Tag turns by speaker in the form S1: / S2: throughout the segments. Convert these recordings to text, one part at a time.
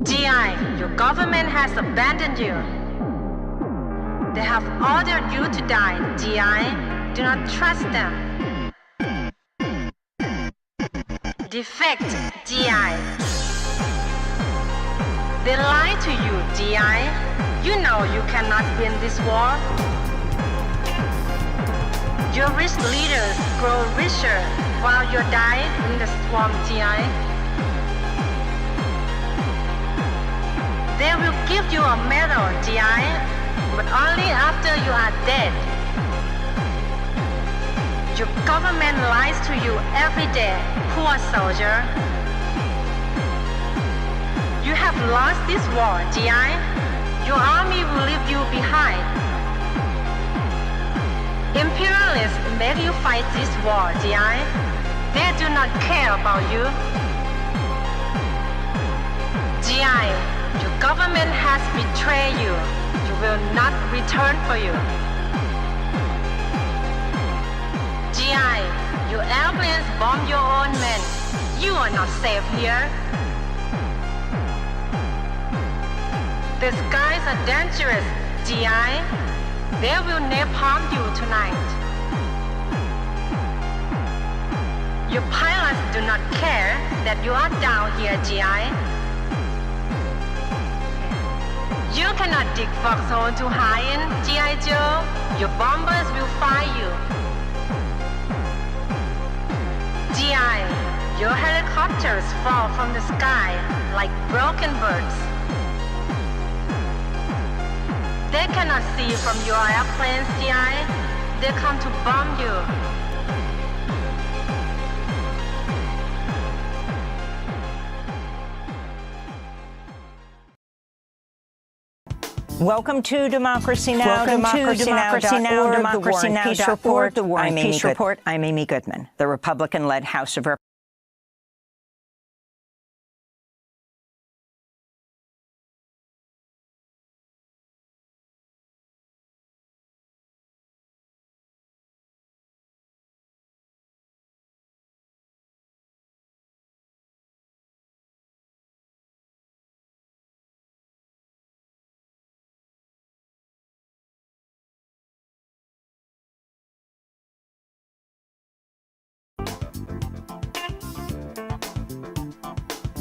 S1: GI, your government has abandoned you. They have ordered you to die. GI, do not trust them. Defect, GI. They lie to you, GI. You know you cannot win this war. Your rich leaders grow richer while you die in the swamp, GI. They will give you a medal, GI, but only after you are dead. Your government lies to you every day, poor soldier. You have lost this war, GI. Your army will leave you behind. Imperialists make you fight this war, GI. They do not care about you. GI, your government has betrayed you. You will not return for you. GI, your airplanes bomb your own men. You are not safe here. The skies are dangerous, GI. They will napalm you tonight. Your pilots do not care that you are down here, GI. You cannot dig foxhole to hide in, G.I. Joe. Your bombers will fire you. G.I., your helicopters fall from the sky like broken birds. They cannot see from your airplanes, G.I. They come to bomb you.
S2: Welcome to Democracy Now! Democracy Now! Democracy Now! Peace Report. The War and Peace Report. I'm Amy Goodman. The Republican-led House of Representatives.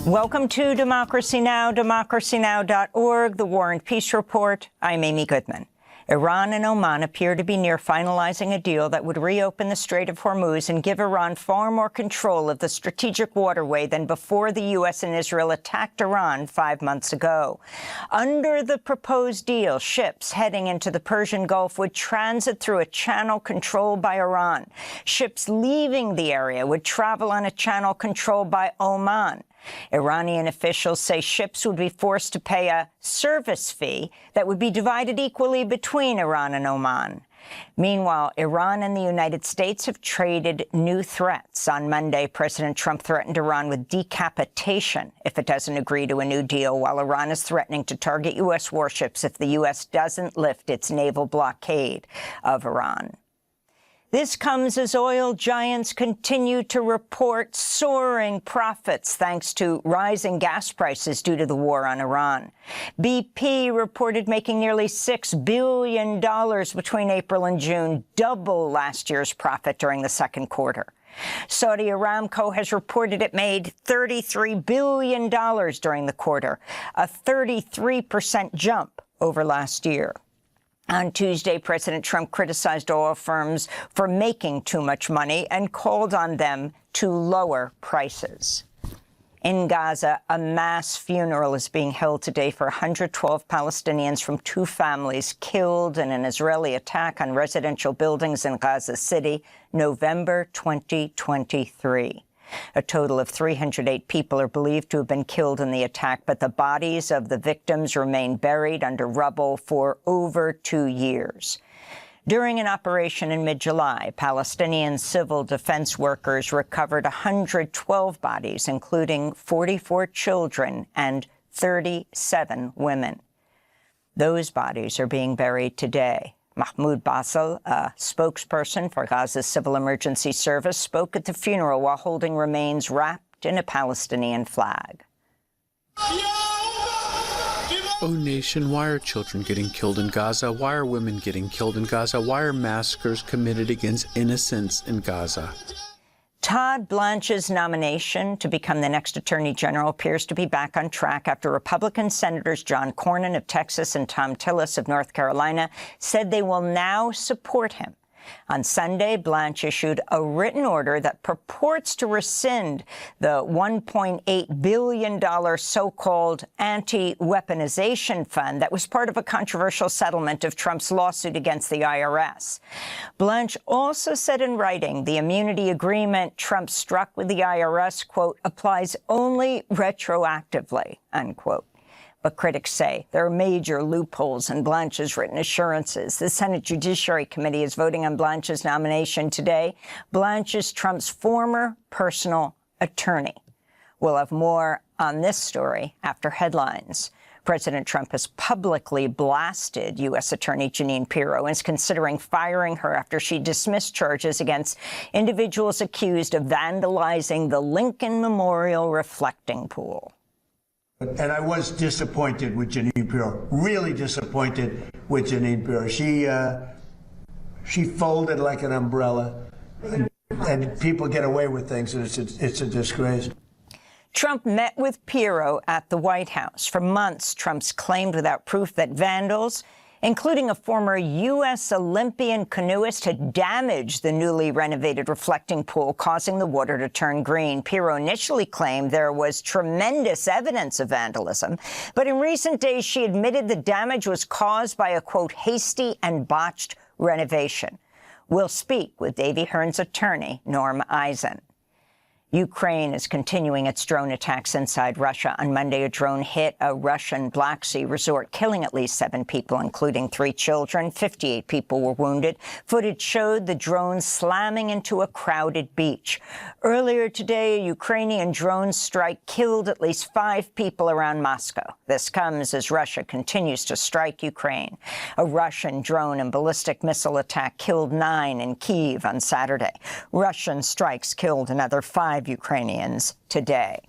S2: Welcome to Democracy Now!, democracynow.org, The War and Peace Report. I'm Amy Goodman. Iran and Oman appear to be near finalizing a deal that would reopen the Strait of Hormuz and give Iran far more control of the strategic waterway than before the U.S. and Israel attacked Iran 5 months ago. Under the proposed deal, ships heading into the Persian Gulf would transit through a channel controlled by Iran. Ships leaving the area would travel on a channel controlled by Oman. Iranian officials say ships would be forced to pay a service fee that would be divided equally between Iran and Oman. Meanwhile, Iran and the United States have traded new threats. On Monday, President Trump threatened Iran with decapitation if it doesn't agree to a new deal, while Iran is threatening to target U.S. warships if the U.S. doesn't lift its naval blockade of Iran. This comes as oil giants continue to report soaring profits thanks to rising gas prices due to the war on Iran. BP reported making nearly $6 billion between April and June, double last year's profit during the second quarter. Saudi Aramco has reported it made $33 billion during the quarter, a 33% jump over last year. On Tuesday, President Trump criticized oil firms for making too much money and called on them to lower prices. In Gaza, a mass funeral is being held today for 112 Palestinians from 2 families killed in an Israeli attack on residential buildings in Gaza City, November 2023. A total of 308 people are believed to have been killed in the attack, but the bodies of the victims remain buried under rubble for over 2 years. During an operation in mid-July, Palestinian civil defense workers recovered 112 bodies, including 44 children and 37 women. Those bodies are being buried today. Mahmoud Basel, a spokesperson for Gaza's Civil Emergency Service, spoke at the funeral while holding remains wrapped in a Palestinian flag.
S3: Oh, nation, why are children getting killed in Gaza? Why are women getting killed in Gaza? Why are massacres committed against innocents in Gaza?
S2: Todd Blanche's nomination to become the next Attorney General appears to be back on track after Republican Senators John Cornyn of Texas and Thom Tillis of North Carolina said they will now support him. On Sunday, Blanche issued a written order that purports to rescind the $1.8 billion so-called anti-weaponization fund that was part of a controversial settlement of Trump's lawsuit against the IRS. Blanche also said in writing the immunity agreement Trump struck with the IRS, quote, applies only retroactively, unquote. But critics say there are major loopholes in Blanche's written assurances. The Senate Judiciary Committee is voting on Blanche's nomination today. Blanche is Trump's former personal attorney. We'll have more on this story after headlines. President Trump has publicly blasted U.S. Attorney Jeanine Pirro and is considering firing her after she dismissed charges against individuals accused of vandalizing the Lincoln Memorial reflecting pool.
S4: And I was disappointed with Jeanine Pirro, really disappointed with Jeanine Pirro. She folded like an umbrella, and people get away with things, and it's a disgrace.
S2: Trump met with Pirro at the White House. For months, Trump's claimed without proof that vandals, including a former U.S. Olympian canoeist, had damaged the newly renovated reflecting pool, causing the water to turn green. Pirro initially claimed there was tremendous evidence of vandalism, but in recent days she admitted the damage was caused by a, quote, hasty and botched renovation. We'll speak with Davy Hearn's attorney, Norm Eisen. Ukraine is continuing its drone attacks inside Russia. On Monday, a drone hit a Russian Black Sea resort, killing at least 7 people, including 3 children. 58 people were wounded. Footage showed the drone slamming into a crowded beach. Earlier today, a Ukrainian drone strike killed at least 5 people around Moscow. This comes as Russia continues to strike Ukraine. A Russian drone and ballistic missile attack killed 9 in Kyiv on Saturday. Russian strikes killed another 5 Ukrainians today.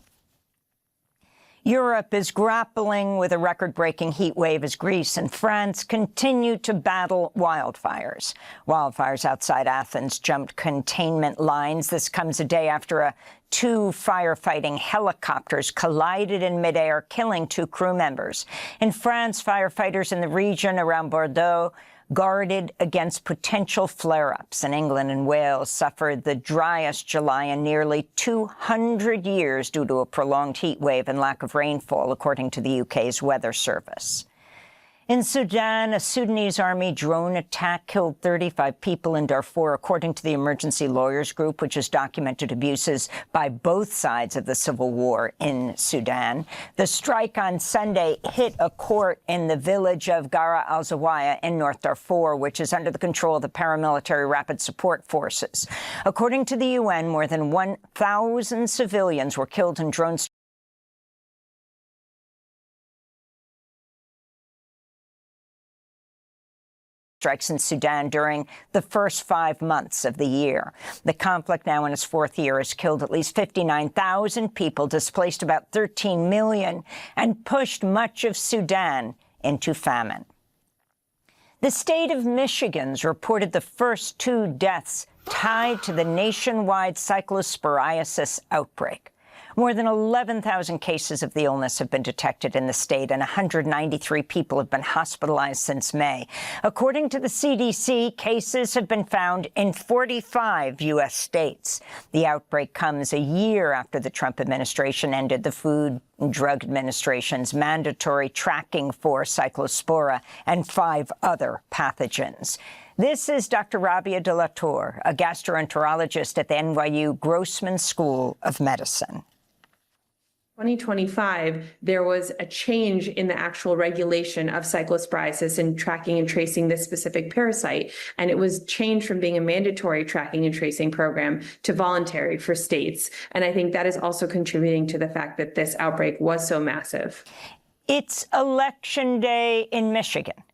S2: Europe is grappling with a record-breaking heat wave as Greece and France continue to battle wildfires. Wildfires outside Athens jumped containment lines. This comes a day after 2 firefighting helicopters collided in midair, killing 2 crew members. In France, firefighters in the region around Bordeaux guarded against potential flare-ups. In England and Wales suffered the driest July in nearly 200 years due to a prolonged heat wave and lack of rainfall, according to the UK's Weather Service. In Sudan, a Sudanese army drone attack killed 35 people in Darfur, according to the Emergency Lawyers Group, which has documented abuses by both sides of the civil war in Sudan. The strike on Sunday hit a court in the village of Gara al-Zawaya in North Darfur, which is under the control of the paramilitary Rapid Support Forces. According to the UN, more than 1,000 civilians were killed in drone strikes in Sudan during the first 5 months of the year. The conflict, now in its 4th year, has killed at least 59,000 people, displaced about 13 million, and pushed much of Sudan into famine. The state of Michigan's reported the first 2 deaths tied to the nationwide cyclosporiasis outbreak. More than 11,000 cases of the illness have been detected in the state, and 193 people have been hospitalized since May. According to the CDC, cases have been found in 45 U.S. states. The outbreak comes a year after the Trump administration ended the Food and Drug Administration's mandatory tracking for Cyclospora and 5 other pathogens. This is Dr. Rabia de la Tour, a gastroenterologist at the NYU Grossman School of Medicine.
S5: 2025, there was a change in the actual regulation of cyclosporiasis and tracking and tracing this specific parasite. And it was changed from being a mandatory tracking and tracing program to voluntary for states. And I think that is also contributing to the fact that this outbreak was so massive.
S2: It's Election Day in Michigan.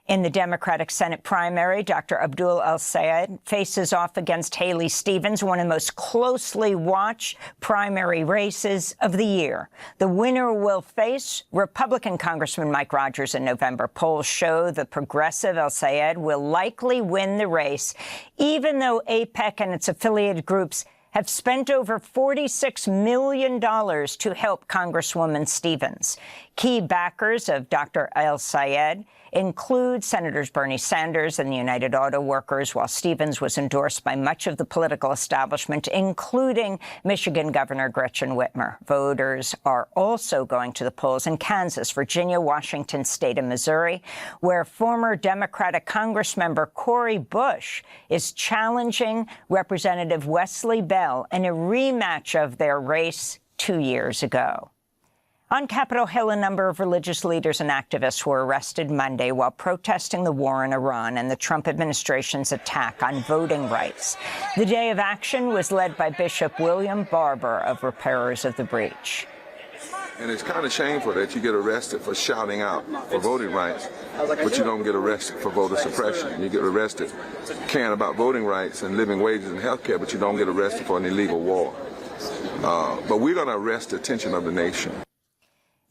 S2: In the Democratic Senate primary, Dr. Abdul El-Sayed faces off against Haley Stevens, one of the most closely watched primary races of the year. The winner will face Republican Congressman Mike Rogers in November. Polls show the progressive El-Sayed will likely win the race, even though AIPAC and its affiliated groups have spent over $46 million to help Congresswoman Stevens. Key backers of Dr. El-Sayed include Senators Bernie Sanders and the United Auto Workers, while Stevens was endorsed by much of the political establishment, including Michigan Governor Gretchen Whitmer. Voters are also going to the polls in Kansas, Virginia, Washington State, and Missouri, where former Democratic Congressmember Cori Bush is challenging Representative Wesley Bell in a rematch of their race 2 years ago. On Capitol Hill, a number of religious leaders and activists were arrested Monday while protesting the war in Iran and the Trump administration's attack on voting rights. The day of action was led by Bishop William Barber of Repairers of the Breach.
S6: And it's kind of shameful that you get arrested for shouting out for voting rights, but you don't get arrested for voter suppression. You get arrested caring about voting rights and living wages and health care, but you don't get arrested for an illegal war. But we're going to arrest the attention of the nation.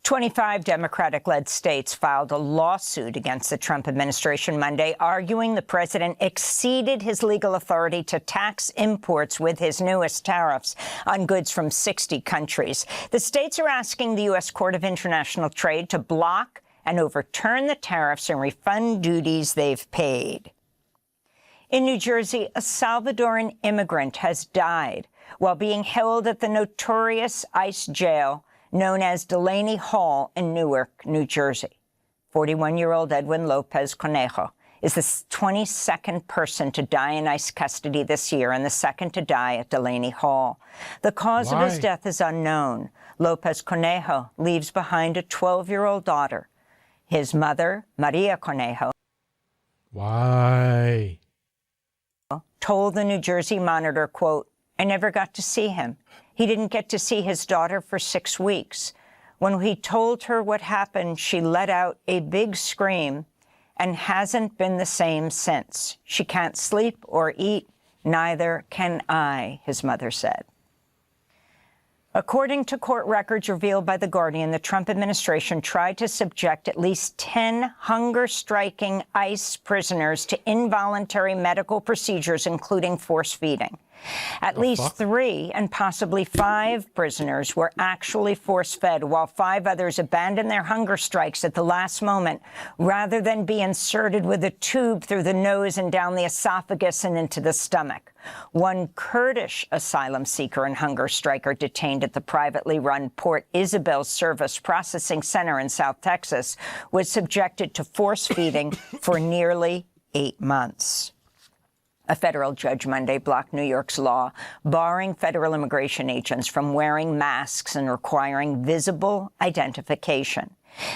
S2: 25 Democratic-led states filed a lawsuit against the Trump administration Monday, arguing the president exceeded his legal authority to tax imports with his newest tariffs on goods from 60 countries. The states are asking the U.S. Court of International Trade to block and overturn the tariffs and refund duties they've paid. In New Jersey, a Salvadoran immigrant has died while being held at the notorious ICE jail known as Delaney Hall in Newark, New Jersey. 41-year-old Edwin Lopez Conejo is the 22nd person to die in ICE custody this year and the second to die at Delaney Hall. The cause of his death is unknown. Lopez Conejo leaves behind a 12-year-old daughter. His mother, Maria Conejo, told the New Jersey Monitor, quote, "I never got to see him. He didn't get to see his daughter for 6 weeks. When he told her what happened, she let out a big scream and hasn't been the same since. She can't sleep or eat. Neither can I," his mother said. According to court records revealed by The Guardian, the Trump administration tried to subject at least 10 hunger-striking ICE prisoners to involuntary medical procedures, including force feeding. At least 3 and possibly 5 prisoners were actually force-fed, while 5 others abandoned their hunger strikes at the last moment rather than be inserted with a tube through the nose and down the esophagus and into the stomach. One Kurdish asylum seeker and hunger striker detained at the privately run Port Isabel Service Processing Center in South Texas was subjected to force feeding for nearly 8 months. A federal judge Monday blocked New York's law barring federal immigration agents from wearing masks and requiring visible identification.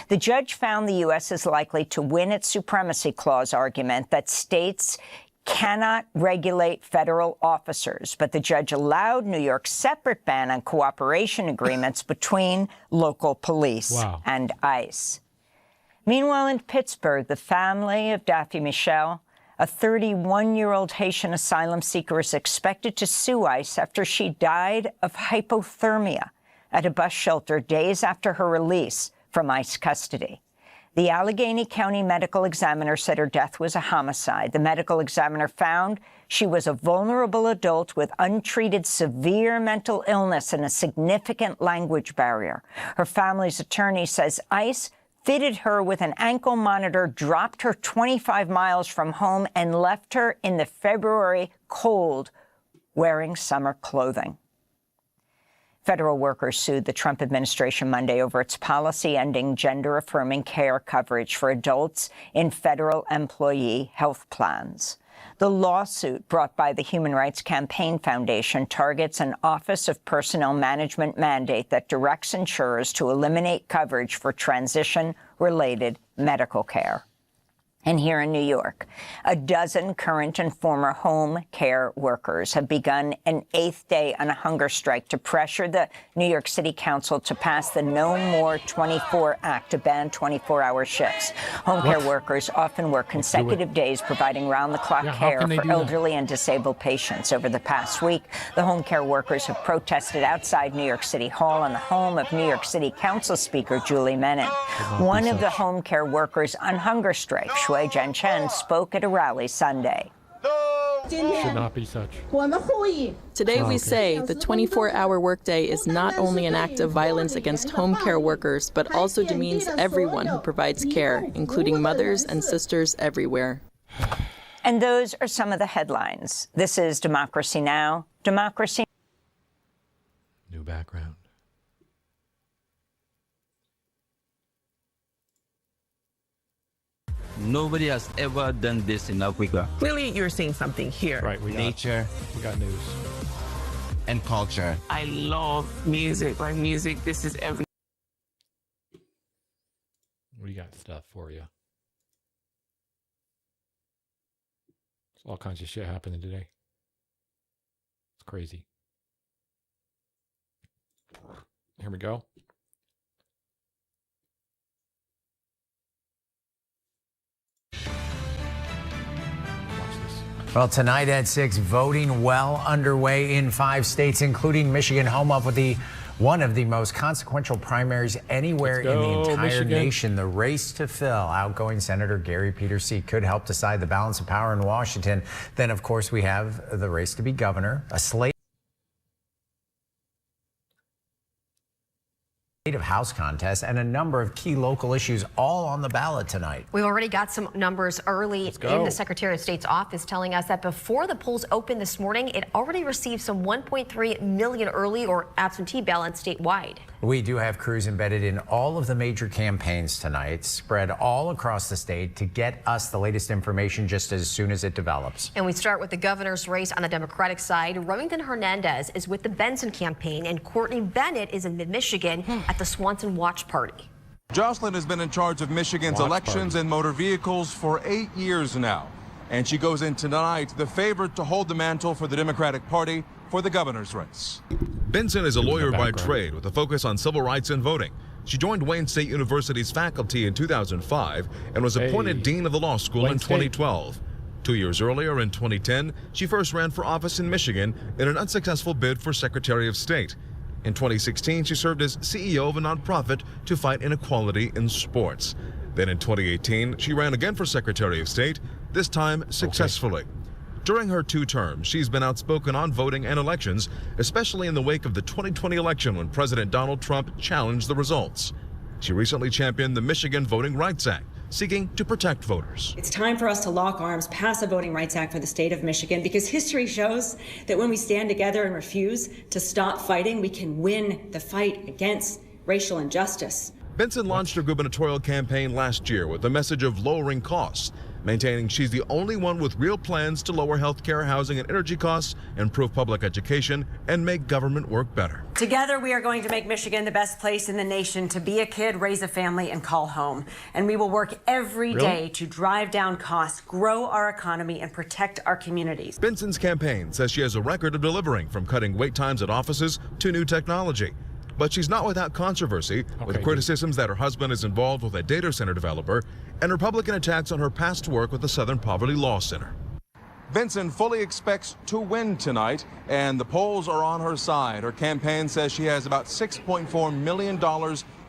S2: The judge found the U.S. is likely to win its Supremacy Clause argument that states cannot regulate federal officers, but the judge allowed New York's separate ban on cooperation agreements between local police and ICE. Meanwhile, in Pittsburgh, the family of Daffy Michelle, a 31-year-old Haitian asylum seeker, is expected to sue ICE after she died of hypothermia at a bus shelter days after her release from ICE custody. The Allegheny County medical examiner said her death was a homicide. The medical examiner found she was a vulnerable adult with untreated severe mental illness and a significant language barrier. Her family's attorney says ICE fitted her with an ankle monitor, dropped her 25 miles from home, and left her in the February cold wearing summer clothing. Federal workers sued the Trump administration Monday over its policy ending gender-affirming care coverage for adults in federal employee health plans. The lawsuit, brought by the Human Rights Campaign Foundation, targets an Office of Personnel Management mandate that directs insurers to eliminate coverage for transition-related medical care. And here in New York, a dozen current and former home care workers have begun an 8th day on a hunger strike to pressure the New York City Council to pass the No More 24 Act to ban 24-hour shifts. Home care workers often work consecutive days providing round-the-clock care for elderly and disabled patients. Over the past week, the home care workers have protested outside New York City Hall and the home of New York City Council Speaker Julie Menin. One of the home care workers on hunger strike, Chen spoke at a rally Sunday.
S7: Should not be such.
S8: Today we say the 24-hour workday is not only an act of violence against home care workers, but also demeans everyone who provides care, including mothers and sisters everywhere.
S2: And those are some of the headlines. This is Democracy Now! Democracy.
S7: New background.
S9: Nobody has ever done this in Africa.
S10: Clearly, you're seeing something here.
S7: Right, we got news.
S9: And culture.
S10: I love music. Like music, this is everything.
S7: We got stuff for you. There's all kinds of shit happening today. It's crazy. Here we go.
S11: Well, tonight at 6, voting well underway in 5 states, including Michigan, home up with one of the most consequential primaries anywhere in the entire nation. The race to fill outgoing Senator Gary Peters' seat could help decide the balance of power in Washington. Then, of course, we have the race to be governor, a slate of House contests, and a number of key local issues all on the ballot tonight.
S12: We've already got some numbers early in the Secretary of State's office telling us that before the polls opened this morning, it already received some 1.3 million early or absentee ballots statewide.
S11: We do have crews embedded in all of the major campaigns tonight, spread all across the state to get us the latest information just as soon as it develops.
S12: And we start with the governor's race on the Democratic side. Remington Hernandez is with the Benson campaign, and Courtney Bennett is in mid-Michigan at the Swanson Watch Party.
S13: Jocelyn has been in charge of Michigan's elections and motor vehicles for 8 years now, and she goes in tonight the favorite to hold the mantle for the Democratic Party for the governor's race.
S14: Benson is a lawyer by trade with a focus on civil rights and voting. She joined Wayne State University's faculty in 2005 and was appointed dean of the law school in 2012. 2 years earlier, in 2010, she first ran for office in Michigan in an unsuccessful bid for Secretary of State. In 2016, she served as CEO of a nonprofit to fight inequality in sports. Then in 2018, she ran again for Secretary of State, this time successfully. During her 2 terms, she's been outspoken on voting and elections, especially in the wake of the 2020 election when President Donald Trump challenged the results. She recently championed the Michigan Voting Rights Act, seeking to protect voters.
S15: It's time for us to lock arms, pass a Voting Rights Act for the state of Michigan, because history shows that when we stand together and refuse to stop fighting, we can win the fight against racial injustice.
S14: Benson launched her gubernatorial campaign last year with a message of lowering costs, maintaining she's the only one with real plans to lower health care, housing, and energy costs, improve public education, and make government work better.
S16: Together, we are going to make Michigan the best place in the nation to be a kid, raise a family, and call home. And we will work every day to drive down costs, grow our economy, and protect our communities.
S14: Benson's campaign says she has a record of delivering, from cutting wait times at offices to new technology. But she's not without controversy, with criticisms that her husband is involved with a data center developer and Republican attacks on her past work with the Southern Poverty Law Center.
S13: Benson fully expects to win tonight, and the polls are on her side. Her campaign says she has about $6.4 million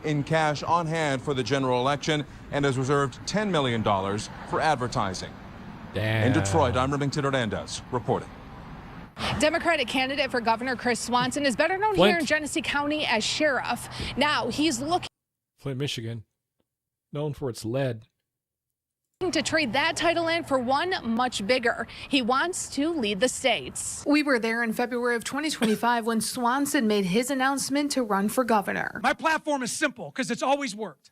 S13: in cash on hand for the general election and has reserved $10 million for advertising. In Detroit, I'm Remington Hernandez reporting.
S17: Democratic candidate for governor Chris Swanson is better known here in Genesee County as sheriff. Now he's looking
S7: Flint, Michigan, known for its lead.
S17: To trade that title in for one much bigger. He wants to lead the states. We were there in February of 2025 when Swanson made his announcement to run for governor.
S18: My platform is simple because it's always worked.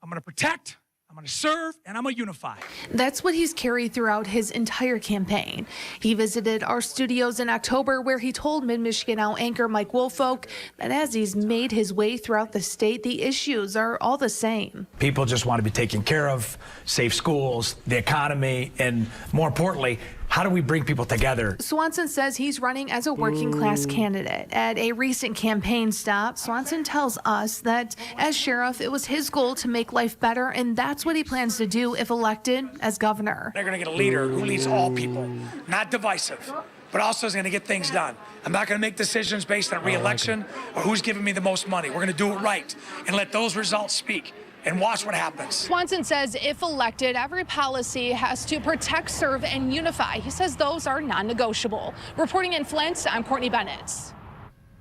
S18: I'm going to protect, I'm I'm going to serve, and I'm going to unify.
S17: That's what he's carried throughout his entire campaign. He visited our studios in October, where he told Mid-Michigan Now anchor Mike Woolfolk that as he's made his way throughout the state, the issues are all the same.
S18: People just want to be taken care of, safe schools, the economy, and more importantly, how do we bring people together?
S17: Swanson says he's running as a working class candidate. At a recent campaign stop, Swanson tells us that as sheriff, it was his goal to make life better, and that's what he plans to do if elected as governor.
S18: They're going to get a leader who leads all people, not divisive, but also is going to get things done. I'm not going to make decisions based on re-election or who's giving me the most money. We're going to do it right and let those results speak. And watch what happens.
S17: Swanson says if elected, every policy has to protect, serve, and unify. He says those are non-negotiable. Reporting in Flint, I'm Courtney Bennett.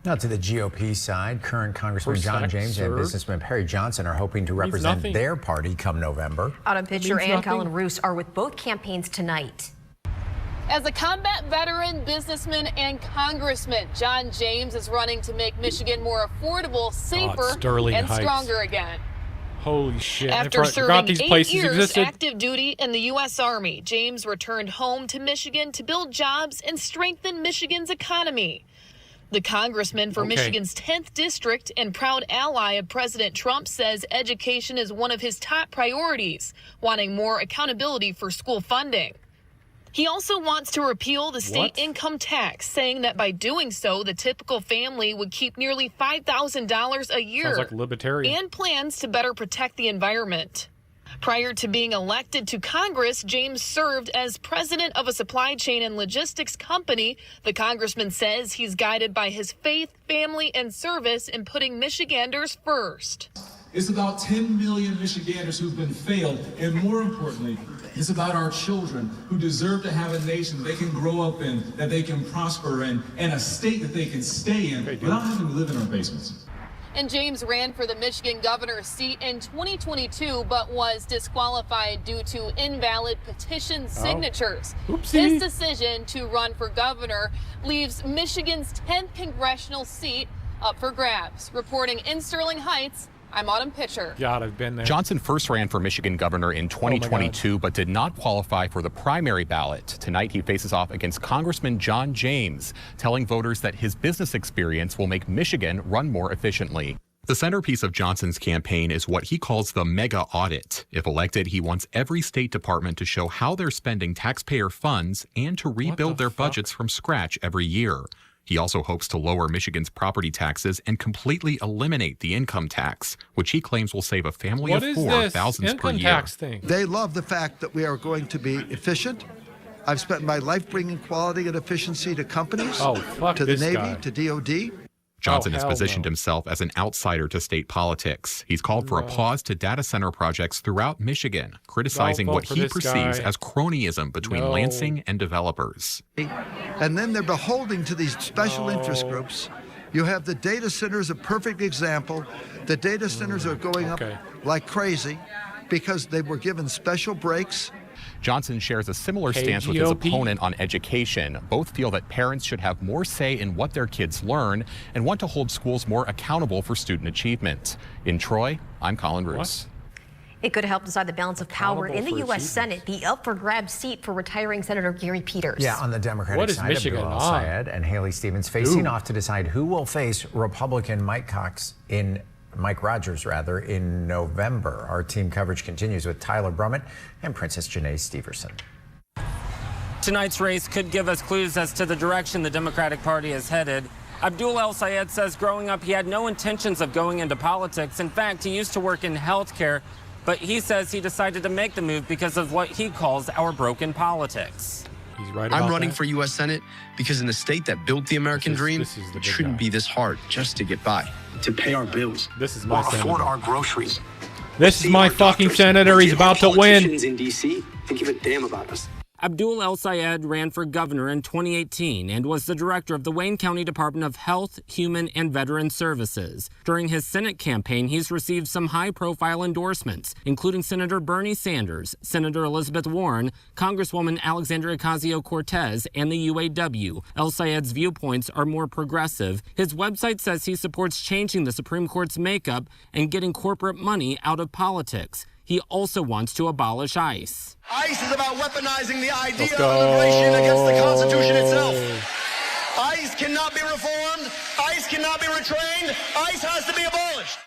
S11: Now to the GOP side, current Congressman John James and businessman Perry Johnson are hoping to represent their party come November.
S12: Autumn Pitcher and Colin Roos are with both campaigns tonight.
S19: As a combat veteran, businessman, and congressman, John James is running to make Michigan more affordable, safer, and stronger again.
S7: Holy shit.
S19: After serving 8 years active duty in the U.S. Army, James returned home to Michigan to build jobs and strengthen Michigan's economy. The congressman for Michigan's 10th district and proud ally of President Trump says education is one of his top priorities, wanting more accountability for school funding. He also wants to repeal the state income tax, saying that by doing so, the typical family would keep nearly $5,000 a year.
S7: Sounds like libertarian.
S19: And plans to better protect the environment. Prior to being elected to Congress, James served as president of a supply chain and logistics company. The congressman says he's guided by his faith, family, and service in putting Michiganders first.
S20: It's about 10 million Michiganders who've been failed, and more importantly, it's about our children who deserve to have a nation they can grow up in, that they can prosper in, and a state that they can stay in without having to live in our basements.
S19: And James ran for the Michigan governor's seat in 2022, but was disqualified due to invalid petition signatures. His decision to run for governor leaves Michigan's 10th congressional seat up for grabs. Reporting in Sterling Heights, I'm Autumn Pitcher.
S7: God, I've been there.
S21: Johnson first ran for Michigan governor in 2022, but did not qualify for the primary ballot. Tonight, he faces off against Congressman John James, telling voters that his business experience will make Michigan run more efficiently. The centerpiece of Johnson's campaign is what he calls the mega audit. If elected, he wants every state department to show how they're spending taxpayer funds and to rebuild their budgets from scratch every year. He also hopes to lower Michigan's property taxes and completely eliminate the income tax, which he claims will save a family of four thousands per year.
S22: They love the fact that we are going to be efficient. I've spent my life bringing quality and efficiency to companies, to the Navy, to DOD.
S21: Johnson has positioned himself as an outsider to state politics. He's called for a pause to data center projects throughout Michigan, criticizing what he perceives as cronyism between Lansing and developers.
S22: And then they're beholden to these special interest groups. You have the data centers, a perfect example. The data centers are going up like crazy because they were given special breaks.
S21: Johnson shares a similar stance with his opponent on education. Both feel that parents should have more say in what their kids learn and want to hold schools more accountable for student achievement. In Troy, I'm Colin Roos.
S12: It could help decide the balance of power in the U.S. Senate, the up-for-grabs seat for retiring Senator Gary Peters.
S11: Yeah, on the Democratic side, Abdul El-Sayed and Haley Stevens facing off to decide who will face Republican Mike Rogers in November. Our team coverage continues with Tyler Brummett and Princess Janae Steverson.
S23: Tonight's race could give us clues as to the direction the Democratic Party is headed. Abdul El-Sayed says growing up he had no intentions of going into politics. In fact, he used to work in healthcare, but he says he decided to make the move because of what he calls our broken politics.
S7: He's right
S24: I'm running for U.S. Senate because in the state that built the American dream, it shouldn't be this hard just to get by. To pay our bills,
S7: this is my
S24: afford our groceries.
S7: This is my fucking senator. He's about to win.
S24: Politicians in D.C. think give a damn about us.
S23: Abdul El-Sayed ran for governor in 2018 and was the director of the Wayne County Department of Health, Human, and Veteran Services. During his Senate campaign, he's received some high-profile endorsements, including Senator Bernie Sanders, Senator Elizabeth Warren, Congresswoman Alexandria Ocasio-Cortez, and the UAW. El-Sayed's viewpoints are more progressive. His website says he supports changing the Supreme Court's makeup and getting corporate money out of politics. He also wants to abolish ICE.
S1: ICE is about weaponizing the idea of immigration against the Constitution itself. ICE cannot be reformed. ICE cannot be retrained. ICE has to be abolished.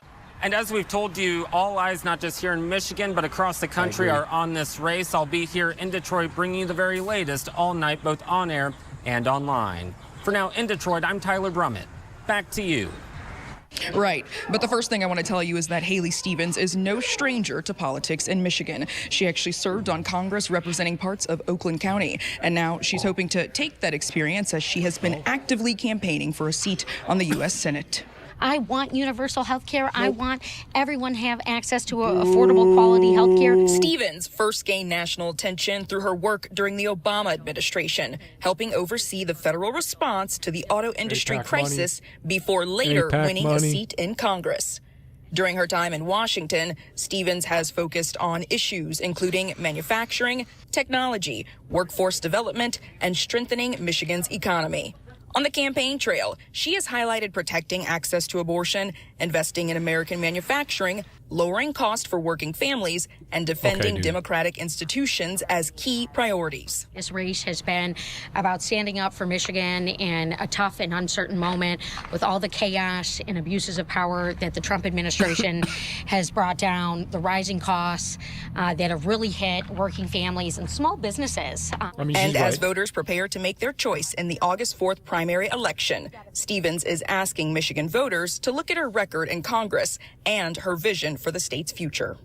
S23: And as we've told you, all eyes, not just here in Michigan, but across the country, are on this race. I'll be here in Detroit bringing you the very latest all night, both on air and online. For now, in Detroit, I'm Tyler Brummett. Back to you.
S3: Right. But the first thing I want to tell you is that Haley Stevens is no stranger to politics in Michigan. She actually served on Congress representing parts of Oakland County. And now she's hoping to take that experience as she has been actively campaigning for a seat on the U.S. Senate.
S4: I want universal health care. I want everyone to have access to affordable quality health care.
S3: Stevens first gained national attention through her work during the Obama administration, helping oversee the federal response to the auto industry crisis before later winning a seat in Congress. During her time in Washington, Stevens has focused on issues including manufacturing, technology, workforce development, and strengthening Michigan's economy. On the campaign trail, she has highlighted protecting access to abortion, investing in American manufacturing, lowering costs for working families, and defending democratic institutions as key priorities.
S4: This race has been about standing up for Michigan in a tough and uncertain moment with all the chaos and abuses of power that the Trump administration has brought down, the rising costs that have really hit working families and small businesses.
S3: As voters prepare to make their choice in the August 4th primary election, Stevens is asking Michigan voters to look at her record in Congress and her vision for the state's future.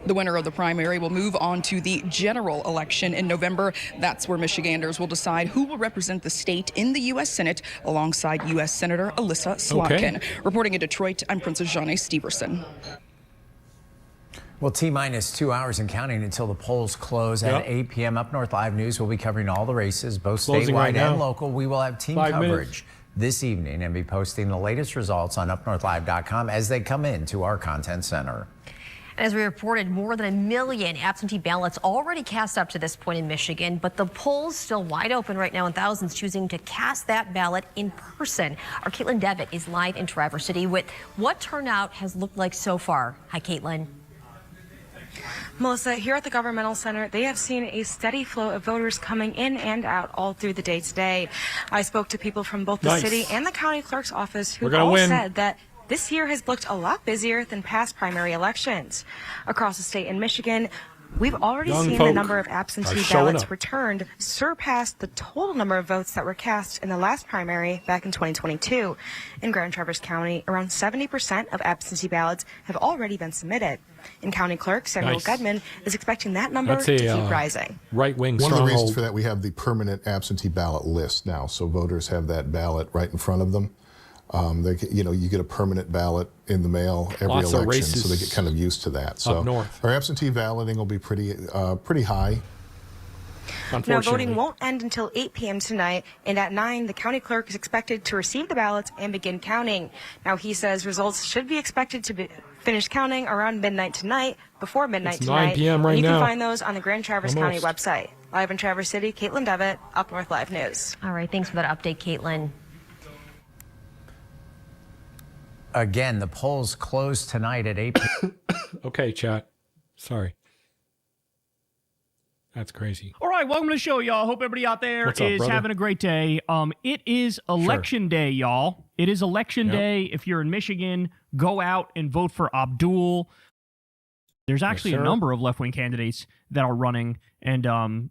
S3: The winner of the primary will move on to the general election in November. That's where Michiganders will decide who will represent the state in the U.S. Senate alongside U.S. Senator Alyssa Slotkin. Reporting in Detroit, I'm Princess Janae Steverson.
S11: Well, T-minus 2 hours and counting until the polls close at 8 p.m. Up North Live News will be covering all the races, both statewide and local. We will have team coverage this evening and be posting the latest results on upnorthlive.com as they come into our content center.
S12: As we reported, more than 1 million absentee ballots already cast up to this point in Michigan, but the polls still wide open right now and thousands choosing to cast that ballot in person. Our Caitlin Devitt is live in Traverse City with what turnout has looked like so far. Hi, Caitlin.
S5: Melissa, here at the Governmental Center, they have seen a steady flow of voters coming in and out all through the day today. I spoke to people from both the city and the county clerk's office who all said that this year has looked a lot busier than past primary elections. Across the state in Michigan, we've already seen the number of absentee ballots returned surpass the total number of votes that were cast in the last primary back in 2022. In Grand Traverse County, around 70% of absentee ballots have already been submitted. And County Clerk Samuel Gudman is expecting that number to keep rising.
S7: Right-wing
S25: stronghold. One of the reasons for that, we have the permanent absentee ballot list now, so voters have that ballot right in front of them. You get a permanent ballot in the mail every election, so they get kind of used to that. So our absentee balloting will be pretty high.
S5: Now, voting won't end until 8 p.m. tonight, and at 9, the county clerk is expected to receive the ballots and begin counting. Now, he says results should be expected to be finished counting around midnight tonight, before midnight tonight.
S7: 9 p.m. right
S5: and you
S7: now.
S5: can find those on the Grand Traverse County website. Live in Traverse City, Caitlin Devitt, Up North Live News.
S12: All right, thanks for that update, Caitlin.
S11: Again, the polls close tonight at 8 p.m.
S7: Okay, chat. Sorry. That's crazy.
S26: All right, welcome to the show, y'all. Hope everybody out there is having a great day. It is election day, y'all. It is election day. If you're in Michigan, go out and vote for Abdul. There's actually a number of left-wing candidates that are running, and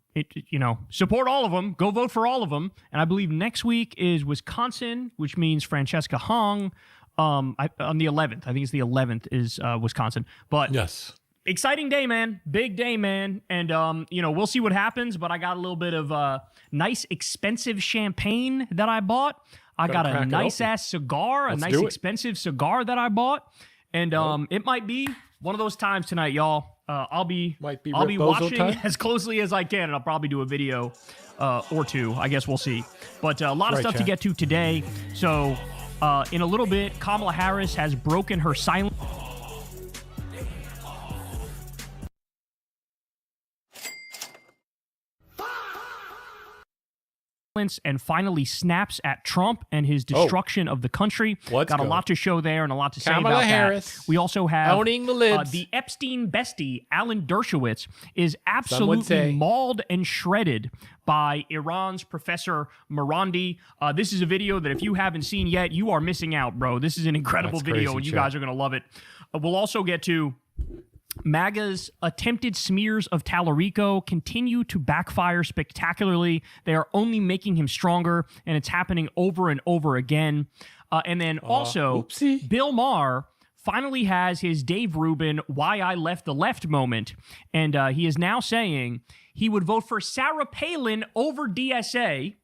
S26: support all of them. Go vote for all of them. And I believe next week is Wisconsin, which means Francesca Hong. On the 11th, I think it's the 11th is Wisconsin. But
S7: yes.
S26: Exciting day, man. Big day, man. And, we'll see what happens, but I got a little bit of nice, expensive champagne that I bought. I got a nice-ass cigar, a nice, expensive cigar that I bought. And it might be one of those times tonight, y'all. I'll be watching as closely as I can, and I'll probably do a video or two. I guess we'll see. But a lot of stuff to get to today. So in a little bit, Kamala Harris has broken her silence. and finally snaps at Trump and his destruction of the country. Got a lot to show there and a lot to say
S7: Kamala
S26: about
S7: Harris
S26: that. We also have
S7: owning the lids.
S26: The Epstein bestie, Alan Dershowitz, is absolutely mauled and shredded by Iran's Professor Marandi. This is a video that if you haven't seen yet, you are missing out, bro. This is an incredible video, and you guys are going to love it. We'll also get to MAGA's attempted smears of Tallarico continue to backfire spectacularly. They are only making him stronger, and it's happening over and over again. And then also, Bill Maher finally has his Dave Rubin "Why I Left the Left" moment, and he is now saying he would vote for Sarah Palin over DSA,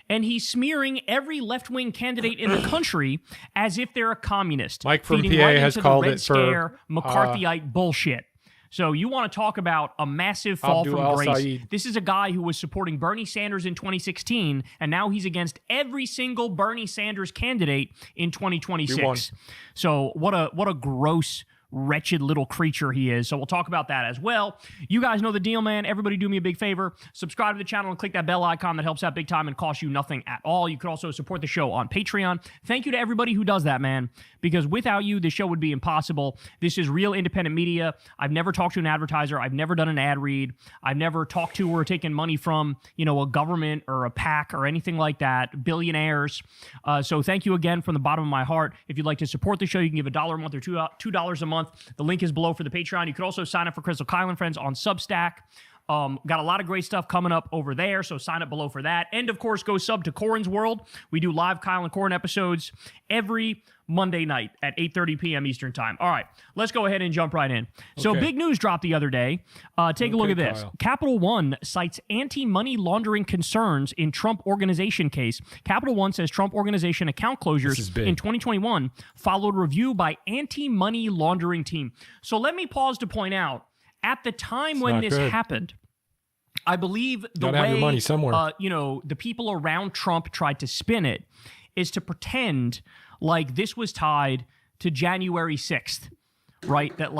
S26: and he's smearing every left-wing candidate in the country as if they're a communist.
S7: Mike from
S26: feeding
S7: PA
S26: right
S7: has
S26: into
S7: called
S26: the Red
S7: it
S26: Scare,
S7: for
S26: McCarthyite bullshit. So you want to talk about a massive fall
S7: Abdul
S26: from grace.
S7: Saeed.
S26: This is a guy who was supporting Bernie Sanders in 2016, and now he's against every single Bernie Sanders candidate in 2026. So what a gross, wretched little creature he is. So we'll talk about that as well. You guys know the deal, man. Everybody do me a big favor. Subscribe to the channel and click that bell icon. That helps out big time and costs you nothing at all. You could also support the show on Patreon. Thank you to everybody who does that, man, because without you, this show would be impossible. This is real independent media. I've never talked to an advertiser. I've never done an ad read. I've never talked to or taken money from, a government or a PAC or anything like that, billionaires. So thank you again from the bottom of my heart. If you'd like to support the show, you can give $1 a month or $2 a month. The link is below for the Patreon. You could also sign up for Crystal Kyle and Friends on Substack. Got a lot of great stuff coming up over there, so sign up below for that. And, of course, go sub to Corin's World. We do live Kyle and Corin episodes every Monday night at 8:30 p.m. Eastern Time. All right, let's go ahead and jump right in. So big news dropped the other day. Take a look at this. Kyle. Capital One cites anti-money laundering concerns in Trump Organization case. Capital One says Trump Organization account closures in 2021 followed review by anti-money laundering team. So let me pause to point out, at the time when this happened, I believe the way
S7: have your money somewhere.
S26: The people around Trump tried to spin it is to pretend like this was tied to January 6th, right? That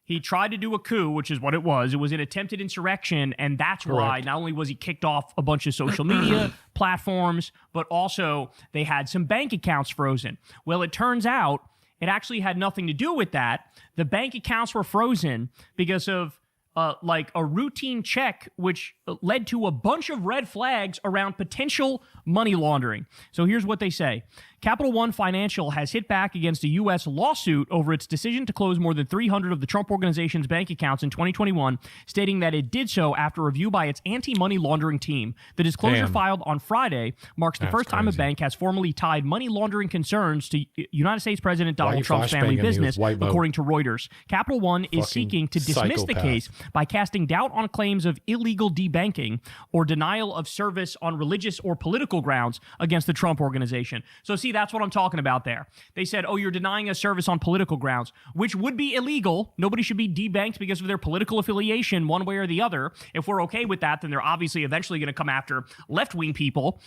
S26: he tried to do a coup, which is what it was. It was an attempted insurrection, and that's why not only was he kicked off a bunch of social media platforms, but also they had some bank accounts frozen. Well, it turns out it actually had nothing to do with that. The bank accounts were frozen because of a routine check, which led to a bunch of red flags around potential money laundering. So here's what they say. Capital One Financial has hit back against a U.S. lawsuit over its decision to close more than 300 of the Trump Organization's bank accounts in 2021, stating that it did so after review by its anti-money laundering team. The disclosure filed on Friday marks the first time a bank has formally tied money laundering concerns to United States President Donald Trump's family business, according to Reuters. Capital One is seeking to dismiss the case by casting doubt on claims of illegal debanking or denial of service on religious or political grounds against the Trump Organization. So see, that's what I'm talking about there. They said, you're denying us service on political grounds, which would be illegal. Nobody should be debanked because of their political affiliation one way or the other. If we're okay with that, then they're obviously eventually going to come after left-wing people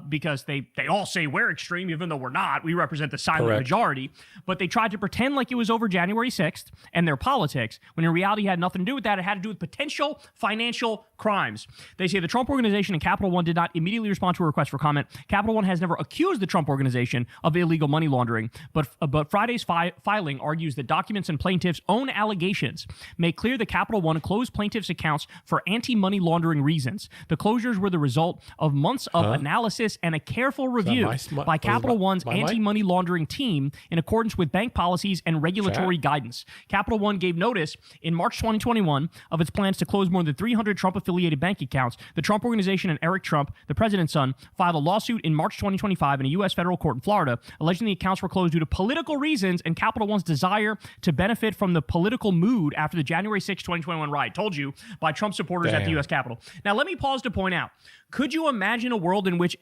S26: because they all say we're extreme, even though we're not. We represent the silent majority. But they tried to pretend like it was over January 6th and their politics, when in reality it had nothing to do with that. It had to do with potential financial crimes. They say the Trump Organization and Capital One did not immediately respond to a request for comment. Capital One has never accused the Trump Organization of illegal money laundering, but Friday's filing argues that documents and plaintiffs' own allegations make clear that Capital One closed plaintiffs' accounts for anti-money laundering reasons. The closures were the result of months of analysis and a careful review by Capital One's anti-money laundering team in accordance with bank policies and regulatory guidance. Capital One gave notice in March 2021 of its plans to close more than 300 Trump-affiliated bank accounts. The Trump Organization and Eric Trump, the president's son, filed a lawsuit in March 2025 in a U.S. federal court in Florida, alleging the accounts were closed due to political reasons and Capital One's desire to benefit from the political mood after the January 6, 2021 riot, told you, by Trump supporters at the U.S. Capitol. Now, let me pause to point out, could you imagine a world in which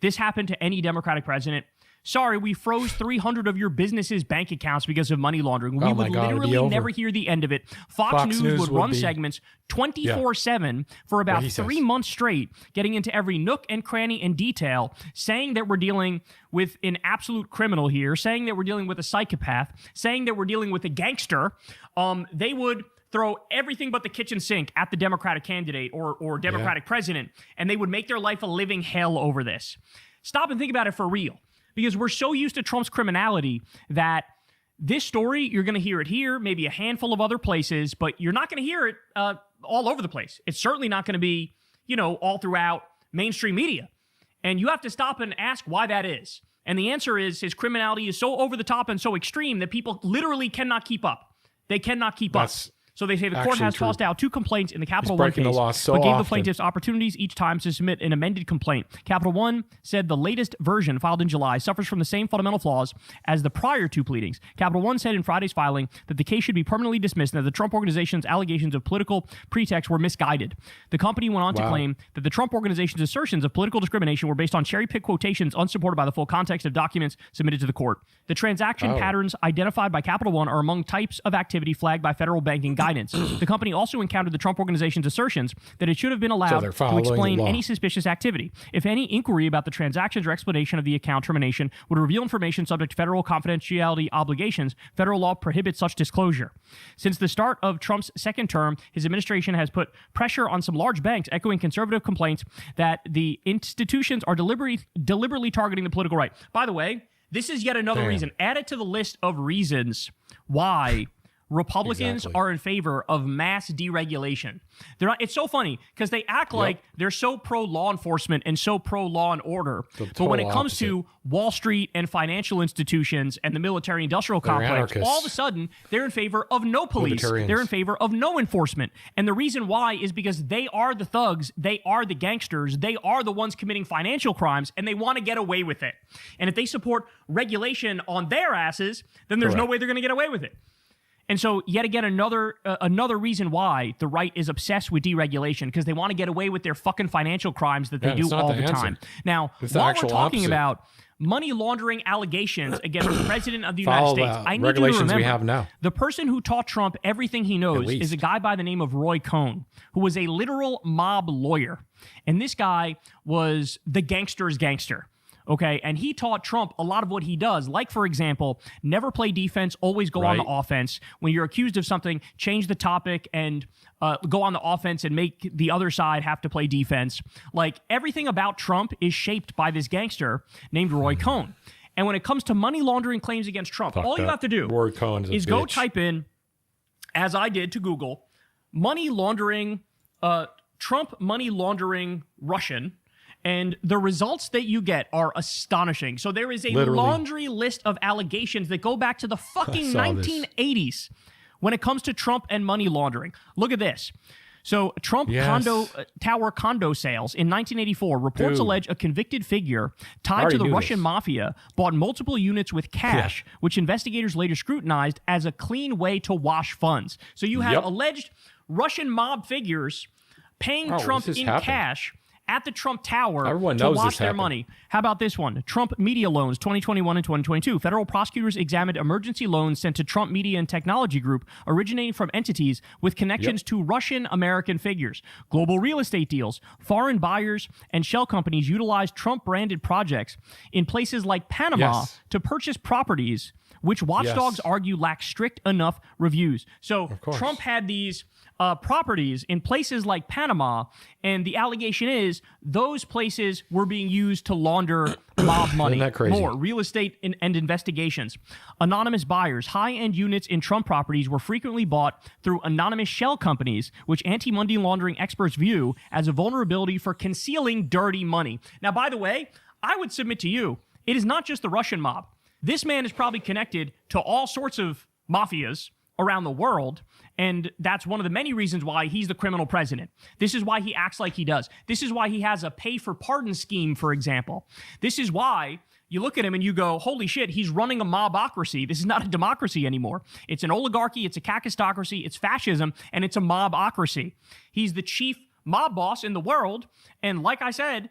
S26: this happened to any Democratic president? Sorry, we froze 300 of your business's bank accounts because of money laundering. We would literally never hear the end of it. Fox News would run segments 24/7 for about 3 months straight, getting into every nook and cranny and detail, saying that we're dealing with an absolute criminal here, saying that we're dealing with a psychopath, saying that we're dealing with a gangster. They would throw everything but the kitchen sink at the Democratic candidate or Democratic president, and they would make their life a living hell over this. Stop and think about it for real, because we're so used to Trump's criminality that this story, you're going to hear it here, maybe a handful of other places, but you're not going to hear it all over the place. It's certainly not going to be, all throughout mainstream media. And you have to stop and ask why that is. And the answer is his criminality is so over the top and so extreme that people literally cannot keep up. They cannot keep up. So they say the court has tossed out 2 complaints in the Capital One case, but gave the plaintiffs opportunities each time to submit an amended complaint. Capital One said the latest version, filed in July, suffers from the same fundamental flaws as the prior 2 pleadings. Capital One said in Friday's filing that the case should be permanently dismissed and that the Trump organization's allegations of political pretext were misguided. The company went on to claim that the Trump organization's assertions of political discrimination were based on cherry-picked quotations unsupported by the full context of documents submitted to the court. The transaction patterns identified by Capital One are among types of activity flagged by federal banking guidance. The company also encountered the Trump organization's assertions that it should have been allowed to explain any suspicious activity. If any inquiry about the transactions or explanation of the account termination would reveal information subject to federal confidentiality obligations, federal law prohibits such disclosure. Since the start of Trump's second term, his administration has put pressure on some large banks, echoing conservative complaints that the institutions are deliberately targeting the political right. By the way, this is yet another reason. Add it to the list of reasons why Republicans are in favor of mass deregulation. They're not. It's so funny because they act like they're so pro-law enforcement and so pro-law and order. But when it comes to Wall Street and financial institutions and the military-industrial complex, all of a sudden, they're in favor of no police. They're in favor of no enforcement. And the reason why is because they are the thugs, they are the gangsters, they are the ones committing financial crimes, and they want to get away with it. And if they support regulation on their asses, then there's no way they're going to get away with it. And so, yet again, another reason why the right is obsessed with deregulation, because they want to get away with their fucking financial crimes that they do all the time. Now, while we're talking about money laundering allegations against the president of the United States, I need you to remember the person who taught Trump everything he knows is a guy by the name of Roy Cohn, who was a literal mob lawyer. And this guy was the gangster's gangster. Okay, and he taught Trump a lot of what he does. Like, for example, never play defense, always go on the offense. When you're accused of something, change the topic and go on the offense and make the other side have to play defense. Like, everything about Trump is shaped by this gangster named Roy Cohn. And when it comes to money laundering claims against Trump, all you have to do is go type in, as I did to Google, money laundering, Trump money laundering Russian. And the results that you get are astonishing. So there is a laundry list of allegations that go back to the fucking 1980s when it comes to Trump and money laundering. Look at this. So Trump Tower condo sales in 1984, reports allege a convicted figure tied to the Russian mafia bought multiple units with cash, which investigators later scrutinized as a clean way to wash funds. So you have alleged Russian mob figures paying Trump in cash at the Trump Tower to wash their money. How about this one? Trump media loans 2021 and 2022. Federal prosecutors examined emergency loans sent to Trump Media and Technology Group originating from entities with connections to Russian-American figures. Global real estate deals. Foreign buyers and shell companies utilized Trump-branded projects in places like Panama to purchase properties which watchdogs argue lack strict enough reviews. So Trump had these properties in places like Panama, and the allegation is those places were being used to launder mob money.
S7: Isn't that crazy?
S26: More real estate and investigations. Anonymous buyers. High-end units in Trump properties were frequently bought through anonymous shell companies, which anti-money laundering experts view as a vulnerability for concealing dirty money. Now, by the way, I would submit to you, it is not just the Russian mob. This man is probably connected to all sorts of mafias around the world, and that's one of the many reasons why he's the criminal president. This is why he acts like he does. This is why he has a pay-for-pardon scheme, for example. This is why you look at him and you go, holy shit, he's running a mobocracy. This is not a democracy anymore. It's an oligarchy, it's a kakistocracy, it's fascism, and it's a mobocracy. He's the chief mob boss in the world, and like I said,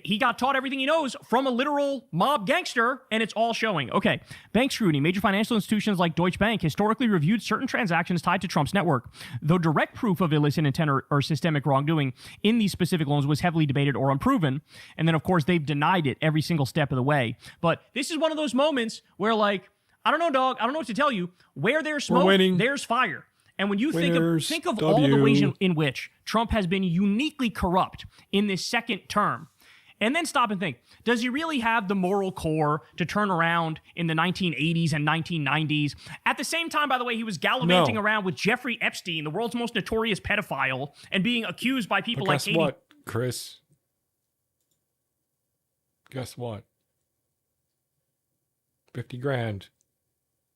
S26: he got taught everything he knows from a literal mob gangster, and it's all showing. Okay, bank scrutiny. Major financial institutions like Deutsche Bank historically reviewed certain transactions tied to Trump's network. Though direct proof of illicit intent or systemic wrongdoing in these specific loans was heavily debated or unproven. And then, of course, they've denied it every single step of the way. But this is one of those moments where, like, I don't know, dog. I don't know what to tell you. Where there's smoke, there's fire. And when you think of all the ways in which Trump has been uniquely corrupt in this second term, and then stop and think, does he really have the moral core to turn around in the 1980s and 1990s? At the same time, by the way, he was gallivanting around with Jeffrey Epstein, the world's most notorious pedophile, and being accused by people like Katie.
S7: Guess what, Chris? Guess what? 50 grand.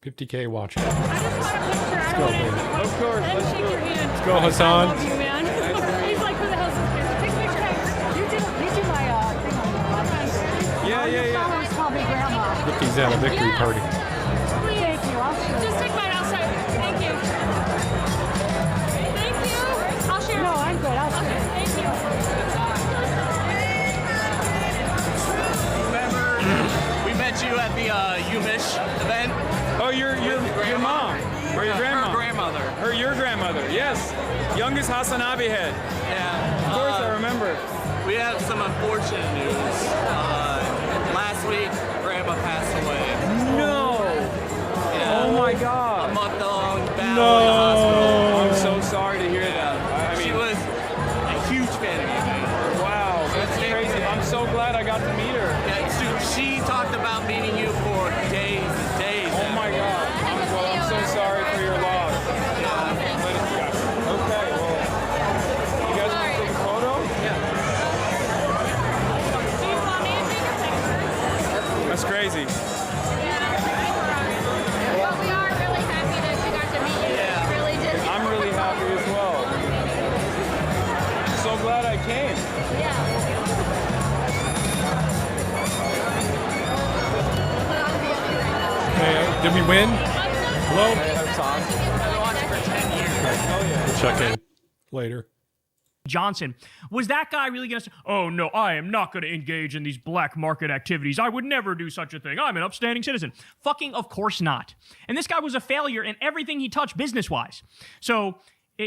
S7: 50K watching. Let's go, baby.
S2: Of course. Let's shake your hand.
S7: Let's go, Hasan.
S2: I love you, man. He's like, who the hell's this kid? Take a picture. You do my thing on the
S7: Yeah.
S2: It's called Big Grandma.
S7: 50's at a victory party.
S2: Thank you. I'll share. Just take mine outside. Thank you. Thank you. I'll share. No, I'm good. I'll share. Thank you.
S6: Remember, we met you at the UMich event.
S8: Oh, your mom or your grandma?
S6: Her grandmother.
S8: Your grandmother, yes. Youngest HasanAbi head.
S6: Yeah.
S8: Of course, I remember.
S6: We have some unfortunate news. Last week, Grandma passed away.
S8: No.
S6: Yeah.
S8: Oh my God.
S6: A month-long battle in the hospital.
S8: I'm so sorry to hear that.
S6: She was a huge fan of you, man.
S8: Wow, that's crazy. I'm so glad I got to meet her.
S6: Yeah, she talked about meeting you for days and days.
S8: Oh my God. I'm so sorry for your loss. Okay, well, you guys want to take a photo? That's crazy.
S2: But we are really happy that you got to meet you.
S8: Yeah.
S2: Really did.
S8: I'm really happy as well. I'm so glad I came.
S7: Hey, did we win? Hello?
S6: I've been watching for 10 years.
S7: We'll check in later.
S26: Johnson. Was that guy really going to say, oh, no, I am not going to engage in these black market activities. I would never do such a thing. I'm an upstanding citizen. Fucking of course not. And this guy was a failure in everything he touched business-wise. So,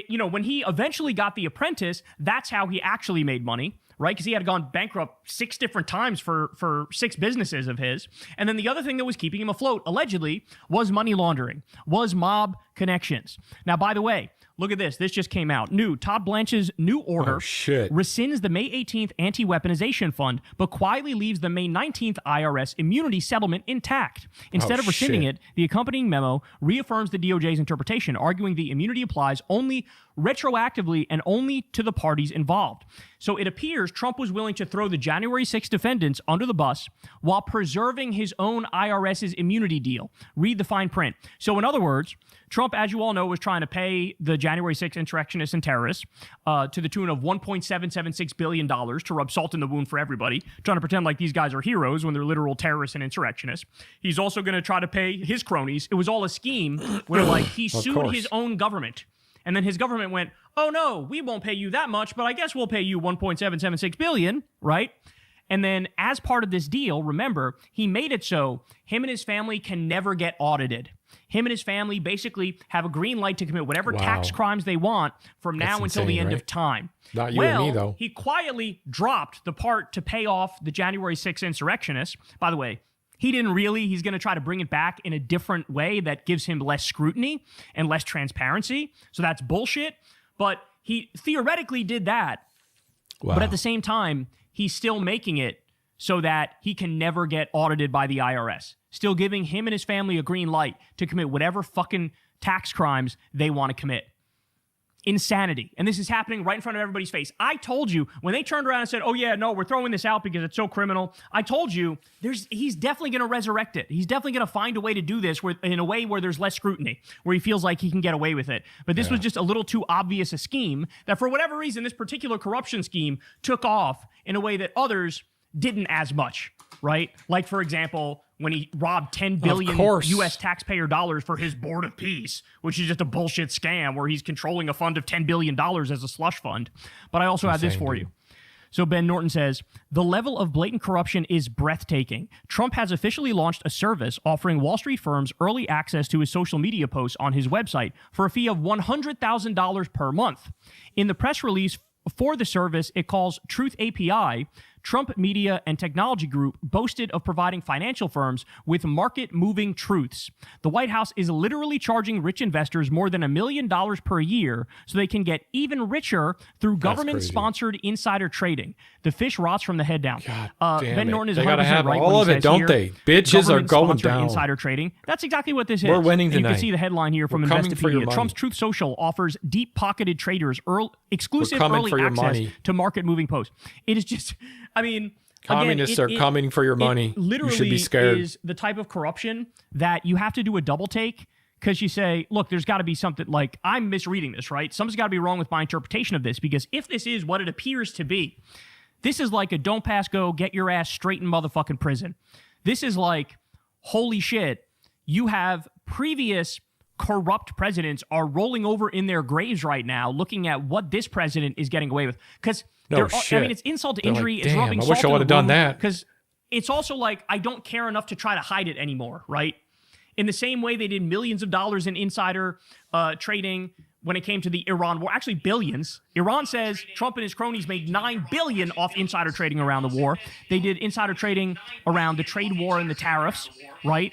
S26: when he eventually got The Apprentice, that's how he actually made money, right? Because he had gone bankrupt 6 different times for 6 businesses of his. And then the other thing that was keeping him afloat, allegedly, was money laundering, was mob connections. Now, by the way, look at this. This just came out. Todd Blanche's new order rescinds the May 18th anti-weaponization fund, but quietly leaves the May 19th IRS immunity settlement intact. Instead of rescinding it, the accompanying memo reaffirms the DOJ's interpretation, arguing the immunity applies only retroactively and only to the parties involved. So it appears Trump was willing to throw the January 6 defendants under the bus while preserving his own IRS's immunity deal. Read the fine print. So in other words, Trump, as you all know, was trying to pay the January 6 insurrectionists and terrorists to the tune of $1.776 billion to rub salt in the wound for everybody, trying to pretend like these guys are heroes when they're literal terrorists and insurrectionists. He's also going to try to pay his cronies. It was all a scheme where, he sued his own government. And then his government went, oh, no, we won't pay you that much, but I guess we'll pay you $1.776 billion, right? And then as part of this deal, remember, he made it so him and his family can never get audited. Him and his family basically have a green light to commit whatever tax crimes they want from now until the end of time.
S7: Not you and me, though.
S26: He quietly dropped the part to pay off the January 6 insurrectionists. By the way, he didn't really. He's going to try to bring it back in a different way that gives him less scrutiny and less transparency. So that's bullshit. But he theoretically did that. Wow. But at the same time, he's still making it so that he can never get audited by the IRS. Still giving him and his family a green light to commit whatever fucking tax crimes they want to commit. Insanity. And this is happening right in front of everybody's face. I told you, when they turned around and said, oh yeah, no, we're throwing this out because it's so criminal. I told you, he's definitely going to resurrect it. He's definitely going to find a way to do this in a way where there's less scrutiny, where he feels like he can get away with it. But this was just a little too obvious a scheme that for whatever reason, this particular corruption scheme took off in a way that others didn't as much, right? Like, for example, when he robbed $10 billion U.S. taxpayer dollars for his Board of Peace, which is just a bullshit scam where he's controlling a fund of $10 billion as a slush fund. But I also have this for you. So Ben Norton says, the level of blatant corruption is breathtaking. Trump has officially launched a service offering Wall Street firms early access to his social media posts on his website for a fee of $100,000 per month. In the press release for the service it calls Truth API, Trump Media and Technology Group boasted of providing financial firms with market-moving truths. The White House is literally charging rich investors more than $1 million per year so they can get even richer through government-sponsored insider trading. The fish rots from the head down. Ben Norton is 100%
S7: gotta have
S26: right
S7: all
S26: when
S7: of
S26: he
S7: it,
S26: says
S7: don't
S26: here,
S7: they? Bitches are going
S26: government-sponsored
S7: down.
S26: Insider trading. That's exactly what this is.
S7: We're winning
S26: And you
S7: tonight.
S26: can see the headline here from
S7: We're coming for your
S26: Investopedia.
S7: money.
S26: Trump's Truth Social offers deep-pocketed traders exclusive
S7: We're coming
S26: early
S7: for your
S26: access
S7: money.
S26: to market-moving posts. It is just, I mean,
S7: Communists
S26: again,
S7: are coming for your money.
S26: It literally
S7: You should be scared.
S26: is the type of corruption that you have to do a double take because you say, look, there's got to be something like, I'm misreading this, right? Something's got to be wrong with my interpretation of this, because if this is what it appears to be, this is like a don't pass go, get your ass straight in motherfucking prison. This is like, holy shit, you have previous corrupt presidents are rolling over in their graves right now looking at what this president is getting away with. Because, I mean, it's insult to injury.
S7: Like,
S26: it's
S7: damn,
S26: rubbing
S7: I
S26: salt
S7: wish I
S26: in
S7: would
S26: the
S7: have done
S26: wound,
S7: that.
S26: Because it's also like, I don't care enough to try to hide it anymore, right? In the same way they did millions of dollars in insider trading when it came to the Iran war, actually billions. Iran says Trump and his cronies made $9 billion off insider trading around the war. They did insider trading around the trade war and the tariffs, right?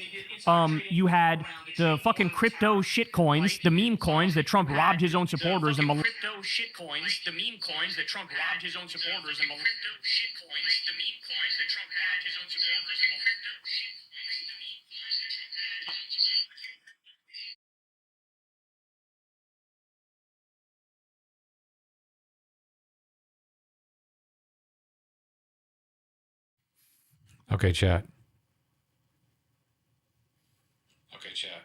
S26: You had the fucking crypto shit coins, the meme coins that Trump robbed his own supporters and crypto shit coins, the meme coins that Trump robbed his own supporters and crypto shit coins, the meme coins that Trump robbed his own supporters and
S7: Okay, chat.
S26: Okay, chat.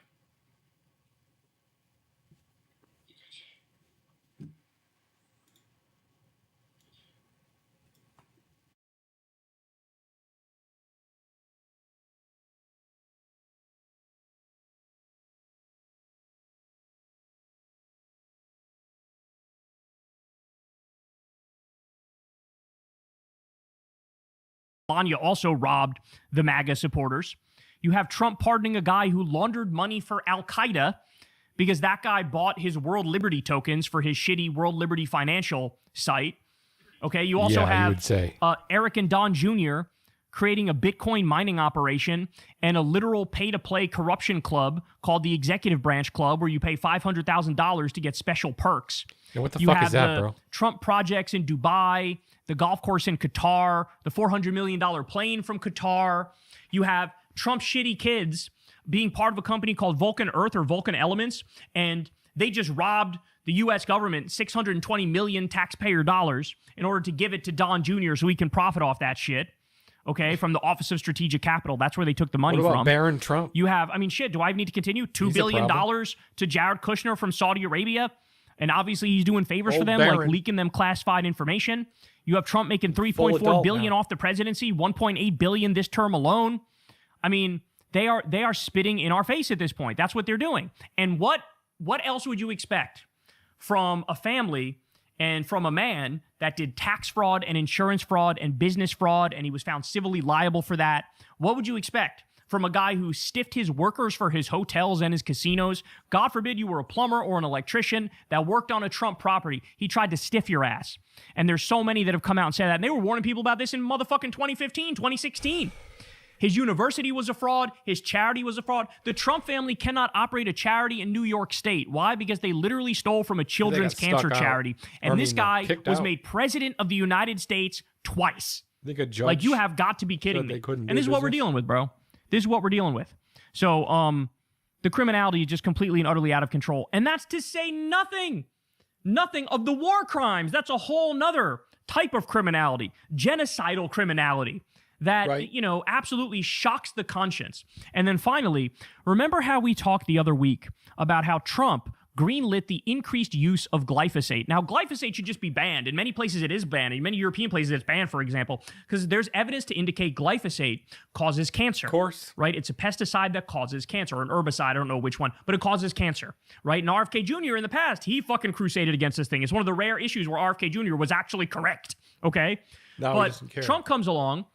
S26: Melania also robbed the MAGA supporters. You have Trump pardoning a guy who laundered money for Al-Qaeda because that guy bought his World Liberty tokens for his shitty World Liberty financial site. Okay, you also have Eric and Don Jr. creating a Bitcoin mining operation and a literal pay-to-play corruption club called the Executive Branch Club, where you pay $500,000 to get special perks.
S7: Yeah, what the fuck is that, bro?
S26: Trump projects in Dubai, the golf course in Qatar, the $400 million plane from Qatar. You have Trump's shitty kids being part of a company called Vulcan Earth or Vulcan Elements, and they just robbed the U.S. government $620 million taxpayer dollars in order to give it to Don Jr. so he can profit off that shit. Okay, from the Office of Strategic Capital. That's where they took the money
S7: What about
S26: from.
S7: Barron Trump?
S26: You have, I mean, shit, do I need to continue? $2 billion to Jared Kushner from Saudi Arabia. And obviously he's doing favors for them, like leaking them classified information. You have Trump making $3.4 billion off the presidency, $1.8 billion this term alone. I mean, they are spitting in our face at this point. That's what they're doing. And what else would you expect from a family and from a man that did tax fraud and insurance fraud and business fraud, and he was found civilly liable for that? What would you expect from a guy who stiffed his workers for his hotels and his casinos? God forbid you were a plumber or an electrician that worked on a Trump property. He tried to stiff your ass. And there's so many that have come out and said that. And they were warning people about this in motherfucking 2015, 2016. His university was a fraud. His charity was a fraud. The Trump family cannot operate a charity in New York State. Why? Because they literally stole from a children's cancer charity. And this guy was made president of the United States twice.
S7: I think a judge,
S26: like, you have got to be kidding me. And this is what we're dealing with, bro. This is what we're dealing with. So, the criminality is just completely and utterly out of control. And that's to say nothing of the war crimes. That's a whole nother type of criminality, genocidal criminality that, absolutely shocks the conscience. And then finally, remember how we talked the other week about how Trump greenlit the increased use of glyphosate. Now, glyphosate should just be banned. In many places, it is banned. In many European places, it's banned, for example, because there's evidence to indicate glyphosate causes cancer. Of
S7: course.
S26: Right? It's a pesticide that causes cancer, or an herbicide, I don't know which one, but it causes cancer, right? And RFK Jr. in the past, he fucking crusaded against this thing. It's one of the rare issues where RFK Jr. was actually correct, okay?
S7: No, he doesn't care.
S26: Trump comes along,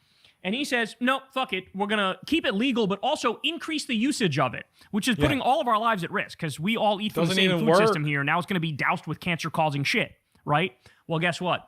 S26: and he says, no, fuck it. We're going to keep it legal, but also increase the usage of it, which is putting all of our lives at risk because we all eat from the same food system here. Now it's going to be doused with cancer-causing shit, right? Well, guess what?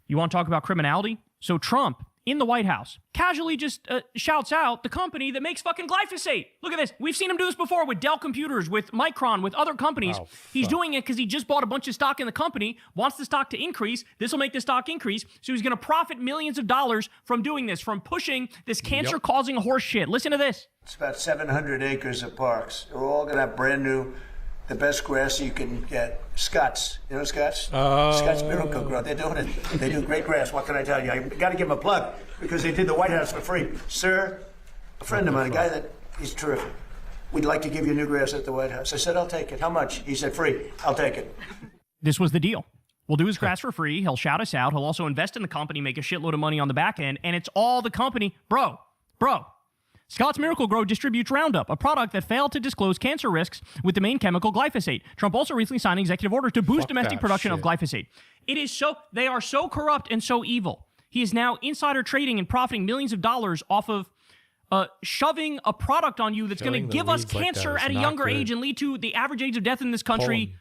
S26: You want to talk about criminality? So Trump in the White House casually just shouts out the company that makes fucking glyphosate. Look at this. We've seen him do this before with Dell Computers, with Micron, with other companies.
S7: Oh,
S26: he's doing it because he just bought a bunch of stock in the company, wants the stock to increase. This will make the stock increase. So he's going to profit millions of dollars from doing this, from pushing this cancer-causing horse shit. Listen to this.
S9: It's about 700 acres of parks. They're all going to have brand new, the best grass you can get. Scott's. You know Scott's? Scott's Miracle Grow. They're doing it. They do great grass. What can I tell you? I got to give them a plug because they did the White House for free. Sir, a friend of mine, a guy that he's terrific. We'd like to give you new grass at the White House. I said, I'll take it. How much? He said, free. I'll take it.
S26: This was the deal. We'll do his grass for free. He'll shout us out. He'll also invest in the company, make a shitload of money on the back end, and it's all the company. Bro. Scott's Miracle Grow distributes Roundup, a product that failed to disclose cancer risks with the main chemical glyphosate. Trump also recently signed an executive order to boost domestic production of glyphosate. They are so corrupt and so evil. He is now insider trading and profiting millions of dollars off of shoving a product on you that's going to give us cancer at a younger age and lead to the average age of death in this country,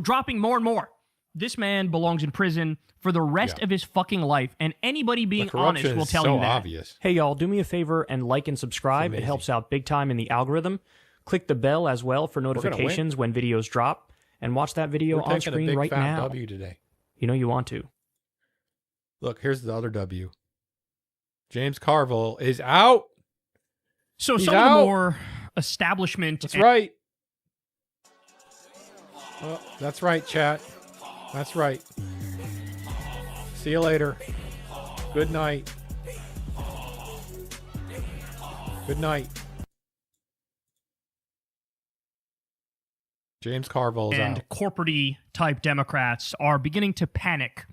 S26: dropping more and more. This man belongs in prison for the rest of his fucking life, and anybody being honest will tell you that.
S7: Obvious.
S10: Hey, y'all, do me a favor and like and subscribe. It helps out big time in the algorithm. Click the bell as well for notifications when videos drop, and watch that video on screen right now.
S7: W today.
S10: You know you want to.
S7: Look, here's the other W. James Carville is out.
S26: So some of the more establishment...
S7: That's right. Well, that's right, chat. That's right. See you later. Good night. Good night. James Carville is
S26: and
S7: out.
S26: corporate-y type Democrats are beginning to panic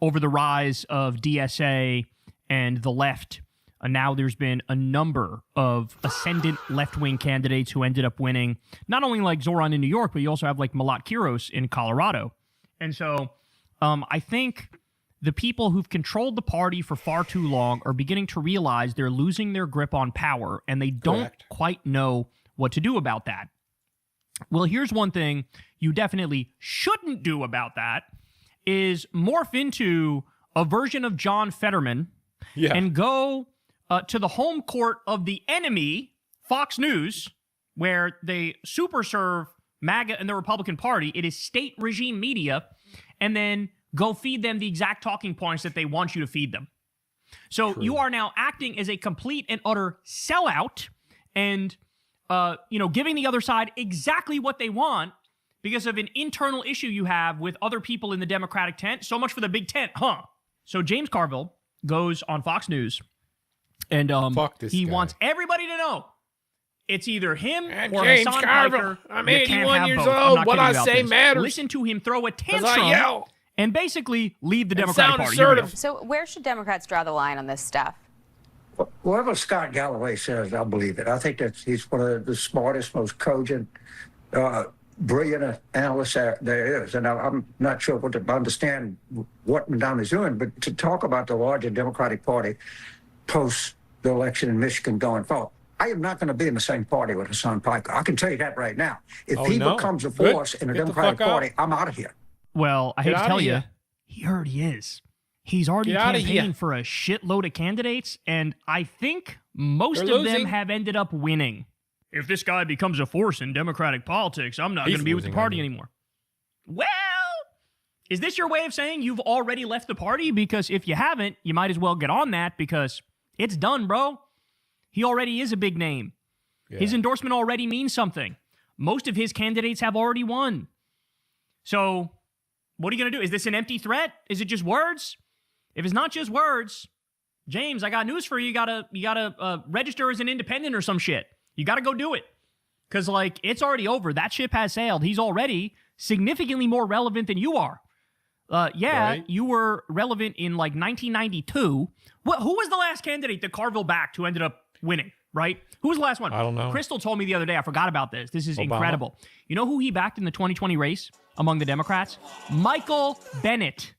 S26: over the rise of DSA and the left. Now there's been a number of ascendant left-wing candidates who ended up winning, not only like Zoran in New York, but you also have like Malat Kiros in Colorado. And so I think the people who've controlled the party for far too long are beginning to realize they're losing their grip on power, and they don't quite know what to do about that. Well, here's one thing you definitely shouldn't do about that is morph into a version of John Fetterman and go to the home court of the enemy, Fox News, where they super serve MAGA and the Republican Party. It is state regime media, and then go feed them the exact talking points that they want you to feed them. So you are now acting as a complete and utter sellout and, giving the other side exactly what they want because of an internal issue you have with other people in the Democratic tent. So much for the big tent, huh? So James Carville goes on Fox News, and he wants everybody to know it's either him or
S7: James
S26: Hassan
S7: Carville.
S26: Piker.
S7: I'm
S26: You
S7: 81
S26: can't have
S7: years
S26: both. I'm
S7: old.
S26: not
S7: What
S26: kidding
S7: I
S26: about
S7: say
S26: this.
S7: matters.
S26: Listen to him throw a
S7: I
S26: tantrum
S7: yell.
S26: and basically leave the
S7: And
S26: Democratic
S7: sound
S26: Party. Here we go.
S13: So where should Democrats draw the line on this stuff?
S14: Whatever Scott Galloway says, I'll believe it. I think that he's one of the smartest, most cogent, brilliant analysts there is. And I'm not sure what to understand what Madonna is doing, but to talk about the larger Democratic Party post the election in Michigan going forward, I am not going to be in the same party with Hassan Piker. I can tell you that right now. If he becomes a force in the Democratic Party, I'm out of here.
S26: Well, I hate to tell you, he already is. He's already campaigning for a shitload of candidates, and I think most of them have ended up winning. If this guy becomes a force in Democratic politics, I'm not going to be with the party anymore. Well, is this your way of saying you've already left the party? Because if you haven't, you might as well get on that because it's done, bro. He already is a big name. Yeah. His endorsement already means something. Most of his candidates have already won. So what are you going to do? Is this an empty threat? Is it just words? If it's not just words, James, I got news for you. You gotta register as an independent or some shit. You got to go do it. Because, it's already over. That ship has sailed. He's already significantly more relevant than you are. You were relevant in, 1992. Who was the last candidate that Carville backed who ended up winning, right? Who was the last one?
S7: I don't know.
S26: Crystal told me the other day. I forgot about this. This is incredible. You know who he backed in the 2020 race among the Democrats? Michael Bennet.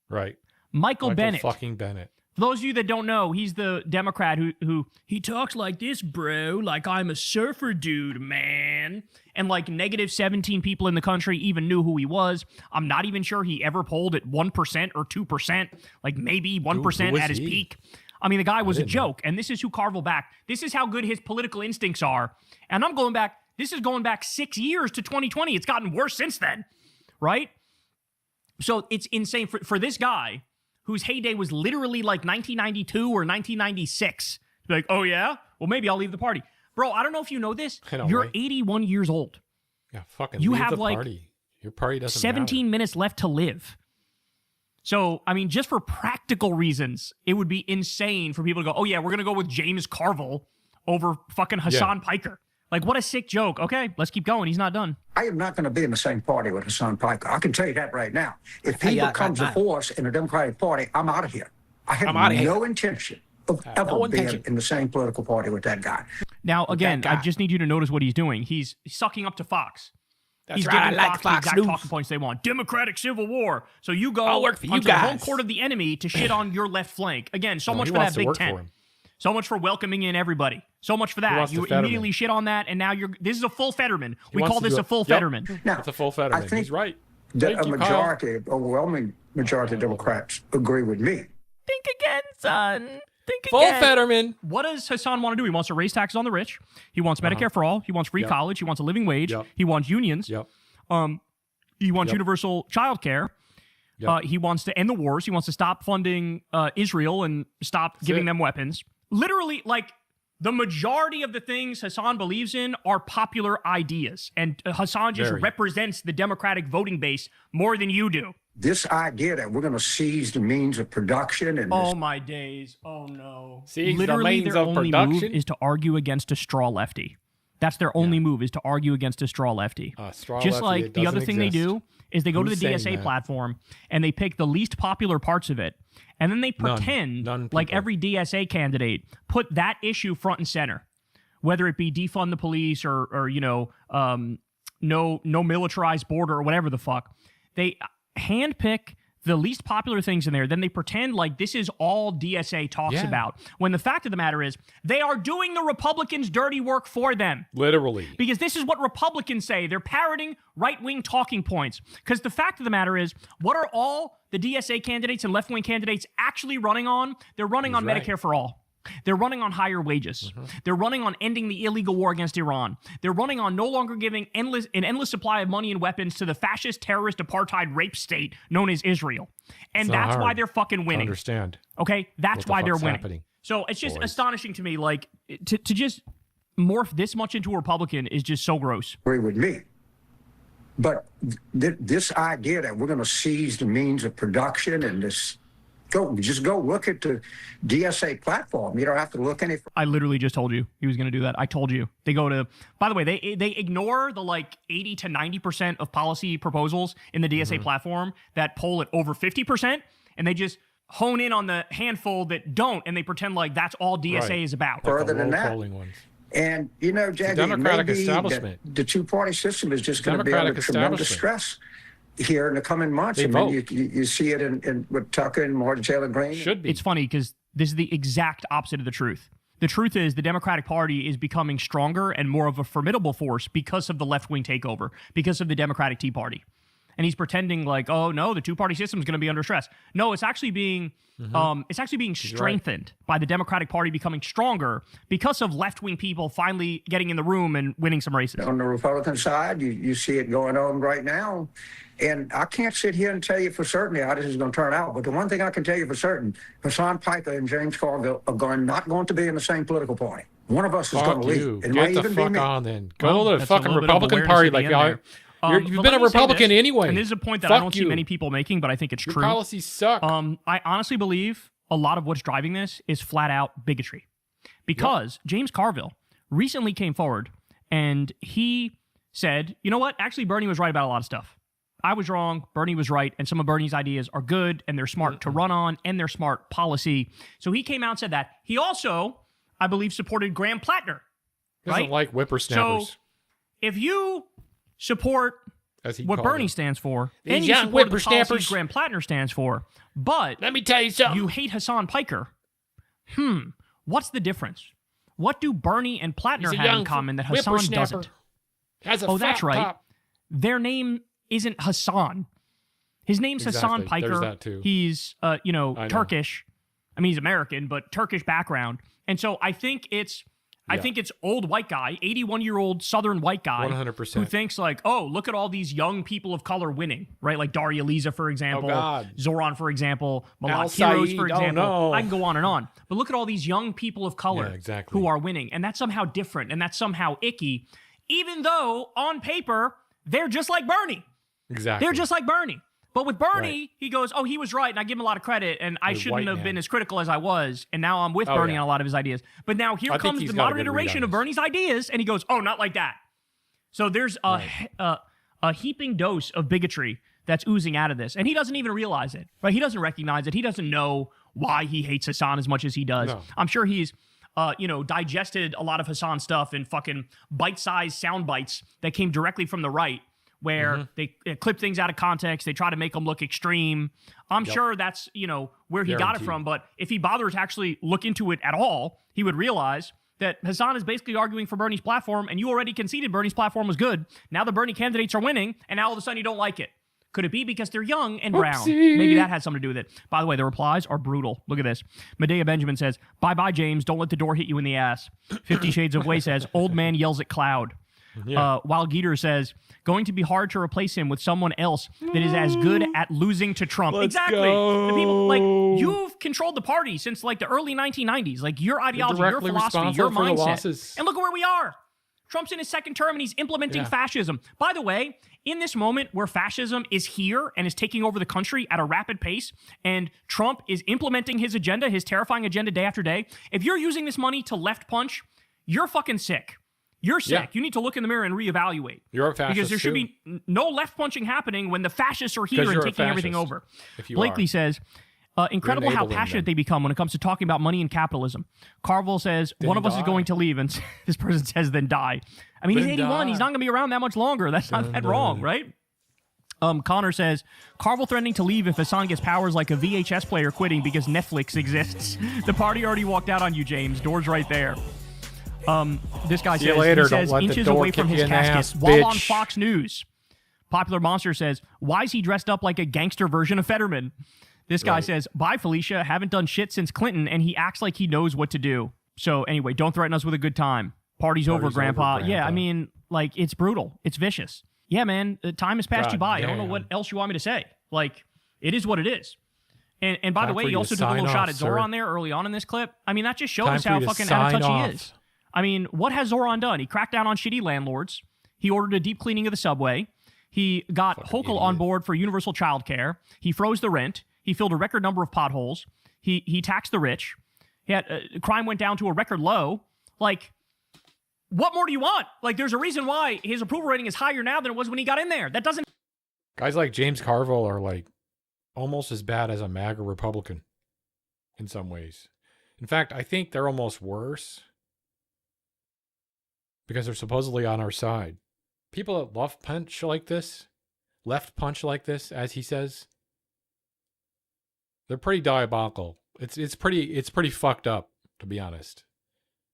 S7: Right.
S26: Michael Bennett.
S7: fucking Bennett.
S26: For those of you that don't know, he's the Democrat who he talks like this, bro, like I'm a surfer dude, man. And like negative 17 people in the country even knew who he was. I'm not even sure he ever polled at 1% or 2%, like maybe 1% at his peak. I mean, the guy was a joke. And this is who Carville backed. This is how good his political instincts are. And I'm going back, this is going back 6 years to 2020. It's gotten worse since then, right? So it's insane for this guy, whose heyday was literally like 1992 or 1996. Like, oh yeah? Well, maybe I'll leave the party. Bro, I don't know if you know this. You're right? 81 years old.
S7: Yeah, fucking
S26: you
S7: leave
S26: have
S7: the
S26: like
S7: party. Your party doesn't
S26: 17 minutes left to live. So, I mean, just for practical reasons, it would be insane for people to go, oh yeah, we're going to go with James Carville over fucking Hassan Piker. Like, what a sick joke. Okay, let's keep going. He's not done.
S14: I am not going to be in the same party with Hassan Piker. I can tell you that right now. If he becomes a force in the Democratic Party, I'm out of here. I have no intention of ever being in the same political party with that guy.
S26: Now, again, I just need you to notice what he's doing. He's sucking up to Fox.
S7: That's
S26: he's
S7: right.
S26: giving Fox the exact talking points they want. Democratic Civil War. So you go
S7: I'll work for you
S26: onto
S7: guys.
S26: the home court of the enemy to shit on your left flank. Again, so much for that Big Ten. So much for welcoming in everybody. So much for that. You immediately shit on that, and now this is a full Fetterman. We call this a full Fetterman.
S14: Now,
S7: it's a full Fetterman.
S14: I think
S7: he's right.
S14: That overwhelming majority of Democrats agree with me.
S26: Think again, son. Think
S7: full
S26: again.
S7: Fetterman.
S26: What does Hassan want to do? He wants to raise taxes on the rich. He wants Medicare for all. He wants free college. He wants a living wage. He wants unions. He wants universal child care. He wants to end the wars. He wants to stop funding Israel and stop giving them weapons. Literally, like, the majority of the things Hassan believes in are popular ideas. And Hassan just represents the Democratic voting base more than you do.
S14: This idea that we're going to seize the means of production and
S26: oh my days. Oh no.
S7: Seize
S26: literally
S7: the means
S26: their
S7: of
S26: only
S7: production?
S26: move is to argue against a straw lefty. That's their only move, is to argue against a straw lefty. Just like the other thing they do is they go to the DSA platform and they pick the least popular parts of it. And then they pretend like every DSA candidate put that issue front and center, whether it be defund the police or no militarized border or whatever the fuck. They handpick the least popular things in there, then they pretend like this is all DSA talks about. When the fact of the matter is, they are doing the Republicans' dirty work for them.
S7: Literally.
S26: Because this is what Republicans say. They're parroting right-wing talking points. Because the fact of the matter is, what are all the DSA candidates and left-wing candidates actually running on? They're running on Medicare for all. They're running on higher wages. They're running on ending the illegal war against Iran. They're running on no longer giving an endless supply of money and weapons to the fascist, terrorist, apartheid rape state known as Israel. And that's why they're fucking winning.
S7: Understand.
S26: Okay? That's why they're winning.
S7: Happening.
S26: So it's just astonishing to me. Like, to just morph this much into a Republican is just so gross.
S14: Agree with me. But this idea that we're going to seize the means of production and this... Just go look at the DSA platform. You don't have to look any.
S26: I literally just told you he was going to do that. I told you. They go to. By the way, they ignore the like 80 to 90% of policy proposals in the DSA platform that poll at over 50%, and they just hone in on the handful that don't, and they pretend like that's all DSA is about.
S14: Further than that. And you know, Jackie,
S7: Democratic establishment.
S14: The two-party system is just going to be under tremendous stress here in the coming months. I mean, you see it in with Tucker and Martin Taylor Greene.
S26: Should be. It's funny because this is the exact opposite of the truth. The truth is the Democratic Party is becoming stronger and more of a formidable force because of the left-wing takeover, because of the Democratic Tea Party. And he's pretending like, oh no, the two-party system is going to be under stress. No, it's actually being strengthened by the Democratic Party becoming stronger because of left-wing people finally getting in the room and winning some races.
S14: On the Republican side, you see it going on right now. And I can't sit here and tell you for certainty how this is going to turn out. But the one thing I can tell you for certain, Hassan Piker and James Carville are not going to be in the same political party. One of us is going to leave.
S7: It Get the fuck on then. Go to the fucking Republican Party like y'all. You've been a Republican anyway.
S26: And this is a point that I don't see many people making, but I think it's true.
S7: Your policies suck.
S26: I honestly believe a lot of what's driving this is flat out bigotry. Because James Carville recently came forward and he said, you know what? Actually, Bernie was right about a lot of stuff. I was wrong, Bernie was right, and some of Bernie's ideas are good, and they're smart to run on, and they're smart policy. So he came out and said that. He also, I believe, supported Graham Plattner.
S7: Doesn't like whippersnappers.
S26: So if you support what Bernie stands for,
S15: These
S26: and you
S15: young
S26: support the
S15: whippersnappers.
S26: policies Graham Plattner stands for. But
S15: let me tell you something.
S26: You hate Hassan Piker. What's the difference? What do Bernie and Plattner have in common that Hassan doesn't?
S15: Has a
S26: that's right.
S15: top.
S26: Their name isn't Hassan. His name's Hassan Piker.
S7: There's that too.
S26: He's, Turkish. I mean, he's American, but Turkish background. And so I think it's old white guy, 81-year-old Southern white guy
S7: 100%.
S26: who thinks like, oh, look at all these young people of color winning, right? Like Daria Lisa, for example, Zoran, for example, Malak Heroes, for example. I can go on and on. But look at all these young people of color who are winning. And that's somehow different and that's somehow icky, even though on paper, they're just like Bernie.
S7: Exactly.
S26: They're just like Bernie. But with Bernie, he goes, oh, he was right, and I give him a lot of credit, and I shouldn't have been as critical as I was, and now I'm with Bernie on a lot of his ideas. But now here comes the modern iteration of Bernie's ideas, and he goes, oh, not like that. So there's a heaping dose of bigotry that's oozing out of this, and he doesn't even realize it. Right? He doesn't recognize it. He doesn't know why he hates Hassan as much as he does. No. I'm sure he's digested a lot of Hassan stuff in fucking bite-sized sound bites that came directly from the right, where they clip things out of context. They try to make them look extreme. I'm sure that's, where he got it from. But if he bothers to actually look into it at all, he would realize that Hassan is basically arguing for Bernie's platform, and you already conceded Bernie's platform was good. Now the Bernie candidates are winning, and now all of a sudden you don't like it. Could it be because they're young and brown? Maybe that has something to do with it. By the way, the replies are brutal. Look at this. Medea Benjamin says, bye-bye, James. Don't let the door hit you in the ass. 50 Shades of Way says, old man yells at cloud. While Geeter says, going to be hard to replace him with someone else that is as good at losing to Trump. Exactly. The people, you've controlled the party since the early 1990s. Your ideology, your philosophy, your mindset. And look at where we are. Trump's in his second term and he's implementing fascism. By the way, in this moment where fascism is here and is taking over the country at a rapid pace, and Trump is implementing his agenda, his terrifying agenda day after day, if you're using this money to left punch, you're fucking sick. You're sick. Yeah. You need to look in the mirror and reevaluate.
S7: You're a fascist
S26: because there should be no left punching happening when the fascists are here and taking everything over. Blakely says, incredible how passionate they become when it comes to talking about money and capitalism. Carville says, one of us is going to leave, and this person says, then die. I mean, he's 81. He's not going to be around that much longer. That's not that wrong, right? Connor says, Carville threatening to leave if Hassan gets powers like a VHS player quitting because Netflix exists. The party already walked out on you, James. Door's right there. This guy says, inches away from his casket while on Fox News. Popular Monster says, why is he dressed up like a gangster version of Fetterman? This guy says, bye, Felicia. Haven't done shit since Clinton, and he acts like he knows what to do. So anyway, don't threaten us with a good time. Party's over, Grandpa. Yeah, I mean, it's brutal. It's vicious. Yeah, man, the time has passed you by. Damn. I don't know what else you want me to say. It is what it is. And by the way, you also took a little shot at Zoran there early on in this clip. I mean, that just shows how fucking out of touch he is. I mean, what has Zoran done? He cracked down on shitty landlords. He ordered a deep cleaning of the subway. He got Hochul on board for universal child care. He froze the rent. He filled a record number of potholes. He taxed the rich. He had crime went down to a record low. What more do you want? There's a reason why his approval rating is higher now than it was when he got in there. That doesn't...
S7: Guys like James Carville are almost as bad as a MAGA Republican in some ways. In fact, I think they're almost worse because they're supposedly on our side. People that left punch like this, as he says, they're pretty diabolical. It's pretty fucked up, to be honest.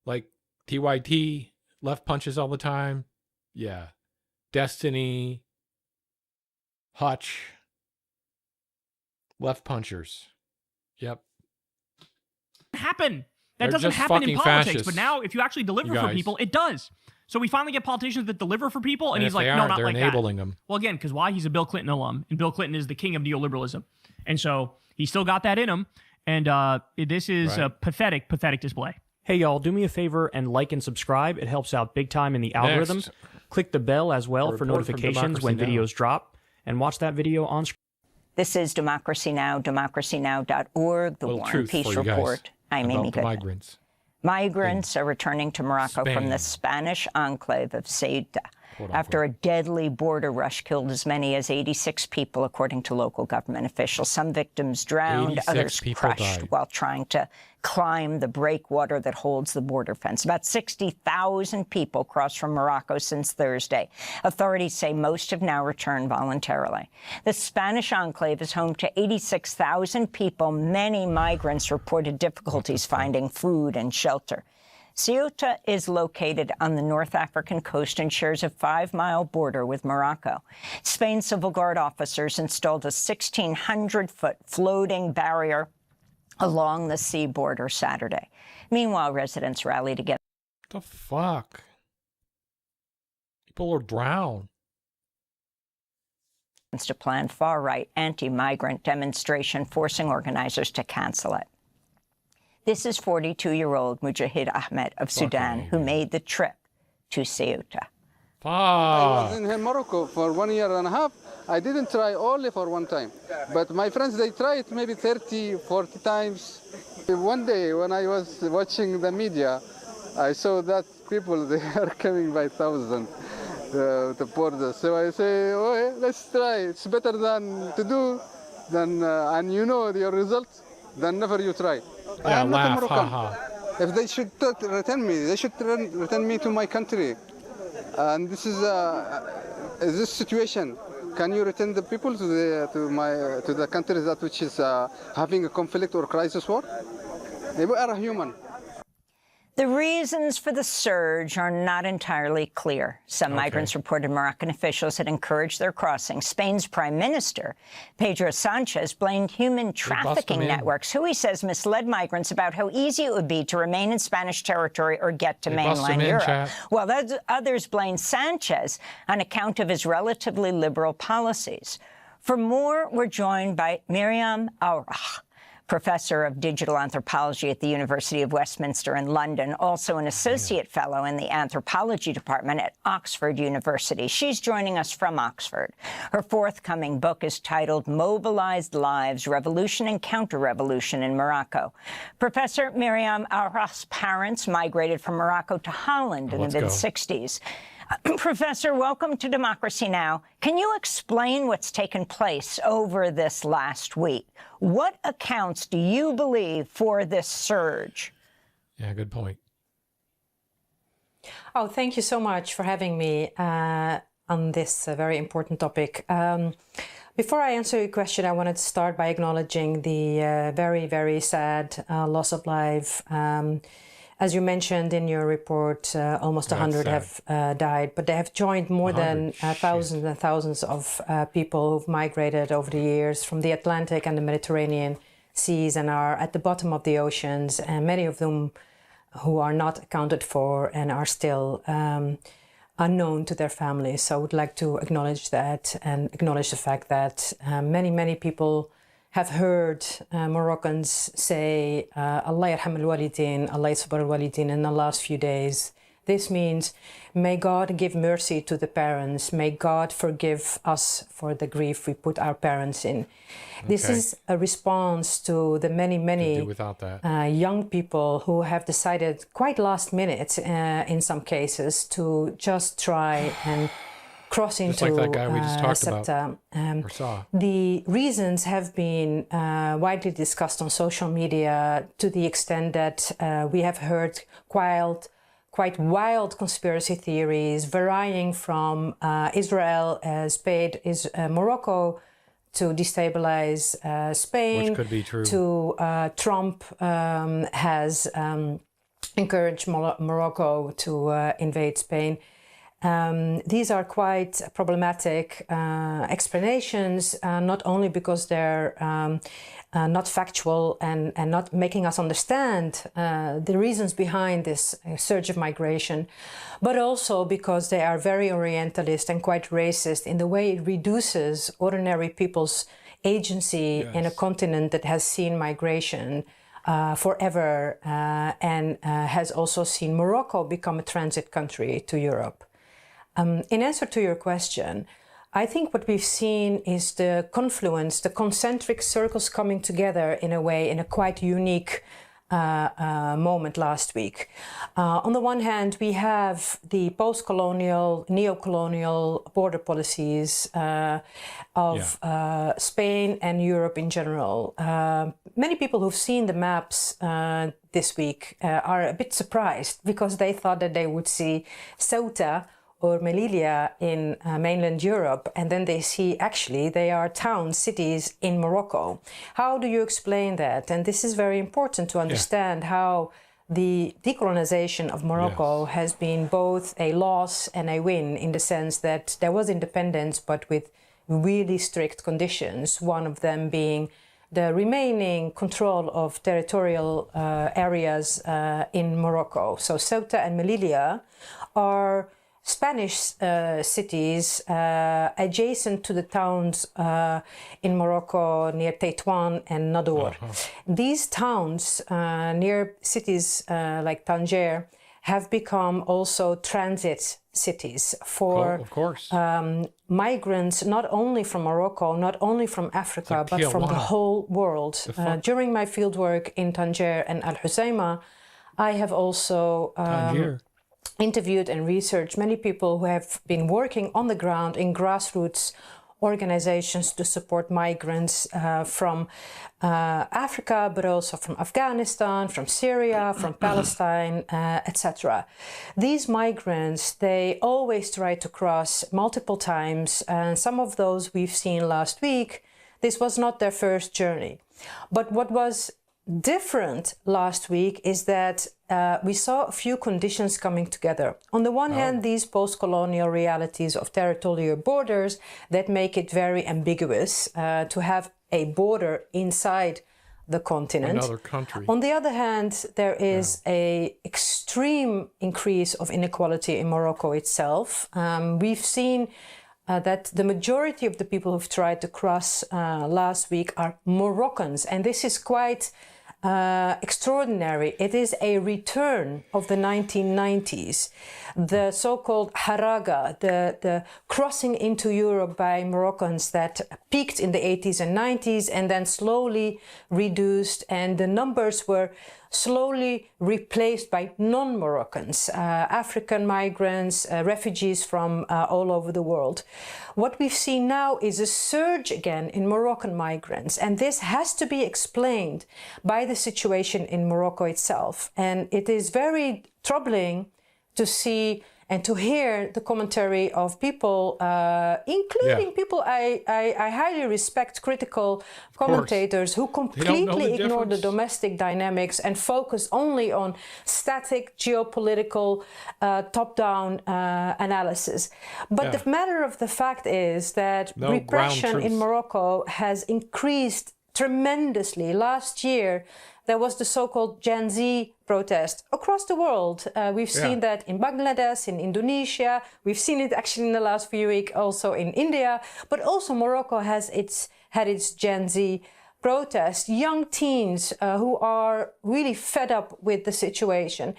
S7: TYT, left punches all the time. Yeah. Destiny, Hutch, left punchers. Yep.
S26: Happen. That doesn't happen in politics. Fascists. But now, if you actually deliver for people, it does. So we finally get politicians that deliver for people, and he's like, no, not like that. They're enabling them. Well, again, because why? He's a Bill Clinton alum, and Bill Clinton is the king of neoliberalism. And so he still got that in him, and this is a pathetic display.
S10: Hey, y'all, do me a favor and like and subscribe. It helps out big time in the algorithms. Click the bell as well for notifications when videos drop, and watch that video on screen.
S16: This is Democracy Now!, democracynow.org, the War and Peace Report. I'm Amy Goodman. Migrants are returning to Morocco from the Spanish enclave of Ceuta. after a deadly border rush killed as many as 86 people, according to local government officials. Some victims drowned, others crushed while trying to climb the breakwater that holds the border fence. About 60,000 people crossed from Morocco since Thursday. Authorities say most have now returned voluntarily. The Spanish enclave is home to 86,000 people. Many migrants reported difficulties finding food and shelter. Ceuta is located on the North African coast and shares a 5-mile border with Morocco. Spain's civil guard officers installed a 1,600-foot floating barrier along the sea border Saturday. Meanwhile, residents rallied against.
S7: What the fuck? People are drowned.
S16: Against a planned far-right anti-migrant demonstration, forcing organizers to cancel it. This is 42-year-old Mujahid Ahmed of Sudan, who made the trip to Ceuta.
S15: I was in Morocco for 1 year and a half. I didn't try only for one time. But my friends, they tried maybe 30, 40 times. One day when I was watching the media, I saw that people, they are coming by thousands to the border. So I say, oh, let's try. It's better than to do, than, and you know your results, than never you try.
S7: Yeah,
S15: I'm
S7: laugh,
S15: not a Moroccan. If they should return me, they should return me to my country. And this is this situation. Can you return the people to the country that which is having a conflict or crisis war? We are human.
S16: The reasons for the surge are not entirely clear. Some migrants reported Moroccan officials had encouraged their crossing. Spain's Prime Minister, Pedro Sanchez, blamed human trafficking networks, who he says misled migrants about how easy it would be to remain in Spanish territory or get to mainland Europe. While others blame Sanchez on account of his relatively liberal policies. For more, we're joined by Miriam Aurach, Professor of Digital Anthropology at the University of Westminster in London, also an Associate Fellow in the Anthropology Department at Oxford University. She's joining us from Oxford. Her forthcoming book is titled Mobilized Lives, Revolution and Counter-Revolution in Morocco. Professor Miriam Aurach's parents migrated from Morocco to Holland in the mid-'60s. Professor, welcome to Democracy Now! Can you explain what's taken place over this last week? What accounts do you believe for this surge?
S7: Yeah, good point.
S17: Oh, thank you so much for having me on this very important topic. Before I answer your question, I wanted to start by acknowledging the very, very sad loss of life. As you mentioned in your report, almost 100 have died, but they have joined more than thousands and thousands of people who've migrated over the years from the Atlantic and the Mediterranean seas and are at the bottom of the oceans, and many of them who are not accounted for and are still unknown to their families. So I would like to acknowledge that and acknowledge the fact that many, many people have heard Moroccans say, Allah yarham al-walidin, Allah yasbar al-walidin in the last few days. This means, may God give mercy to the parents. May God forgive us for the grief we put our parents in. This is a response to the many, many young people who have decided quite last minute, in some cases, to just try and cross into
S7: like that guy we just talked about, or saw.
S17: The reasons have been widely discussed on social media to the extent that we have heard quite wild conspiracy theories varying from Israel has paid Morocco to destabilize Spain,
S7: which could be true,
S17: to Trump has encouraged Morocco to invade Spain. These are quite problematic explanations, not only because they're not factual and not making us understand the reasons behind this surge of migration, but also because they are very orientalist and quite racist in the way it reduces ordinary people's agency in a continent that has seen migration forever and has also seen Morocco become a transit country to Europe. In answer to your question, I think what we've seen is the confluence, the concentric circles coming together in a way, in a quite unique moment last week. On the one hand, we have the post-colonial, neo-colonial border policies of Spain and Europe in general. Many people who've seen the maps this week are a bit surprised because they thought that they would see Ceuta or Melilla in mainland Europe, and then they see actually they are towns, cities in Morocco. How do you explain that? And this is very important to understand how the decolonization of Morocco has been both a loss and a win, in the sense that there was independence, but with really strict conditions, one of them being the remaining control of territorial areas in Morocco. So Ceuta and Melilla are Spanish cities adjacent to the towns in Morocco near Tétouan and Nador. These towns near cities like Tangier have become also transit cities for migrants, not only from Morocco, not only from Africa, but from the whole world. During my fieldwork in Tangier and Al Hoceima, I have also interviewed and researched many people who have been working on the ground in grassroots organizations to support migrants from Africa, but also from Afghanistan, from Syria, from Palestine, etc. These migrants, they always try to cross multiple times, and some of those we've seen last week. This was not their first journey. But what was different last week is that we saw a few conditions coming together. On the one hand, these post-colonial realities of territorial borders that make it very ambiguous to have a border inside the continent.
S7: Another country.
S17: On the other hand, there is an extreme increase of inequality in Morocco itself. We've seen that the majority of the people who've tried to cross last week are Moroccans, and this is quite extraordinary. It is a return of the 1990s, the so-called haraga, the crossing into Europe by Moroccans that peaked in the 80s and 90s and then slowly reduced, and the numbers were slowly replaced by non-Moroccans, African migrants, refugees from all over the world. What we've seen now is a surge again in Moroccan migrants, and this has to be explained by the situation in Morocco itself. And it is very troubling to see and to hear the commentary of people, including people I highly respect, critical commentators who completely ignore the domestic dynamics and focus only on static geopolitical top-down analysis. But the matter of the fact is that repression in Morocco has increased tremendously. Last year, there was the so-called Gen Z protest across the world. We've seen that in Bangladesh, in Indonesia. We've seen it actually in the last few weeks also in India. But also Morocco has had its Gen Z protest. Young teens who are really fed up with the situation.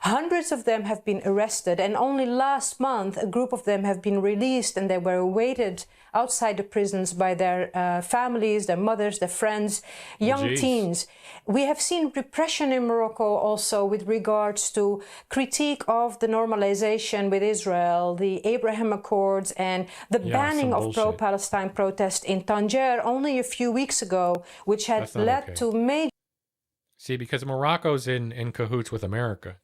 S17: Hundreds of them have been arrested, and only last month a group of them have been released, and they were awaited outside the prisons by their families, their mothers, their friends, young teens. We have seen repression in Morocco also with regards to critique of the normalization with Israel, the Abraham Accords, and the banning of pro-Palestine protests in Tangier only a few weeks ago, which had led to major...
S7: See, because Morocco's in cahoots with America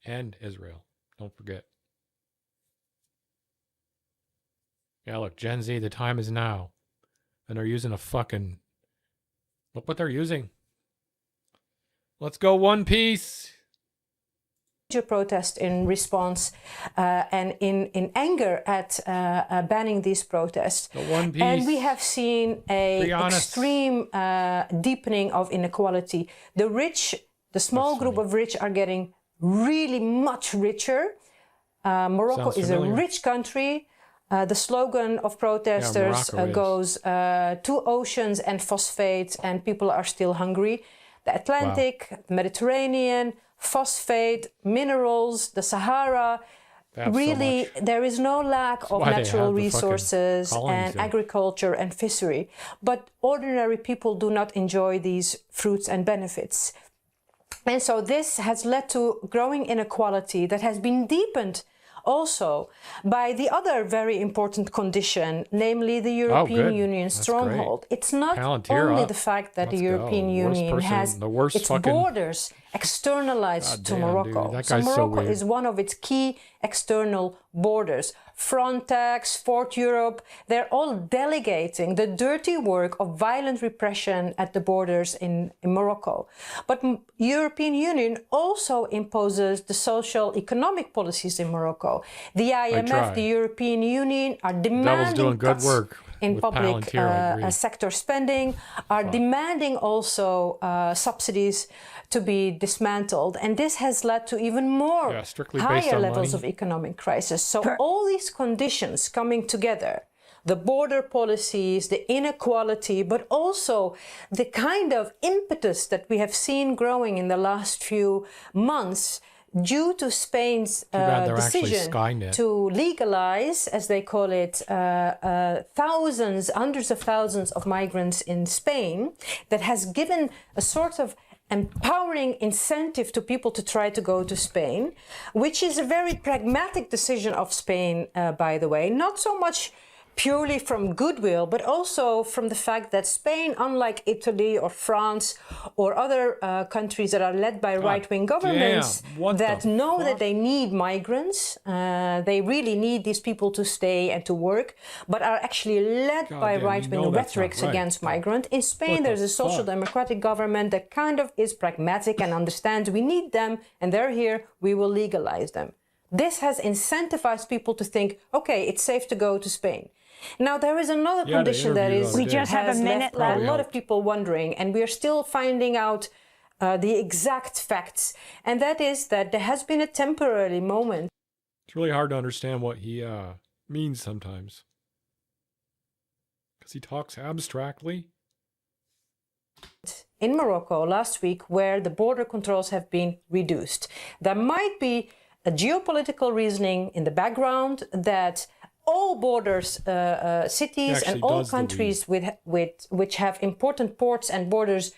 S7: and Israel. Don't forget. Yeah, look, Gen Z, the time is now. And they're using a fucking... Look what they're using. Let's go One Piece.
S17: Protest in response and in anger at banning these protests. And we have seen an extreme deepening of inequality. The rich, the small group of rich are getting really much richer. Morocco is a rich country. The slogan of protesters goes two oceans and phosphate, and people are still hungry. The Atlantic, Mediterranean, phosphate, minerals, the Sahara. Really, there is no lack of natural resources and agriculture and fishery. But ordinary people do not enjoy these fruits and benefits. And so this has led to growing inequality that has been deepened also by the other very important condition, namely the European Union stronghold. It's not only the fact that the European Union has its borders externalized to Morocco. So Morocco is one of its key external borders. Frontex, Fort Europe, they're all delegating the dirty work of violent repression at the borders in Morocco. But European Union also imposes the social economic policies in Morocco. The IMF, the European Union are demanding cuts in public sector spending, are demanding also subsidies to be dismantled. And this has led to even more higher levels of economic crisis. So all these conditions coming together, the border policies, the inequality, but also the kind of impetus that we have seen growing in the last few months due to Spain's decision to legalize, as they call it, thousands, hundreds of thousands of migrants in Spain, that has given a sort of empowering incentive to people to try to go to Spain, which is a very pragmatic decision of Spain, by the way, not so much purely from goodwill, but also from the fact that Spain, unlike Italy or France or other countries that are led by right-wing governments that know that they need migrants, they really need these people to stay and to work, but are actually led by right-wing rhetorics against migrants. In Spain, there's a social democratic government that kind of is pragmatic and understands we need them and they're here, we will legalize them. This has incentivized people to think, okay, it's safe to go to Spain. Now, there is another condition that is
S16: we just have a minute left.
S17: A lot of people wondering, and we are still finding out the exact facts, and that is that there has been a temporary moment.
S7: It's really hard to understand what he means sometimes, because he talks abstractly.
S17: In Morocco last week, where the border controls have been reduced, there might be a geopolitical reasoning in the background that all borders, cities and all countries which have important ports and borders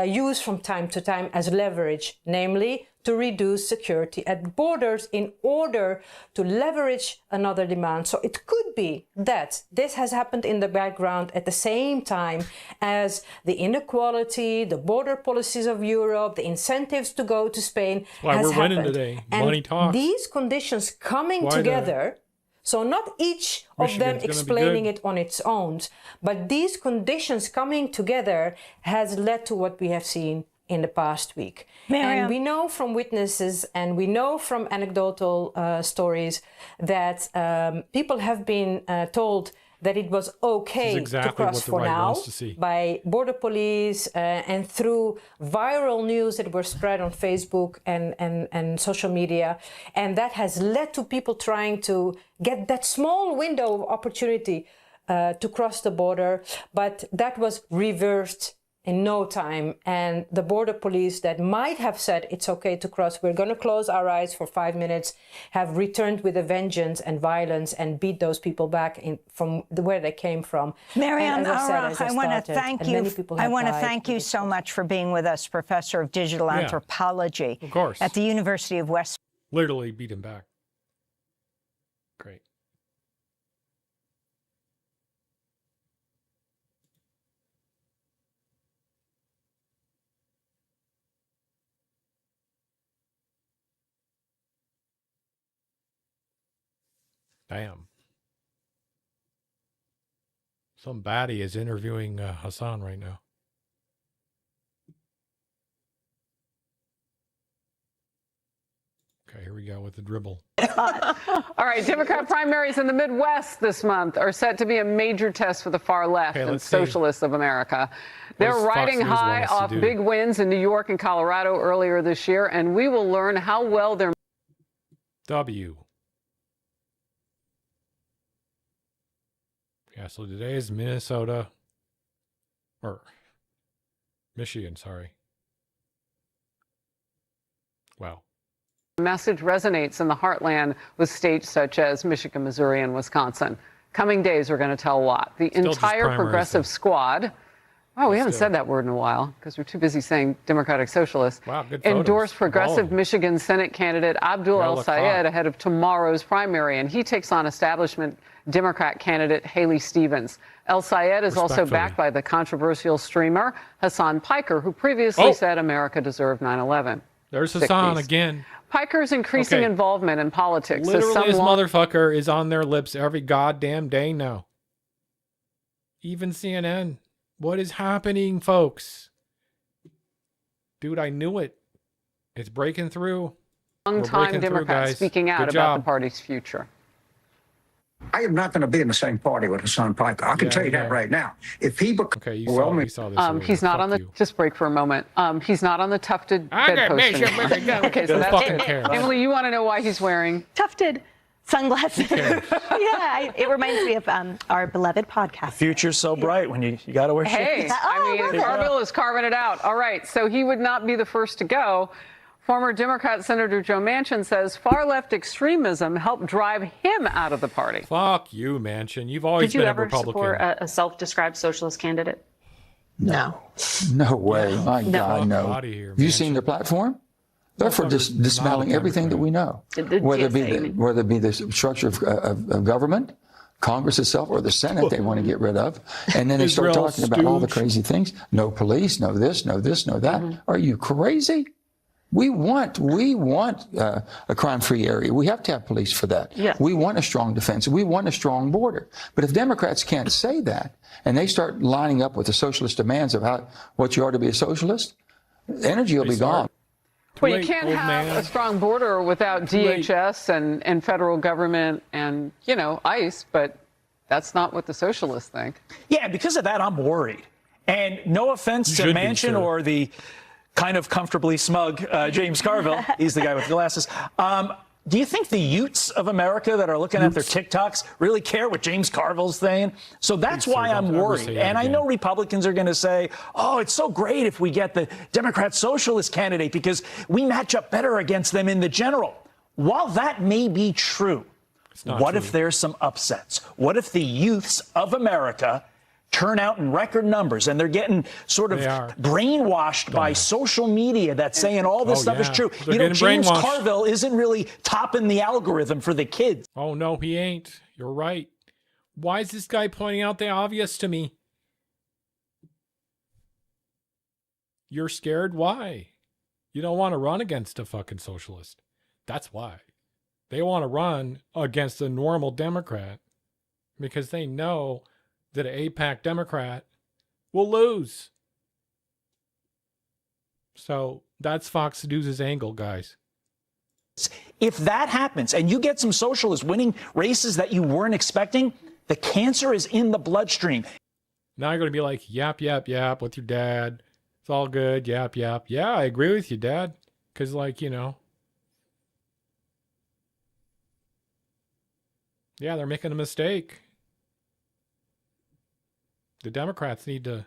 S17: use from time to time as leverage, namely to reduce security at borders in order to leverage another demand. So it could be that this has happened in the background at the same time as the inequality, the border policies of Europe, the incentives to go to Spain has happened.
S7: Winning today. Money talks.
S17: These conditions coming together. So not each of them explaining it on its own, but these conditions coming together has led to what we have seen in the past week. And we know from witnesses and we know from anecdotal stories that people have been told that it was okay to cross for now by border police and through viral news that were spread on Facebook and social media. And that has led to people trying to get that small window of opportunity to cross the border. But that was reversed in no time. And the border police that might have said it's okay to cross, we're going to close our eyes for 5 minutes, have returned with a vengeance and violence and beat those people back from where they came from.
S16: Mariam Al-Rach, I want to thank you. I want to thank you so much for being with us, Professor of Digital Anthropology at the University of West.
S7: Literally beat him back. Great. Damn. Some baddie is interviewing Hasan right now. Okay, here we go with the dribble.
S18: All right, Democrat primaries in the Midwest this month are set to be a major test for the far left and socialists of America. They're riding high off big wins in New York and Colorado earlier this year, and we will learn how well they're...
S7: Yeah, so today is Minnesota, or Michigan, sorry. Wow.
S18: The message resonates in the heartland with states such as Michigan, Missouri, and Wisconsin. Coming days are going to tell a lot. The entire progressive squad Oh, we haven't said that word in a while because we're too busy saying Democratic Socialist.
S7: Wow, good
S18: Endorsed
S7: photos.
S18: progressive Michigan Senate candidate Abdul El-Sayed ahead of tomorrow's primary, and he takes on establishment Democrat candidate Haley Stevens. El-Sayed is also backed by the controversial streamer Hassan Piker, who previously said America deserved 9/11.
S7: There's Hassan again.
S18: Piker's increasing involvement in politics.
S7: Literally, this motherfucker is on their lips every goddamn day now. Even CNN. What is happening, folks? Dude, I knew it. It's breaking through.
S18: Long-time Democrats speaking out about the party's future.
S14: I am not going to be in the same party with Hassan Piker. I can tell you that right now. If he becomes
S18: he's not on the. Just break for a moment. He's not on the tufted bedpost anymore. Okay, so that's Emily. You want to know why he's wearing
S1: tufted sunglasses? Yeah, it reminds me of our beloved podcast.
S19: The future's so bright when you got to wear
S18: shades. Hey, I mean, Carville is carving it out. All right, so he would not be the first to go. Former Democrat Senator Joe Manchin says far-left extremism helped drive him out of the party.
S7: Fuck you, Manchin. You've always been a Republican.
S1: Did you ever support a self-described socialist candidate?
S14: No.
S20: No way. My God, no.
S7: Out of here,
S20: Have you seen their platform? They're for dismantling everything that we know, whether it be the structure of government, Congress itself, or the Senate they want to get rid of. And then they start talking about all the crazy things. No police, no this, no this, no that. Are you crazy? We want a crime-free area. We have to have police for that.
S1: Yeah.
S20: We want a strong defense. We want a strong border. But if Democrats can't say that, and they start lining up with the socialist demands of what you are to be a socialist, energy will be gone.
S18: Well, you can't have a strong border without DHS and federal government and, ICE, but that's not what the socialists think.
S19: Yeah, because of that, I'm worried. And no offense to Manchin or the kind of comfortably smug James Carville. He's the guy with glasses. Do you think the Utes of America that are looking at their TikToks really care what James Carville's saying? So that's why I'm worried. And I know Republicans are going to say, oh, it's so great if we get the Democrat socialist candidate because we match up better against them in the general. While that may be true, what if there's some upsets? What if the youths of America turn out in record numbers and they're getting sort of brainwashed by social media that's saying all this stuff is true? James Carville isn't really topping the algorithm for the kids.
S7: Oh, no, he ain't. You're right. Why is this guy pointing out the obvious to me? You're scared? Why? You don't want to run against a fucking socialist. That's why. They want to run against a normal Democrat because they know that an AIPAC Democrat will lose. So that's Fox News' angle, guys.
S19: If that happens and you get some socialists winning races that you weren't expecting, the cancer is in the bloodstream.
S7: Now you're going to be like, yap, yap, yap with your dad. It's all good. Yap, yap. Yeah, I agree with you, Dad. Because, yeah, they're making a mistake. The Democrats need to,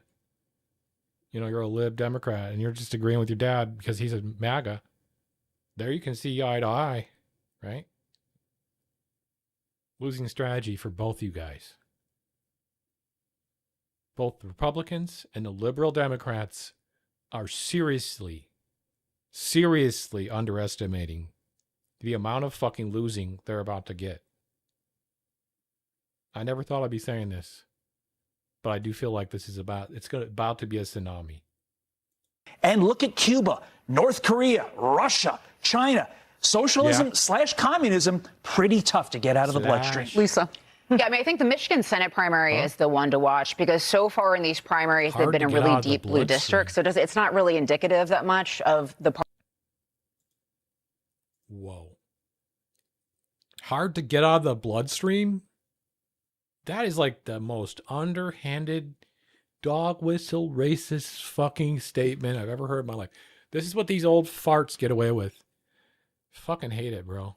S7: you're a lib Democrat and you're just agreeing with your dad because he's a MAGA. There you can see eye to eye, right? Losing strategy for both you guys. Both the Republicans and the liberal Democrats are seriously underestimating the amount of fucking losing they're about to get. I never thought I'd be saying this. But I do feel like this is about to be a tsunami.
S19: And look at Cuba, North Korea, Russia, China. Socialism / communism, pretty tough to get out of the bloodstream.
S18: Lisa.
S13: Yeah, I think the Michigan Senate primary is the one to watch because so far in these primaries, they've been in really deep blue districts. So it's not really indicative that much of the party.
S7: Whoa. Hard to get out of the bloodstream? That is like the most underhanded, dog whistle, racist fucking statement I've ever heard in my life. This is what these old farts get away with. Fucking hate it, bro.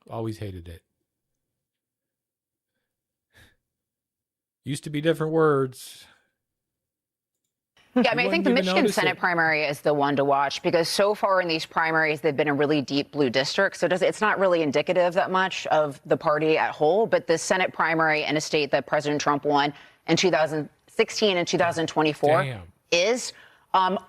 S7: Always hated it. Used to be different words.
S13: Yeah, I think the Michigan Senate primary is the one to watch because so far in these primaries, they've been in really deep blue districts. So it's not really indicative that much of the party at whole, but the Senate primary in a state that President Trump won in 2016 16 in 2024 is.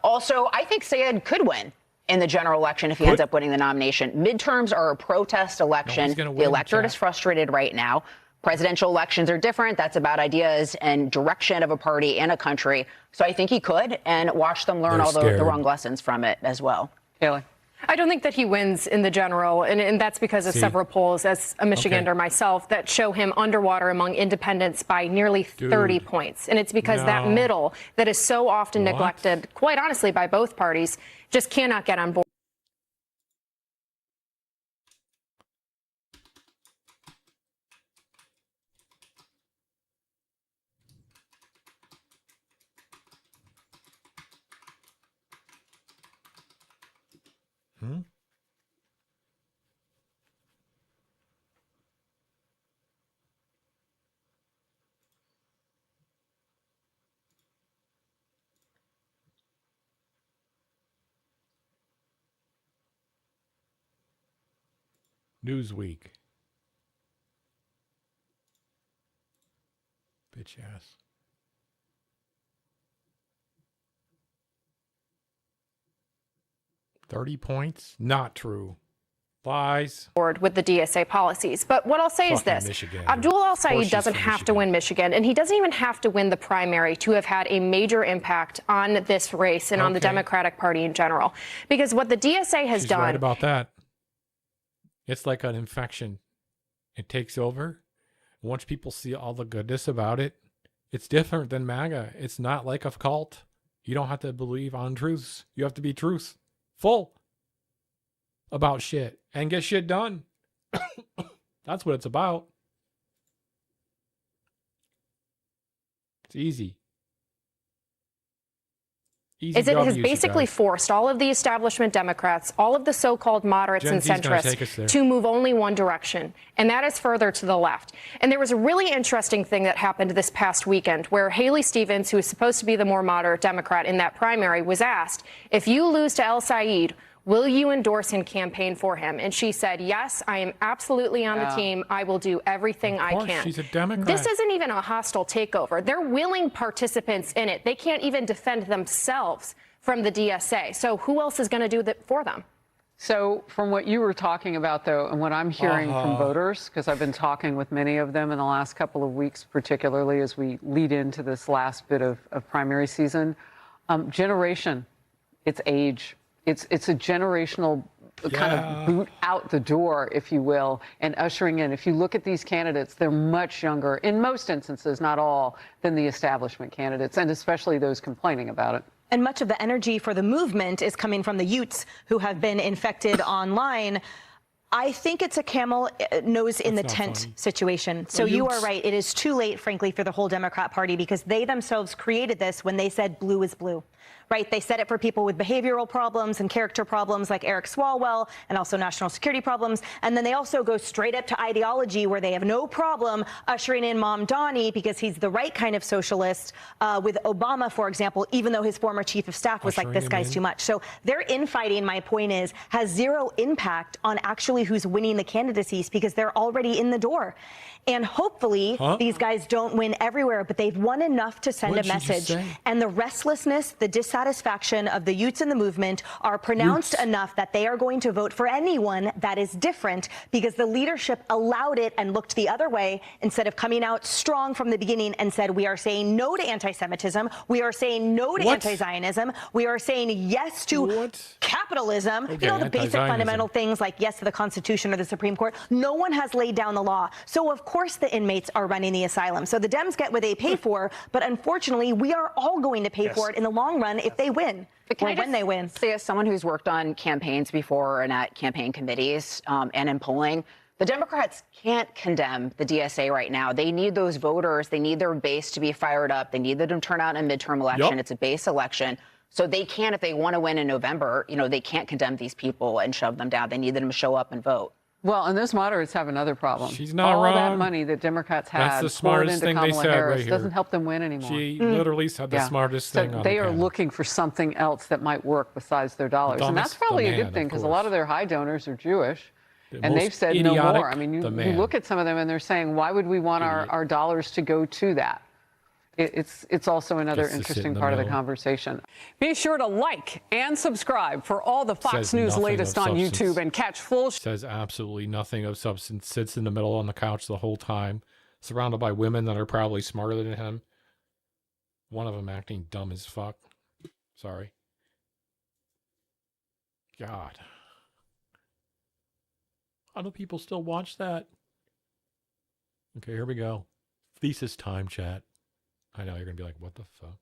S13: Also, I think Syed could win in the general election if he ends up winning the nomination. Midterms are a protest election. The electorate is frustrated right now. Presidential elections are different. That's about ideas and direction of a party and a country. So I think he could, and watch them learn all the wrong lessons from it as well.
S18: Haley?
S3: I don't think that he wins in the general, and that's because of several polls, as a Michigander myself, that show him underwater among independents by nearly 30 points. And it's because that middle that is so often neglected, quite honestly, by both parties, just cannot get on board.
S7: Newsweek. Bitch ass. $30 points? Not true. Lies.
S3: With the DSA policies. But what I'll say is this. Abdul El-Sayed doesn't have to win Michigan, and he doesn't even have to win the primary to have had a major impact on this race and on the Democratic Party in general. Because what the DSA has done.
S7: Right about that. It's like an infection. It takes over. Once people see all the goodness about it, it's different than MAGA. It's not like a cult. You don't have to believe on truths. You have to be truthful about shit and get shit done. That's what it's about. It's easy.
S3: Is it has basically forced all of the establishment Democrats, all of the so-called moderates and centrists to move only one direction, and that is further to the left. And there was a really interesting thing that happened this past weekend where Haley Stevens, who is supposed to be the more moderate Democrat in that primary, was asked, if you lose to El-Sayed, will you endorse and campaign for him? And she said, yes, I am absolutely on the team. I will do everything I can.
S7: She's a Democrat.
S3: This isn't even a hostile takeover. They're willing participants in it. They can't even defend themselves from the DSA. So who else is going to do that for them?
S18: So from what you were talking about, though, and what I'm hearing from voters, because I've been talking with many of them in the last couple of weeks, particularly as we lead into this last bit of primary season, generation, it's age. It's a generational kind of boot out the door, if you will, and ushering in. If you look at these candidates, they're much younger, in most instances, not all, than the establishment candidates, and especially those complaining about it.
S1: And much of the energy for the movement is coming from the Utes who have been infected online. I think it's a camel nose in the tent situation. So you are right. It is too late, frankly, for the whole Democrat Party because they themselves created this when they said blue is blue. Right? They said it for people with behavioral problems and character problems like Eric Swalwell and also national security problems. And then they also go straight up to ideology where they have no problem ushering in Mamdani because he's the right kind of socialist with Obama, for example, even though his former chief of staff was like, this guy's too much. So their infighting, my point is, has zero impact on actually who's winning the candidacies because they're already in the door. And hopefully these guys don't win everywhere, but they've won enough to send a message. And the restlessness, the dissatisfaction of the Utes in the movement are pronounced enough that they are going to vote for anyone that is different because the leadership allowed it and looked the other way instead of coming out strong from the beginning and said, we are saying no to anti-Semitism. We are saying no to anti-Zionism. We are saying yes to capitalism. You know, the basic fundamental things like yes to the Constitution or the Supreme Court. No one has laid down the law. So of course the inmates are running the asylum. So the Dems get what they pay for, but unfortunately we are all going to pay for it in the long run if they win. Or when they win.
S13: Say, as someone who's worked on campaigns before and at campaign committees and in polling, the Democrats can't condemn the DSA right now. They need those voters. They need their base to be fired up. They need them to turn out in a midterm election. It's a base election. So they can, if they want to win in November, you know, they can't condemn these people and shove them down. They need them to show up and vote.
S18: Well, and those moderates have another problem.
S7: She's not
S18: all
S7: wrong.
S18: That money that Democrats had poured into Kamala Harris doesn't help them win anymore.
S7: She literally said the smartest thing on
S18: they
S7: the
S18: are
S7: panel.
S18: looking for something else that might work besides their dollars. And that's probably a good thing because a lot of their high donors are Jewish. And they've said no more. I mean, you look at some of them and they're saying, why would we want our dollars to go to that? it's also another interesting part of the conversation. Be sure to like and subscribe for all the Fox News latest on YouTube and catch full.
S7: Says absolutely nothing of substance. Sits in the middle on the couch the whole time, surrounded by women that are probably smarter than him. One of them acting dumb as fuck. Sorry. God. How do people still watch that? Okay, here we go. Thesis time, chat. I know you're going to be like, what the fuck?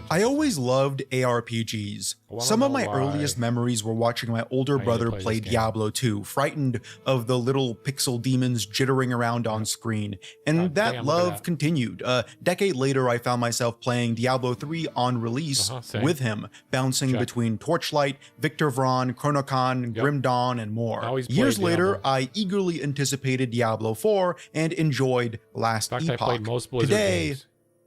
S4: I always loved ARPGs. Some of my earliest memories were watching my older brother play Diablo 2, frightened of the little pixel demons jittering around on screen, and that love continued. A decade later, I found myself playing Diablo 3 on release with him, bouncing between Torchlight, Victor Vron, Chronocon, Grim Dawn, and more. Years later, I eagerly anticipated Diablo 4 and enjoyed Last Epoch. Today,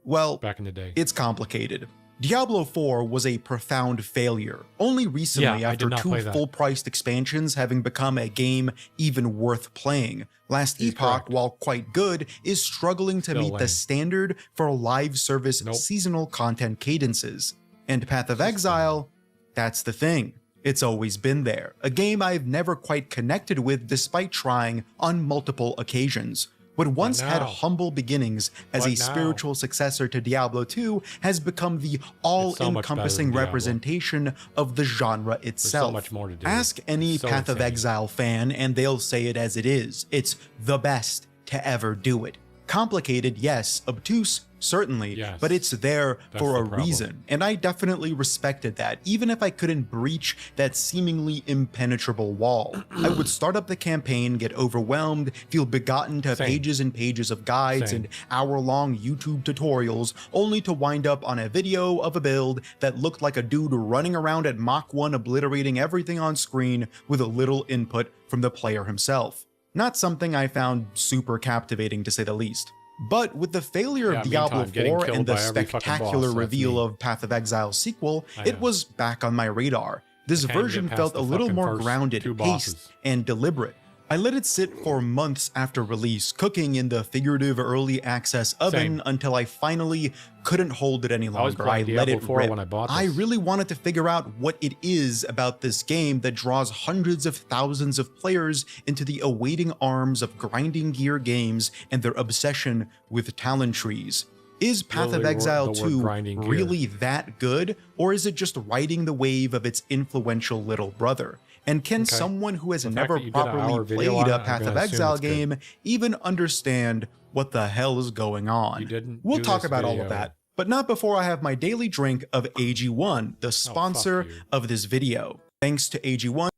S4: well,
S7: back in the day,
S4: it's complicated. Diablo 4 was a profound failure, only recently after 2 full-priced expansions having become a game even worth playing. Last Epoch, while quite good, is struggling to meet the standard for live service seasonal content cadences. And Path of Exile, that's the thing. It's always been there, a game I've never quite connected with despite trying on multiple occasions. What once had humble beginnings as a spiritual successor to Diablo 2 has become the all-encompassing representation of the genre itself. Ask any Path of Exile fan and they'll say it as it is. It's the best to ever do it. Complicated, yes. Obtuse, certainly, but it's there for a reason, and I definitely respected that, even if I couldn't breach that seemingly impenetrable wall. I would start up the campaign, get overwhelmed, feel begotten to pages and pages of guides and hour-long YouTube tutorials, only to wind up on a video of a build that looked like a dude running around at Mach 1 obliterating everything on screen with a little input from the player himself. Not something I found super captivating, to say the least. But with the failure of Diablo 4 and the spectacular reveal of Path of Exile sequel, it was back on my radar. This version felt a little more grounded, paced, and deliberate. I let it sit for months after release, cooking in the figurative early access oven until I finally couldn't hold it any longer. I let it rip. I really wanted to figure out what it is about this game that draws hundreds of thousands of players into the awaiting arms of grinding gear games and their obsession with talent trees. Is Path of Exile 2 really that good, or is it just riding the wave of its influential little brother? And can someone who has never properly played a Path of Exile game even understand what the hell is going on? We'll talk about all of that, but not before I have my daily drink of AG1, the sponsor of this video. Thanks to AG1,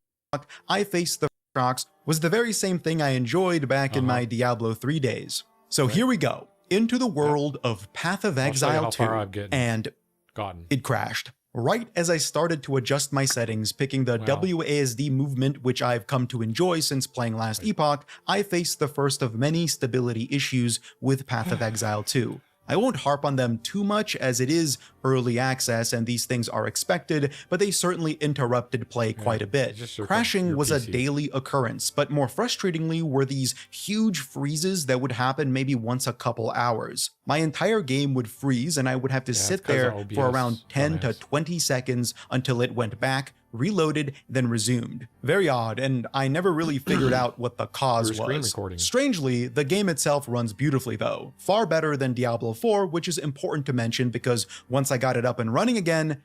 S4: I Face the Rocks was the very same thing I enjoyed back in my Diablo 3 days. So here we go, into the world of Path of Exile 2, and it crashed. Right as I started to adjust my settings, picking the WASD movement, which I've come to enjoy since playing Last Epoch, I faced the first of many stability issues with Path of Exile 2. I won't harp on them too much as it is early access and these things are expected, but they certainly interrupted play quite a bit. Crashing was a daily occurrence, but more frustratingly were these huge freezes that would happen maybe once a couple hours. My entire game would freeze and I would have to sit there for around 10 to 20 seconds until it went back, reloaded, then resumed. Very odd, and I never really figured out what the cause was. Strangely, the game itself runs beautifully though, far better than Diablo 4, which is important to mention because once I got it up and running again,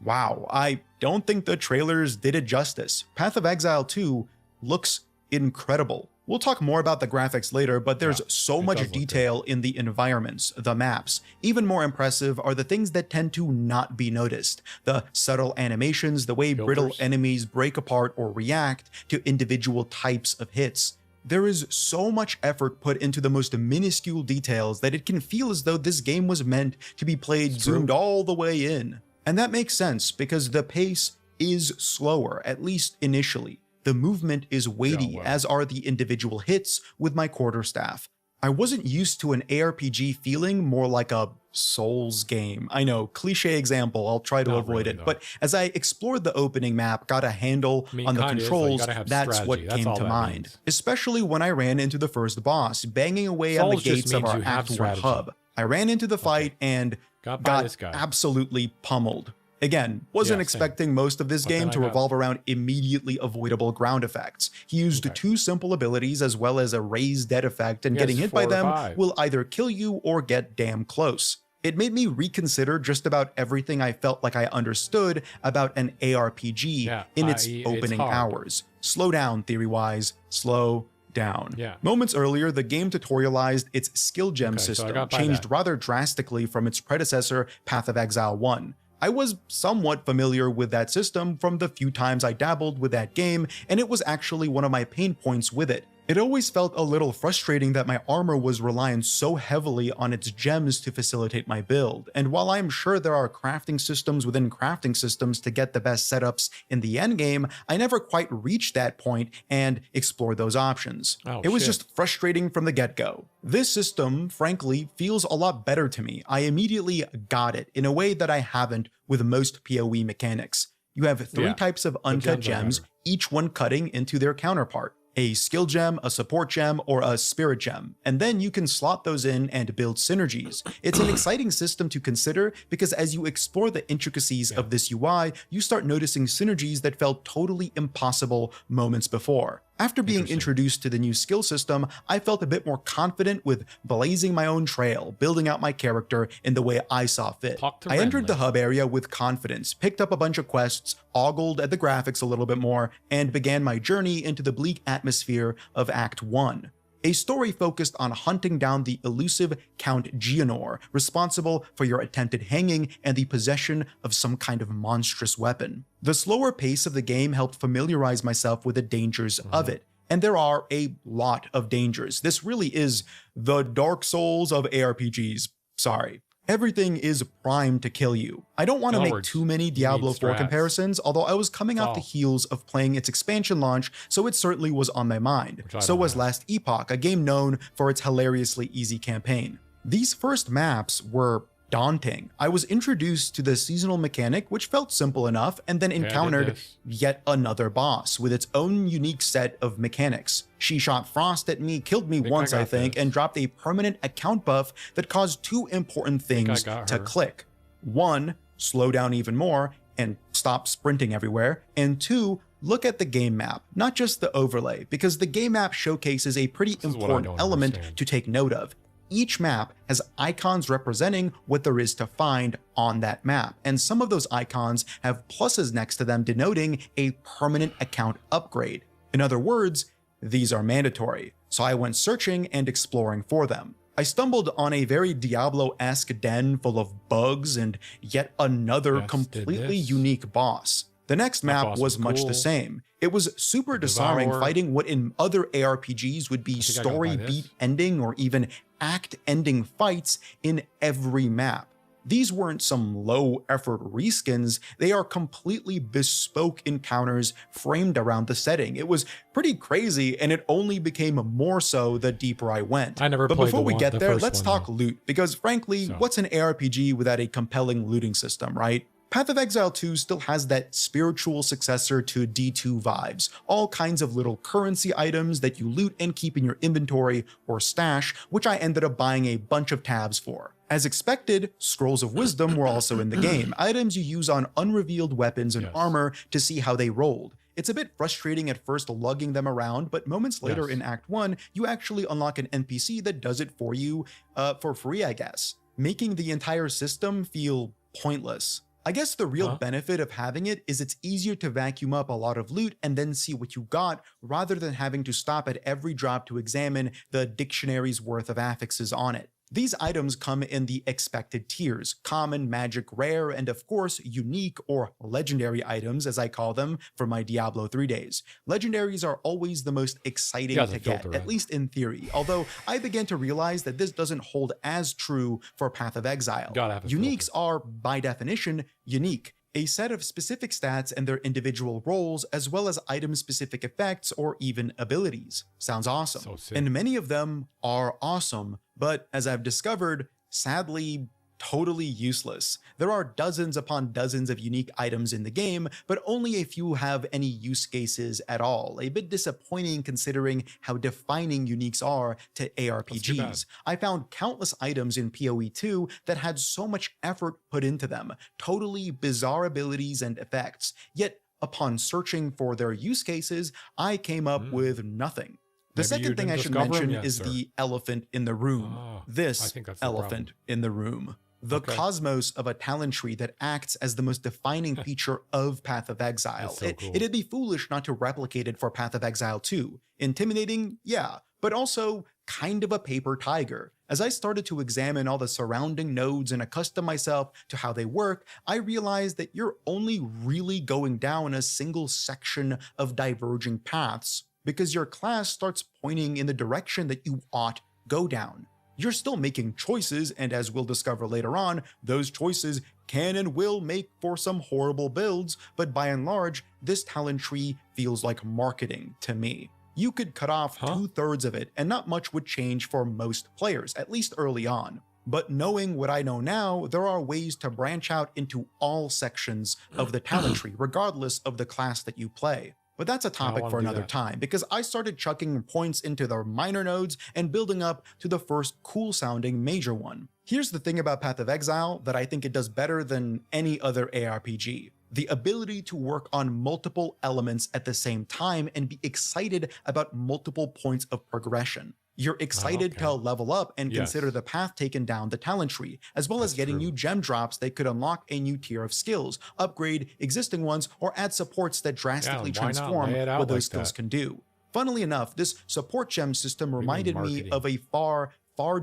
S4: wow, I don't think the trailers did it justice. Path of Exile 2 looks incredible. We'll talk more about the graphics later, but there's so much detail in the environments, the maps. Even more impressive are the things that tend to not be noticed. The subtle animations, the way brittle enemies break apart or react to individual types of hits. There is so much effort put into the most minuscule details that it can feel as though this game was meant to be played zoomed all the way in. And that makes sense because the pace is slower, at least initially. The movement is weighty, as are the individual hits with my quarterstaff. I wasn't used to an ARPG feeling more like a Souls game. I know, cliche example, I'll try to avoid it, but as I explored the opening map, got a handle on the controls, that's what came to mind. Especially when I ran into the first boss, banging away on the gates of our Act 1 hub. I ran into the fight and got absolutely pummeled. Again, wasn't expecting most of this game to revolve around immediately avoidable ground effects. He used two simple abilities as well as a raise dead effect, and getting hit by them will either kill you or get damn close. It made me reconsider just about everything I felt like I understood about an ARPG in its opening hours. Slow down, theory-wise. Slow down. Moments earlier, the game tutorialized its skill gem system, changed rather drastically from its predecessor, Path of Exile 1. I was somewhat familiar with that system from the few times I dabbled with that game, and it was actually one of my pain points with it. It always felt a little frustrating that my armor was relying so heavily on its gems to facilitate my build, and while I'm sure there are crafting systems within crafting systems to get the best setups in the endgame, I never quite reached that point and explored those options. It was just frustrating from the get-go. This system, frankly, feels a lot better to me. I immediately got it in a way that I haven't with most PoE mechanics. You have three types of uncut gems, each one cutting into their counterpart. A skill gem, a support gem, or a spirit gem, and then you can slot those in and build synergies. It's an exciting system to consider because as you explore the intricacies of this UI, you start noticing synergies that felt totally impossible moments before. After being introduced to the new skill system, I felt a bit more confident with blazing my own trail, building out my character in the way I saw fit. I entered the hub area with confidence, picked up a bunch of quests, ogled at the graphics a little bit more, and began my journey into the bleak atmosphere of Act 1. A story focused on hunting down the elusive Count Geonor, responsible for your attempted hanging and the possession of some kind of monstrous weapon. The slower pace of the game helped familiarize myself with the dangers of it, and there are a lot of dangers. This really is the Dark Souls of ARPGs. Sorry. Everything is primed to kill you. I don't want to make too many Diablo 4 comparisons, although I was coming off the heels of playing its expansion launch, so it certainly was on my mind. So was Last Epoch, a game known for its hilariously easy campaign. These first maps were daunting. I was introduced to the seasonal mechanic, which felt simple enough, and then encountered yet another boss with its own unique set of mechanics. She shot frost at me, killed me once, I think, and dropped a permanent account buff that caused two important things to click. One, slow down even more and stop sprinting everywhere, and two, look at the game map, not just the overlay, because the game map showcases a pretty important element to take note of. Each map has icons representing what there is to find on that map, and some of those icons have pluses next to them denoting a permanent account upgrade. In other words, these are mandatory, so I went searching and exploring for them. I stumbled on a very Diablo-esque den full of bugs and yet another completely unique boss. The next map was much the same. It was super disarming fighting what in other ARPGs would be story beat ending or even act ending fights in every map. These weren't some low effort reskins, they are completely bespoke encounters framed around the setting. It was pretty crazy, and it only became more so the deeper I went. But before we get there, let's talk loot, because frankly, what's an ARPG without a compelling looting system, right? Path of Exile 2 still has that spiritual successor to D2 vibes, all kinds of little currency items that you loot and keep in your inventory or stash, which I ended up buying a bunch of tabs for. As expected, Scrolls of Wisdom were also in the game, items you use on unrevealed weapons and armor to see how they rolled. It's a bit frustrating at first lugging them around, but moments later in Act 1, you actually unlock an NPC that does it for you for free, I guess, making the entire system feel pointless. I guess the real benefit of having it is it's easier to vacuum up a lot of loot and then see what you got, rather than having to stop at every drop to examine the dictionary's worth of affixes on it. These items come in the expected tiers: common, magic, rare, and of course, unique or legendary items, as I call them, for my Diablo 3 days. Legendaries are always the most exciting to get, at least in theory, although I began to realize that this doesn't hold as true for Path of Exile. Uniques are, by definition, unique. A set of specific stats and their individual roles, as well as item-specific effects or even abilities. Sounds awesome. And many of them are awesome, but as I've discovered, sadly, totally useless. There are dozens upon dozens of unique items in the game, but only a few have any use cases at all. A bit disappointing considering how defining uniques are to ARPGs. I found countless items in PoE 2 that had so much effort put into them, totally bizarre abilities and effects, yet upon searching for their use cases, I came up with nothing. The second thing I should mention is the elephant in the room. This elephant in the room. The cosmos of a talent tree that acts as the most defining feature of Path of Exile. It'd be foolish not to replicate it for Path of Exile 2. Intimidating? Yeah, but also kind of a paper tiger. As I started to examine all the surrounding nodes and accustom myself to how they work, I realized that you're only really going down a single section of diverging paths because your class starts pointing in the direction that you ought go down. You're still making choices, and as we'll discover later on, those choices can and will make for some horrible builds, but by and large, this talent tree feels like marketing to me. You could cut off 2/3 of it, and not much would change for most players, at least early on. But knowing what I know now, there are ways to branch out into all sections of the talent tree, regardless of the class that you play. But that's a topic for another time, because I started chucking points into the minor nodes and building up to the first cool-sounding major one. Here's the thing about Path of Exile that I think it does better than any other ARPG. The ability to work on multiple elements at the same time and be excited about multiple points of progression. You're excited to level up and consider the path taken down the talent tree, as well as getting new gem drops that could unlock a new tier of skills, upgrade existing ones, or add supports that drastically transform what those skills can do. Funnily enough, this support gem system reminded me of a far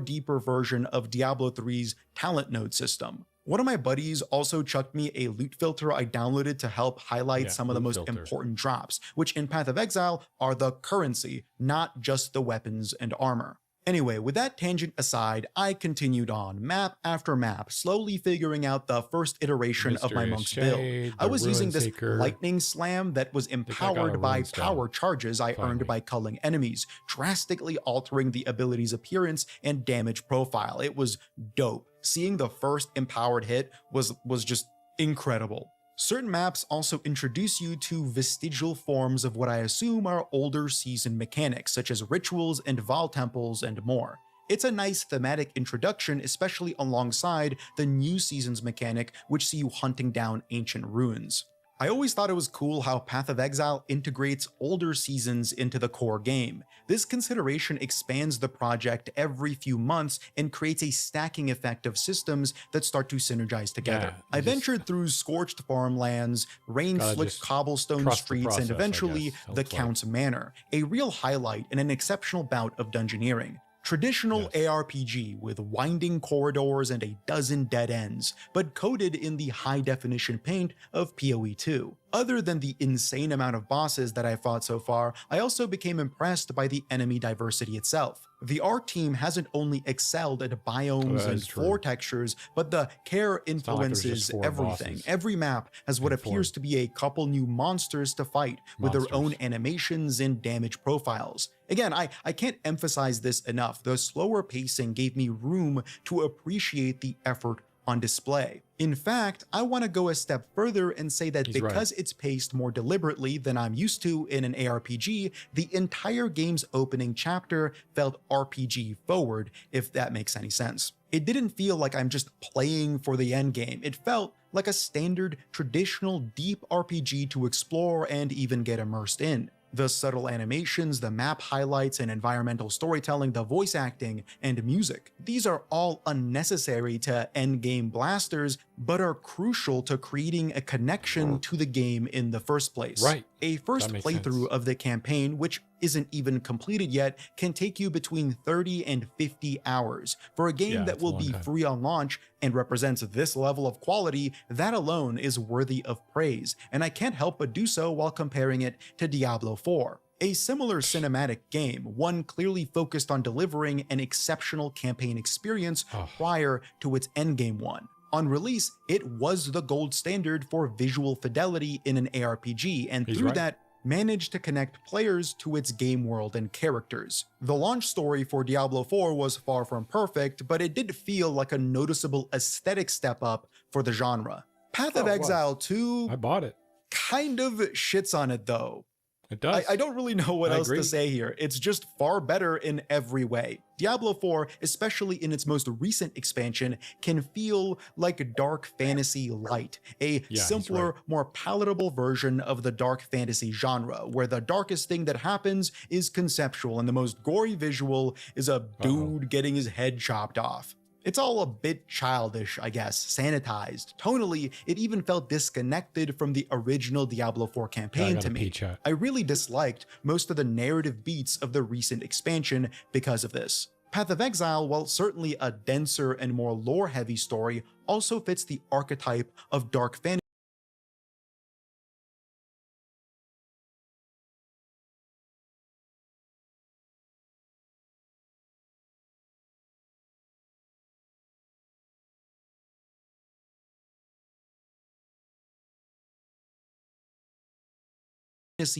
S4: deeper version of Diablo 3's talent node system. One of my buddies also chucked me a loot filter I downloaded to help highlight some of the most important drops, which in Path of Exile are the currency, not just the weapons and armor. Anyway, with that tangent aside, I continued on, map after map, slowly figuring out the first iteration of my monk's build. I was using this lightning slam that was empowered by power charges I earned by culling enemies, drastically altering the ability's appearance and damage profile. It was dope. Seeing the first empowered hit was just incredible. Certain maps also introduce you to vestigial forms of what I assume are older season mechanics, such as rituals and Vaal temples and more. It's a nice thematic introduction, especially alongside the new season's mechanic, which see you hunting down ancient ruins. I always thought it was cool how Path of Exile integrates older seasons into the core game. This consideration expands the project every few months and creates a stacking effect of systems that start to synergize together. I ventured through scorched farmlands, rain-slicked cobblestone streets, and eventually the Count's Manor, a real highlight and an exceptional bout of dungeoneering. Traditional ARPG with winding corridors and a dozen dead ends, but coded in the high-definition paint of PoE 2. Other than the insane amount of bosses that I've fought so far, I also became impressed by the enemy diversity itself. The art team hasn't only excelled at biomes and floor textures, but the care influences everything. Every map has what appears to be a couple new monsters to fight, with their own animations and damage profiles. Again, I can't emphasize this enough. The slower pacing gave me room to appreciate the effort on display. In fact, I want to go a step further and say that because it's paced more deliberately than I'm used to in an ARPG, the entire game's opening chapter felt RPG forward, if that makes any sense. It didn't feel like I'm just playing for the end game. It felt like a standard, traditional, deep RPG to explore and even get immersed in. The subtle animations, the map highlights and environmental storytelling, the voice acting, and music. These are all unnecessary to endgame blasters, but are crucial to creating a connection to the game in the first place. A first playthrough of the campaign, which isn't even completed yet, can take you between 30 and 50 hours. For a game that will be free on launch and represents this level of quality, that alone is worthy of praise, and I can't help but do so while comparing it to Diablo 4. A similar cinematic game, one clearly focused on delivering an exceptional campaign experience prior to its endgame one. On release, it was the gold standard for visual fidelity in an ARPG, and through that managed to connect players to its game world and characters. The launch story for Diablo 4 was far from perfect, but it did feel like a noticeable aesthetic step up for the genre. Path of Exile 2,
S7: I bought it.
S4: Kind of shits on it though.
S7: It does.
S4: I don't really know what else to say here. It's just far better in every way. Diablo 4, especially in its most recent expansion, can feel like dark fantasy light, a simpler, more palatable version of the dark fantasy genre, where the darkest thing that happens is conceptual and the most gory visual is a dude getting his head chopped off. It's all a bit childish, I guess, sanitized. Tonally, it even felt disconnected from the original Diablo 4 campaign to me. I really disliked most of the narrative beats of the recent expansion because of this. Path of Exile, while certainly a denser and more lore-heavy story, also fits the archetype of dark fantasy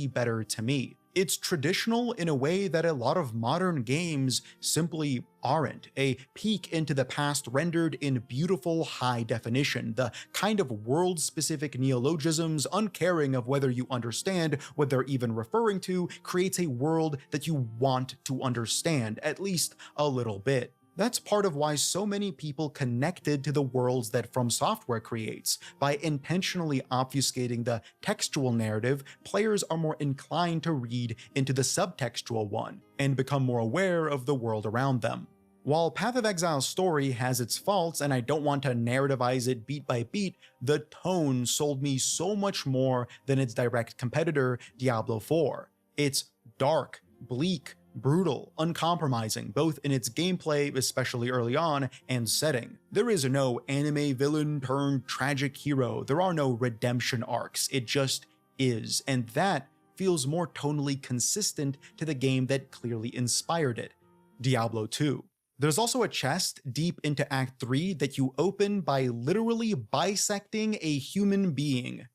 S4: better to me. It's traditional in a way that a lot of modern games simply aren't. A peek into the past rendered in beautiful high definition, the kind of world-specific neologisms, uncaring of whether you understand what they're even referring to, creates a world that you want to understand, at least a little bit. That's part of why so many people connected to the worlds that From Software creates. By intentionally obfuscating the textual narrative, players are more inclined to read into the subtextual one and become more aware of the world around them. While Path of Exile's story has its faults, and I don't want to narrativize it beat by beat, the tone sold me so much more than its direct competitor, Diablo 4. It's dark, bleak, brutal, uncompromising, both in its gameplay, especially early on, and setting. There is no anime villain turned tragic hero. There are no redemption arcs. It just is, and that feels more tonally consistent to the game that clearly inspired it, Diablo 2. There's also a chest deep into Act 3 that you open by literally bisecting a human being.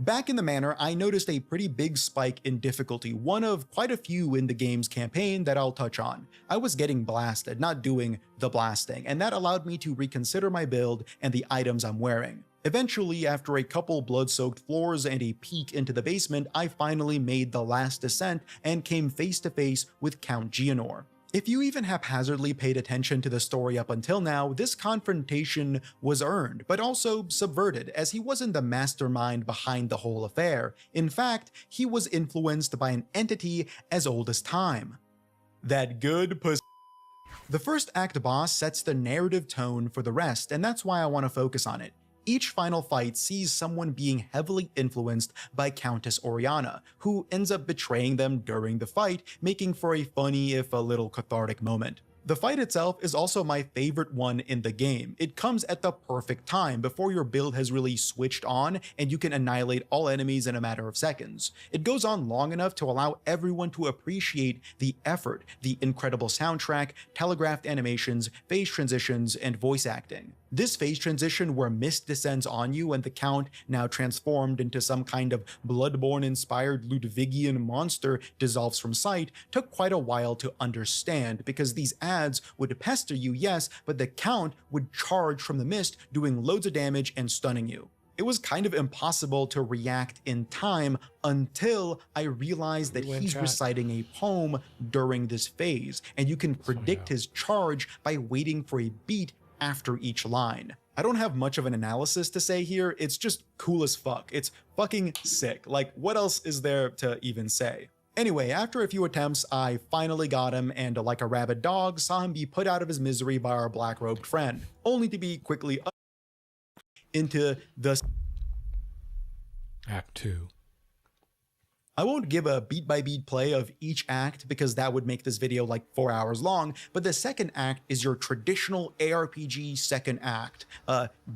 S4: Back in the manor, I noticed a pretty big spike in difficulty, one of quite a few in the game's campaign that I'll touch on. I was getting blasted, not doing the blasting, and that allowed me to reconsider my build and the items I'm wearing. Eventually, after a couple blood-soaked floors and a peek into the basement, I finally made the last descent and came face to face with Count Geonor. If you even haphazardly paid attention to the story up until now, this confrontation was earned, but also subverted, as he wasn't the mastermind behind the whole affair. In fact, he was influenced by an entity as old as time. That good pussy. The first act boss sets the narrative tone for the rest, and that's why I want to focus on it. Each final fight sees someone being heavily influenced by Countess Oriana, who ends up betraying them during the fight, making for a funny if a little cathartic moment. The fight itself is also my favorite one in the game. It comes at the perfect time, before your build has really switched on and you can annihilate all enemies in a matter of seconds. It goes on long enough to allow everyone to appreciate the effort, the incredible soundtrack, telegraphed animations, phase transitions, and voice acting. This phase transition where mist descends on you and the Count, now transformed into some kind of Bloodborne-inspired Ludvigian monster, dissolves from sight, took quite a while to understand, because these ads would pester you, yes, but the Count would charge from the mist, doing loads of damage and stunning you. It was kind of impossible to react in time until I realized that he's reciting a poem during this phase, and you can predict his charge by waiting for a beat after each line. I don't have much of an analysis to say here, it's just cool as fuck. It's fucking sick. Like, what else is there to even say? Anyway, after a few attempts, I finally got him, and like a rabid dog, saw him be put out of his misery by our black-robed friend, only to be quickly into the
S7: Act 2.
S4: I won't give a beat-by-beat play of each act because that would make this video like 4 hours long, but the second act is your traditional ARPG second act,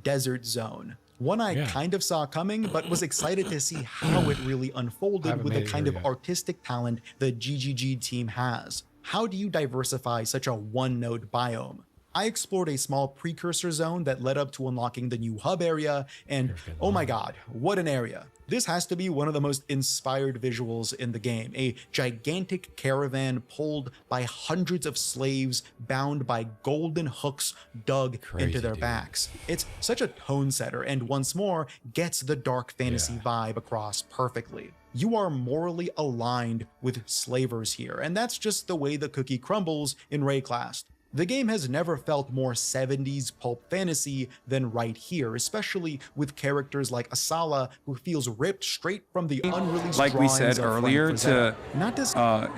S4: Desert Zone. One I kind of saw coming, but was excited to see how it really unfolded with the kind of artistic talent the GGG team has. How do you diversify such a one-note biome? I explored a small precursor zone that led up to unlocking the new hub area, and oh my god, what an area. This has to be one of the most inspired visuals in the game, a gigantic caravan pulled by hundreds of slaves bound by golden hooks dug into their backs. It's such a tone setter and once more gets the dark fantasy vibe across perfectly. You are morally aligned with slavers here, and that's just the way the cookie crumbles in Rayclast. The game has never felt more 70s pulp fantasy than right here, especially with characters like Asala, who feels ripped straight from the unreleased
S8: like we said earlier, to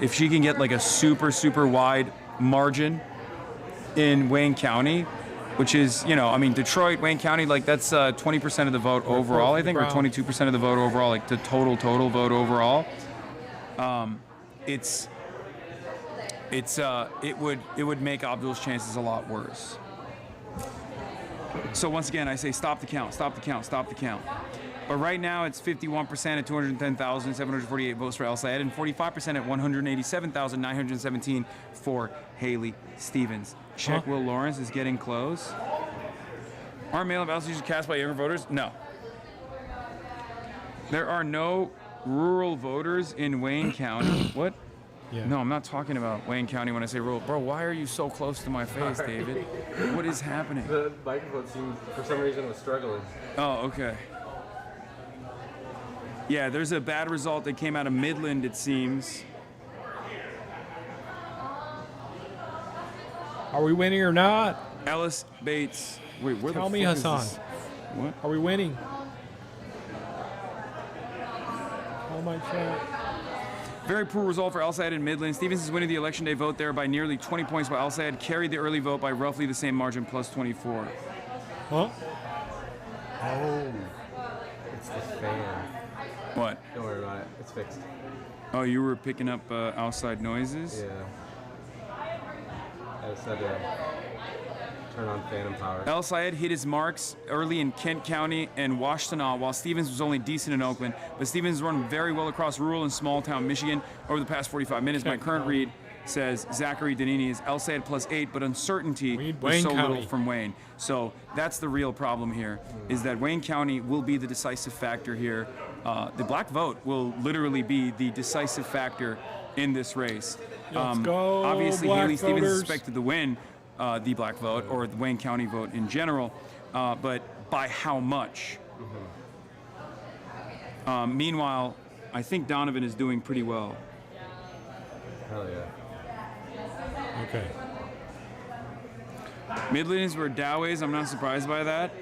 S8: if she can get like a super wide margin in Wayne County, which is, you know, I mean, Detroit, Wayne County, like that's 20% of the vote overall, I think, or 22% of the vote overall, like the total vote overall. It would make Abdul's chances a lot worse. So once again, I say stop the count, stop the count, stop the count. But right now it's 51% at 210,748 votes for El Sayed and 45% at 187,917 for Haley Stevens. Check Will Lawrence is getting close. Are mail-in ballots usually cast by younger voters? No. There are no rural voters in Wayne County. What? Yeah. No, I'm not talking about Wayne County when I say rural. Bro, why are you so close to my face, David? What is happening?
S5: The microphone seemed, for some reason, was struggling.
S8: Oh, okay. Yeah, there's a bad result that came out of Midland, it seems.
S7: Are we winning or not?
S8: Ellis Bates. Wait, where
S7: Tell
S8: the
S7: me,
S8: fuck
S7: Hasan.
S8: is this? What?
S7: Are we winning? Oh my chat.
S8: Very poor result for El Sayed in Midland. Stevens is winning the election day vote there by nearly 20 points, while El Sayed carried the early vote by roughly the same margin, plus 24.
S7: Huh?
S5: Oh. It's the fan.
S8: What?
S5: Don't worry about it. It's fixed.
S8: Oh, you were picking up outside noises?
S5: Yeah. I just had to turn on phantom power.
S8: El Sayed hit his marks early in Kent County and Washtenaw, while Stevens was only decent in Oakland. But Stevens run very well across rural and small town Michigan over the past 45 minutes. My current read says Zachary Danini is El Sayed +8, but uncertainty was so little from Wayne. So that's the real problem here, is that Wayne County will be the decisive factor here. The black vote will literally be the decisive factor in this race.
S7: Let's go,
S8: obviously,
S7: black
S8: Haley Stevens
S7: voters.
S8: is expected to win the black vote, or the Wayne County vote in general, but by how much? Meanwhile, I think Donovan is doing pretty well.
S5: Hell yeah.
S7: Okay.
S8: Midlands were Dowways. I'm not surprised by that.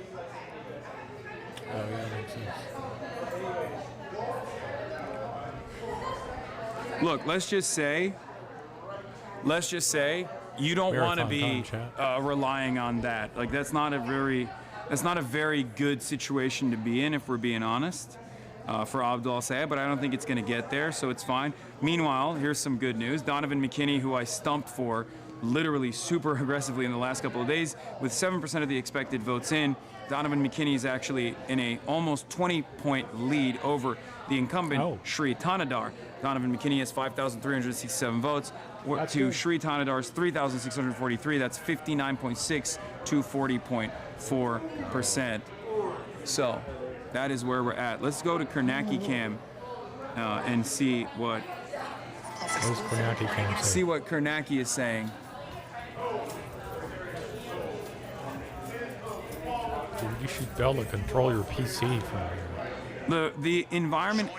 S7: Oh yeah, that makes sense.
S8: Look, let's just say you don't want to be relying on that. Like that's not a very good situation to be in, if we're being honest, for Abdul Sayed, but I don't think it's going to get there, so it's fine. Meanwhile, here's some good news. Donovan McKinney, who I stumped for literally super aggressively in the last couple of days, with 7% of the expected votes in, Donovan McKinney is actually in a almost 20-point lead over the incumbent Shri Tanadar. Donovan McKinney has 5,367 votes to Shri Tanadar's 3,643. That's 59.6 to 40.4%. So that is where we're at. Let's go to Karnacki Cam and see what Karnacki is saying.
S7: Dude, you should be able to control your PC from here.
S8: The environment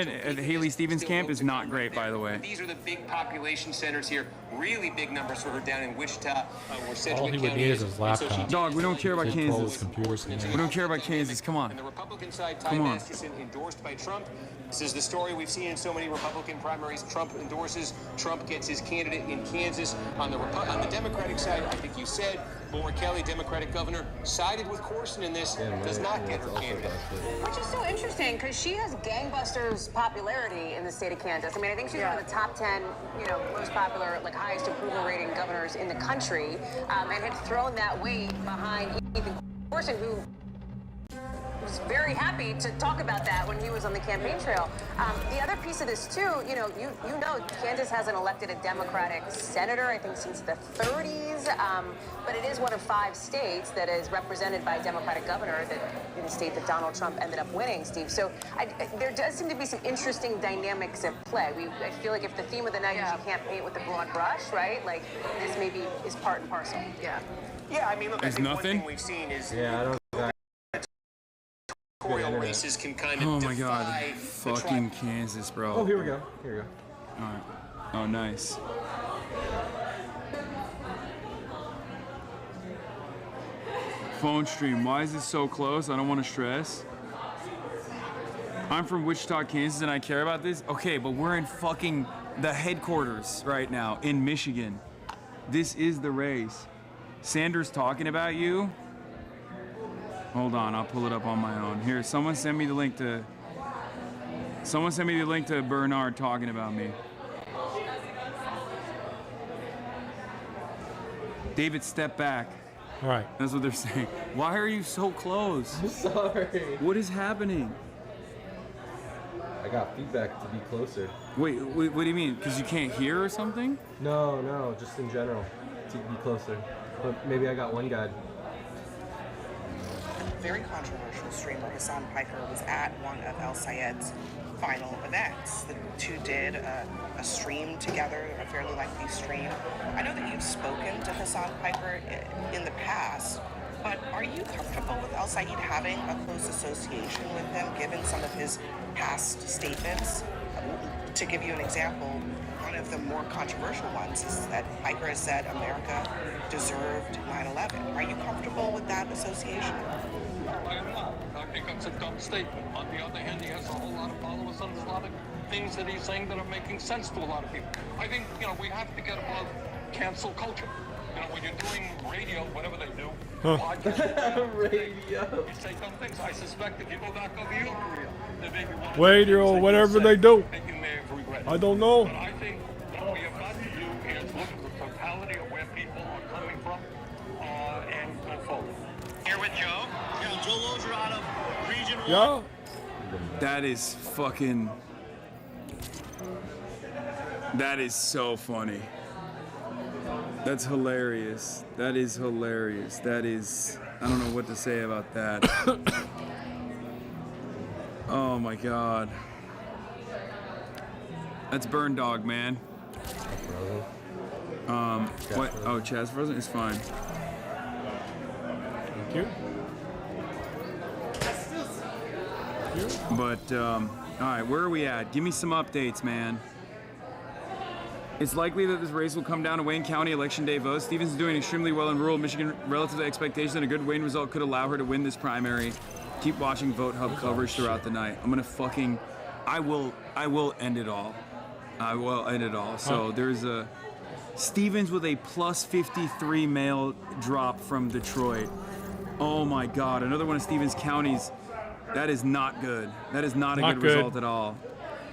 S8: at Haley Stevens camp is not great, by the way.
S21: These are the big population centers here. Really big numbers for her down in Wichita, where
S7: All he would need is his laptop.
S8: Dog, we don't care about Kansas.
S7: We
S8: don't care about Kansas. Come on.
S21: And the Republican side, Ty Masterson, endorsed by Trump. This is the story we've seen in so many Republican primaries. Trump endorses. Trump gets his candidate in Kansas. On the Democratic side, I think you said, Boomer Kelly, Democratic governor, sided with Corson in this, does not get her candidate.
S22: Which is so interesting, because she has gangbusters popularity in the state of Kansas. I mean, I think she's one of the top 10, most popular, like highest approval rating governors in the country, and had thrown that weight behind Ethan Corson, who was very happy to talk about that when he was on the campaign trail. The other piece of this too, you know, Kansas hasn't elected a Democratic senator, I think, since the 30s, but it is one of 5 states that is represented by a Democratic governor, in the state that Donald Trump ended up winning, Steve. So there does seem to be some interesting dynamics at play. I feel like if the theme of the night is you can't paint with a broad brush, right? Like this maybe is part and parcel. Yeah.
S21: Yeah, I mean, look, I think one thing we've seen is electoral races can kind of
S8: my God, fucking Kansas, bro.
S5: Oh, here we go. Here we go.
S8: All right. Oh, nice. Phone stream. Why is it so close? I don't want to stress. I'm from Wichita, Kansas, and I care about this. Okay, but we're in fucking the headquarters right now in Michigan. This is the race. Sanders talking about you. Hold on, I'll pull it up on my own. Here, someone send me the link to Bernard talking about me. David, step back.
S7: All right.
S8: That's what they're saying. Why are you so close?
S5: I'm sorry.
S8: What is happening?
S5: I got feedback to be closer.
S8: Wait, what do you mean? Because you can't hear or something?
S5: No, just in general, to be closer. But maybe I got one guide.
S2: Very controversial streamer Hasan Piker was at one of El Sayed's final events. The two did a stream together, a fairly lengthy stream. I know that you've spoken to Hasan Piker in the past, but are you comfortable with El Sayed having a close association with him, given some of his past statements? To give you an example, one of the more controversial ones is that Piker has said America deserved 9/11. Are you comfortable with that association?
S11: I am not. I think that's a dumb statement. On the other hand, he has a whole lot of followers and there's a lot of things that he's saying that are making sense to a lot of people. I think, we have to get above cancel culture. When you're doing radio, whatever they do, podcast, radio. You say dumb things. I suspect if you go back over your career, there may be one
S7: Radio, whatever they do.
S11: and you may have regretted.
S7: I don't know.
S11: But I think what we have got to do is look at the totality of where people are coming from and go forward. Here with Joe. Yeah, Joe Lozier out of Region 1.
S7: Yeah.
S8: That is fucking... That is so funny. That's hilarious. That is hilarious. That is... I don't know what to say about that. Oh my God. That's Burn Dog, man. What? Oh, Chaz Frozen is fine.
S7: Thank you.
S8: But, all right, where are we at? Give me some updates, man. It's likely that this race will come down to Wayne County Election Day votes. Stevens is doing extremely well in rural Michigan relative to expectations, and a good Wayne result could allow her to win this primary. Keep watching Vote Hub coverage throughout the night. I'm gonna fucking, I will end it all. I will end it all. So there's a Stevens with a plus 53 mail drop from Detroit. Oh my God, another one of Stevens County's. That is not good. That is not a good result at all.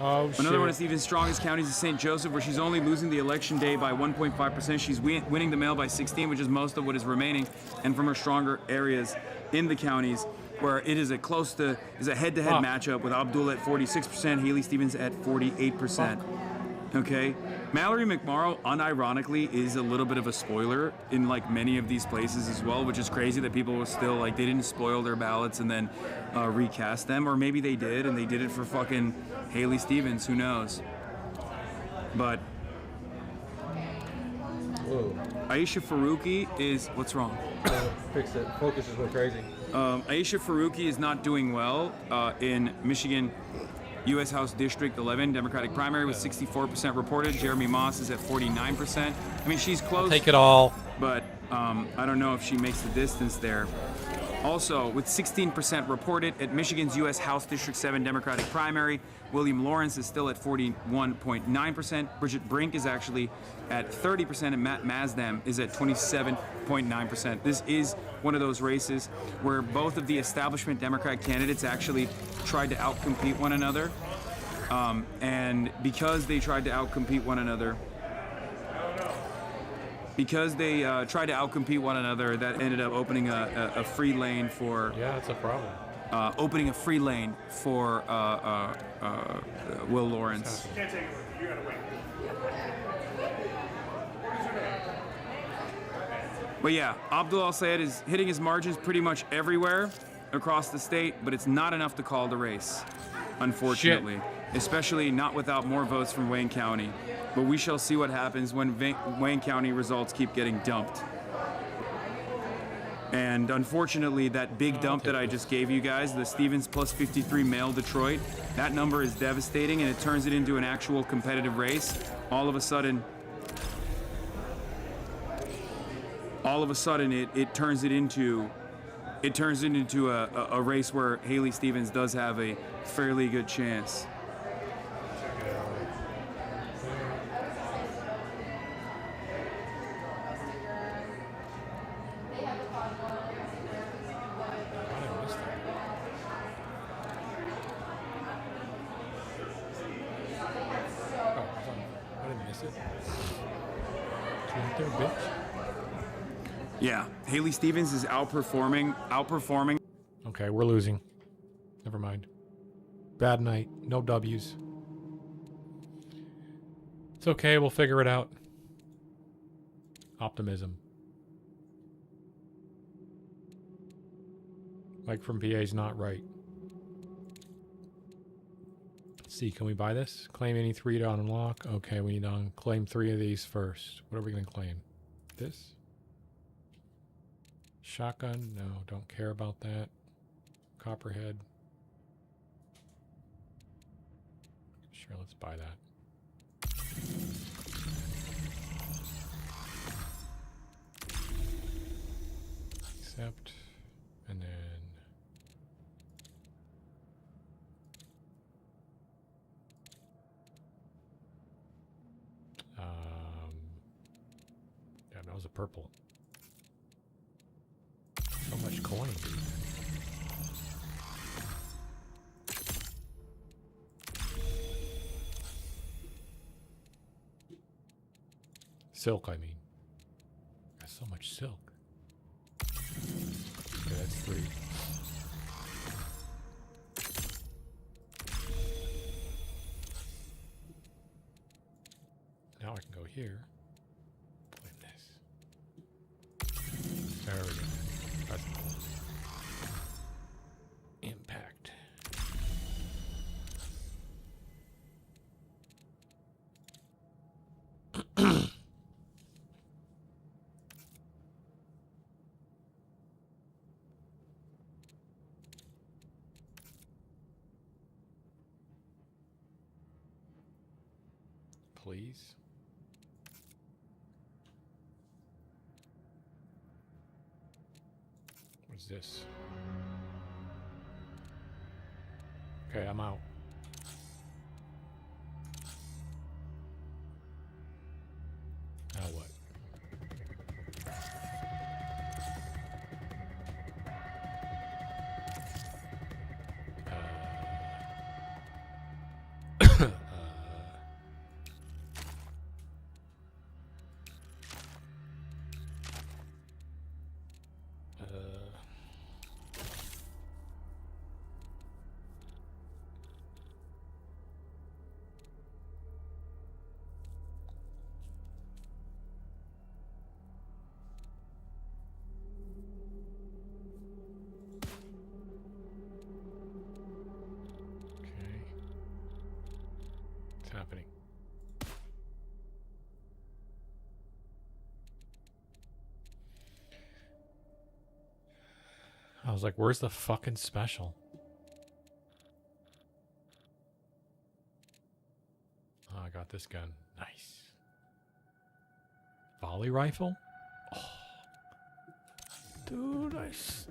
S7: Oh,
S8: Another one of Stevens' strongest counties is St. Joseph, where she's only losing the election day by 1.5%. She's winning the mail by 16, which is most of what is remaining. And from her stronger areas in the counties, where it is a head-to-head matchup with Abdul at 46%, Haley Stevens at 48%. Okay, Mallory McMorrow, unironically, is a little bit of a spoiler in like many of these places as well, which is crazy that people were still like, they didn't spoil their ballots and then recast them, or maybe they did and they did it for fucking Haley Stevens, who knows. But
S5: whoa.
S8: Aisha Faruqi is, what's wrong?
S5: Fix it, focus just went crazy.
S8: Aisha Faruqi is not doing well in Michigan U.S. House District 11 Democratic primary with 64% reported. Jeremy Moss is at 49%. I mean, she's close.
S7: I'll take it all.
S8: But I don't know if she makes the distance there. Also, with 16% reported at Michigan's U.S. House District 7 Democratic primary, William Lawrence is still at 41.9%. Bridget Brink is actually at 30%, and Matt Mazdam is at 27.9%. This is one of those races where both of the establishment Democrat candidates actually tried to outcompete one another. And because they tried to outcompete one another, that ended up opening a free lane for...
S7: Yeah, that's a problem.
S8: opening a free lane for Will Lawrence.
S6: Can't take it with you. You gotta wait.
S8: But yeah, Abdul Al-Sayed is hitting his margins pretty much everywhere across the state, but it's not enough to call the race, unfortunately. Especially not without more votes from Wayne County. But we shall see what happens when Wayne County results keep getting dumped. And unfortunately, that big dump that I just gave you guys, the Stevens plus 53 male Detroit, that number is devastating, and it turns it into an actual competitive race. All of a sudden, it turns it into a race where Haley Stevens does have a fairly good chance. Yeah, Haley Stevens is outperforming.
S7: Okay, we're losing. Never mind. Bad night. No W's. It's okay, we'll figure it out. Optimism. Mike from PA is not right. Let's see, can we buy this? Claim any 3 to unlock. Okay, we need to claim 3 of these first. What are we going to claim? This? Shotgun? No, don't care about that. Copperhead. Sure, let's buy that. Accept. And then... yeah, that was a purple. So much coin, dude. Silk, I mean. Got so much silk. Okay, that's 3. Now I can go here. Play this. There we go. That's cool. Impact. Please. What's this? Okay, I'm out. Now what? Happening. I was like, where's the fucking special? Oh, I got this gun. Nice. Volley rifle? Oh. Dude, nice.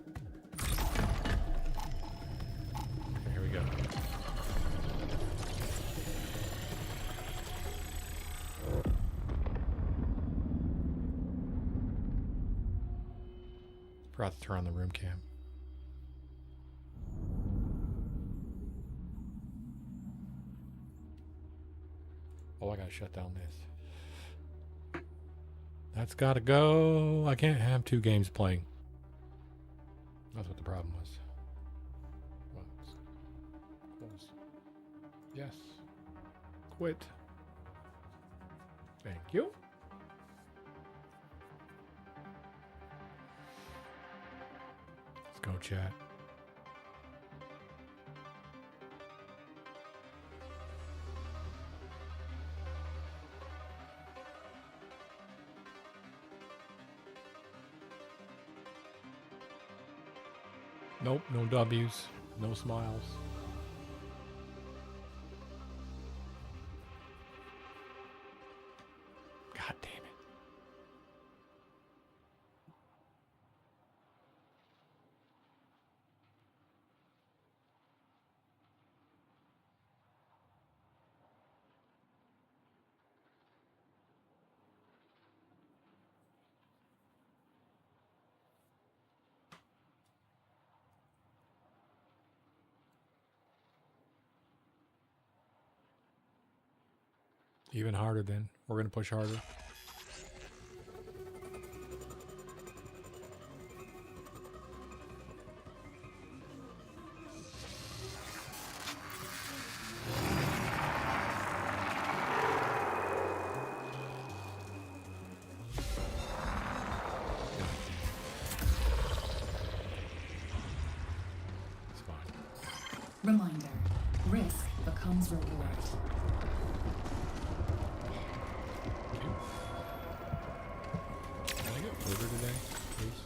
S7: Here we go. Forgot to turn on the room cam. Oh, I gotta shut down this. That's gotta go. I can't have 2 games playing. That's what the problem was. Yes. Quit. Thank you. Let's go, chat. Nope, no W's, no smiles. God damn it. Even harder then. We're going to push harder.
S6: Reminder, risk becomes reward.
S7: Can I get further today, please?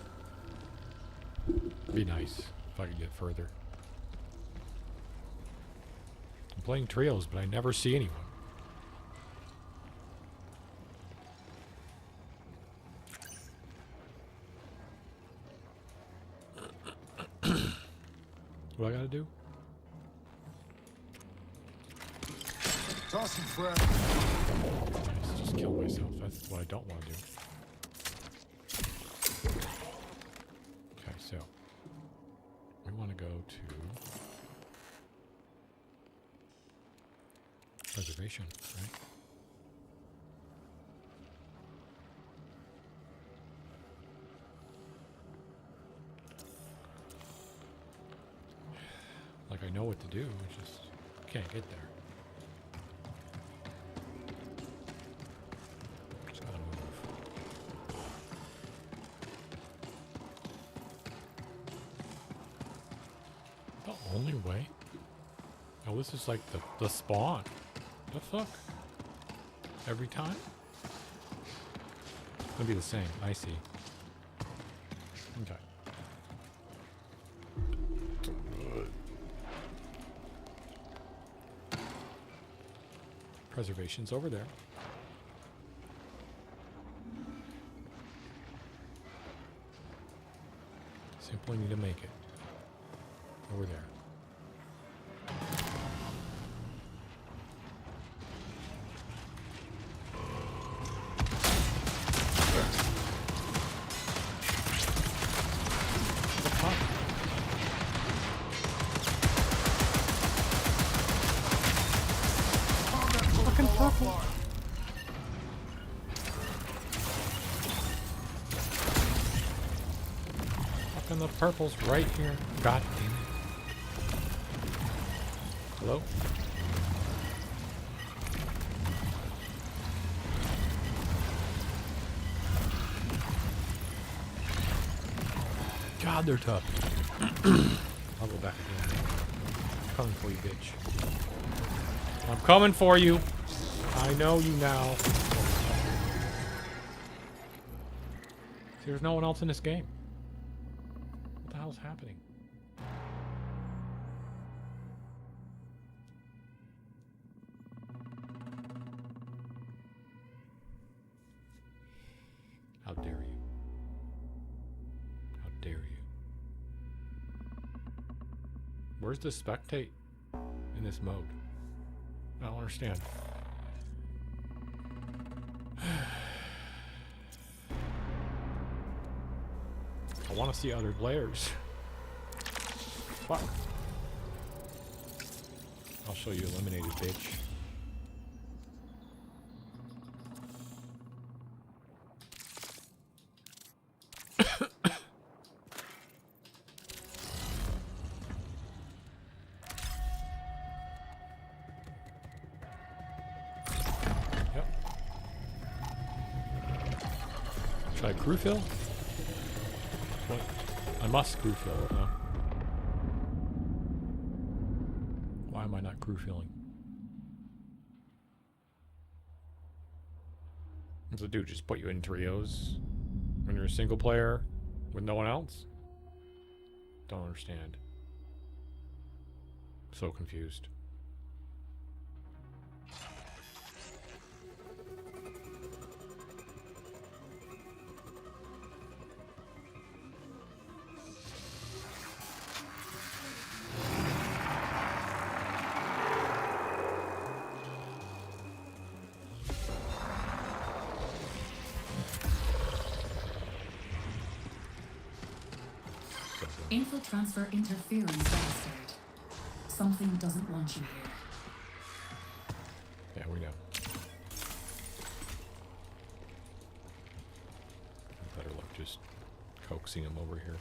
S7: It'd be nice if I could get further. I'm playing trios, but I never see anyone. What I gotta do?
S6: Tossing frag.
S7: Just kill myself. That's what I don't want to do. Okay, so we want to go to preservation, right? Like I know what to do, I just can't get there. Just gotta move. The only way? Oh, this is like the spawn. The fuck? Every time? It's gonna be the same. I see. Okay. Preservation's over there. Simply need to make it. Over there. Fucking purple. Fucking the purple's right here. God damn it. Hello? God, they're tough. I'll go back again. I'm coming for you, bitch. I'm coming for you. I know you now. There's no one else in this game. What the hell's happening? How dare you? How dare you? Where's the spectate in this mode? I don't understand. I want to see other players. Fuck. I'll show you eliminated, bitch. Should I crew fill? What? I must crew fill it, huh? Why am I not crew filling? What's it do? Just put you in trios when you're a single player with no one else? Don't understand. So confused.
S6: Info transfer interference registered. Something doesn't want you here.
S7: Yeah, we know. Better luck just coaxing him over here.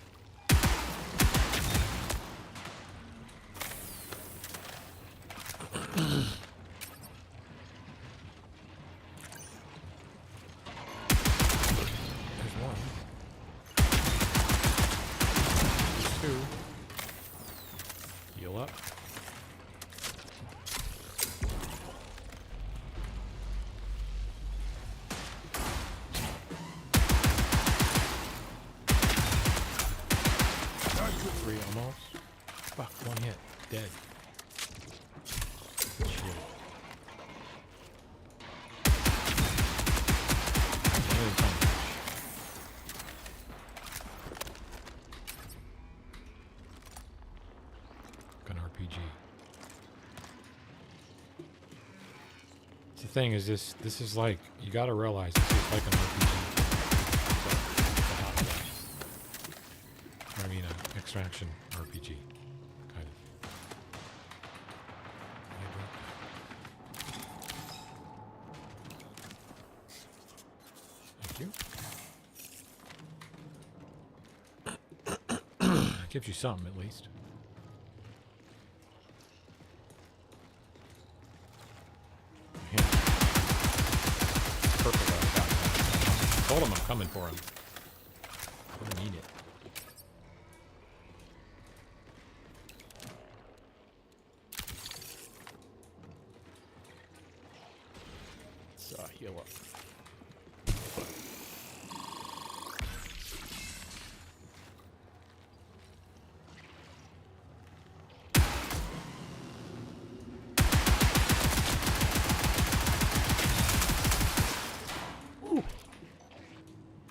S7: Heal up. Three almost. Fuck, one hit. Dead. Shit. The thing is, this is like, you gotta realize this is like an RPG. I mean, an extraction RPG, kind of. Thank you. Gives you something at least. Told him I'm coming for him. I need it. Let's heal up.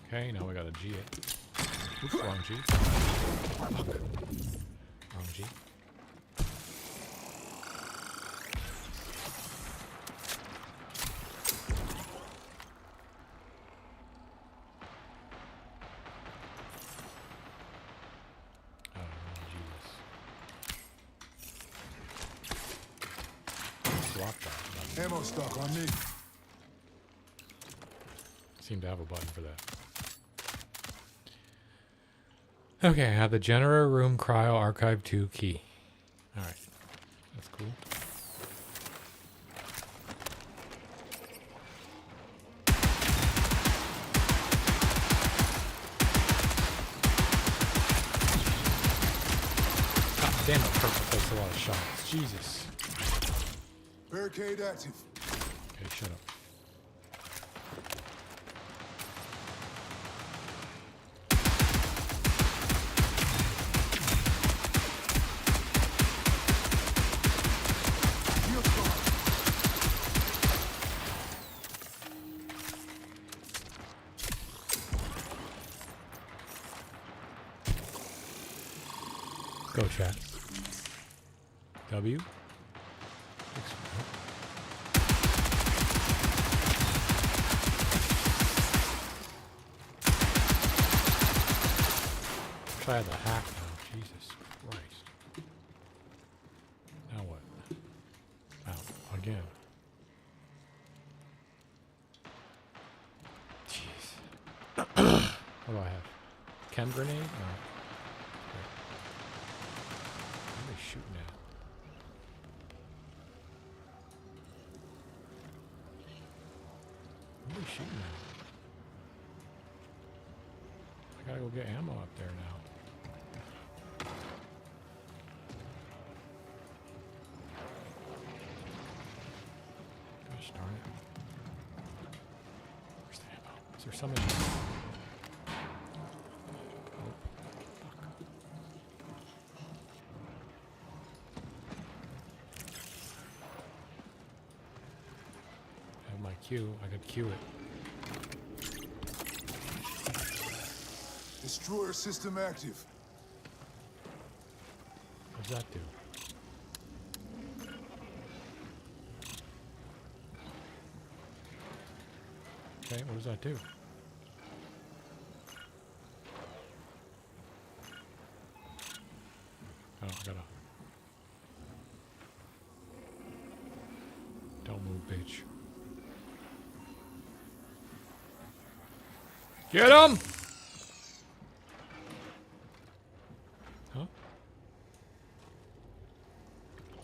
S7: Okay, now we got a G. Oops, wrong G. Fuck. Wrong G. Oh, wrong Jesus. Swap that.
S9: Ammo stock on me.
S7: Seem to have a button for that. Okay, I have the Genera Room Cryo Archive 2 key. Alright. That's cool. God damn it, purple takes a lot of shots. Jesus.
S9: Barricade active.
S7: Okay, shut up. Go, chat. W. Try the hack now. Jesus Christ. Now what? Out again. Jeez. What do I have? Chem grenade? No. Shooting at. What are they shooting at? we'll get ammo up there now. Gosh darn it. Where's the ammo? Is there some in there? Q. I could Q it.
S9: Destroyer system active.
S7: What does that do? Okay, what does that do? Oh, I gotta. Don't move, bitch. Get him! Huh?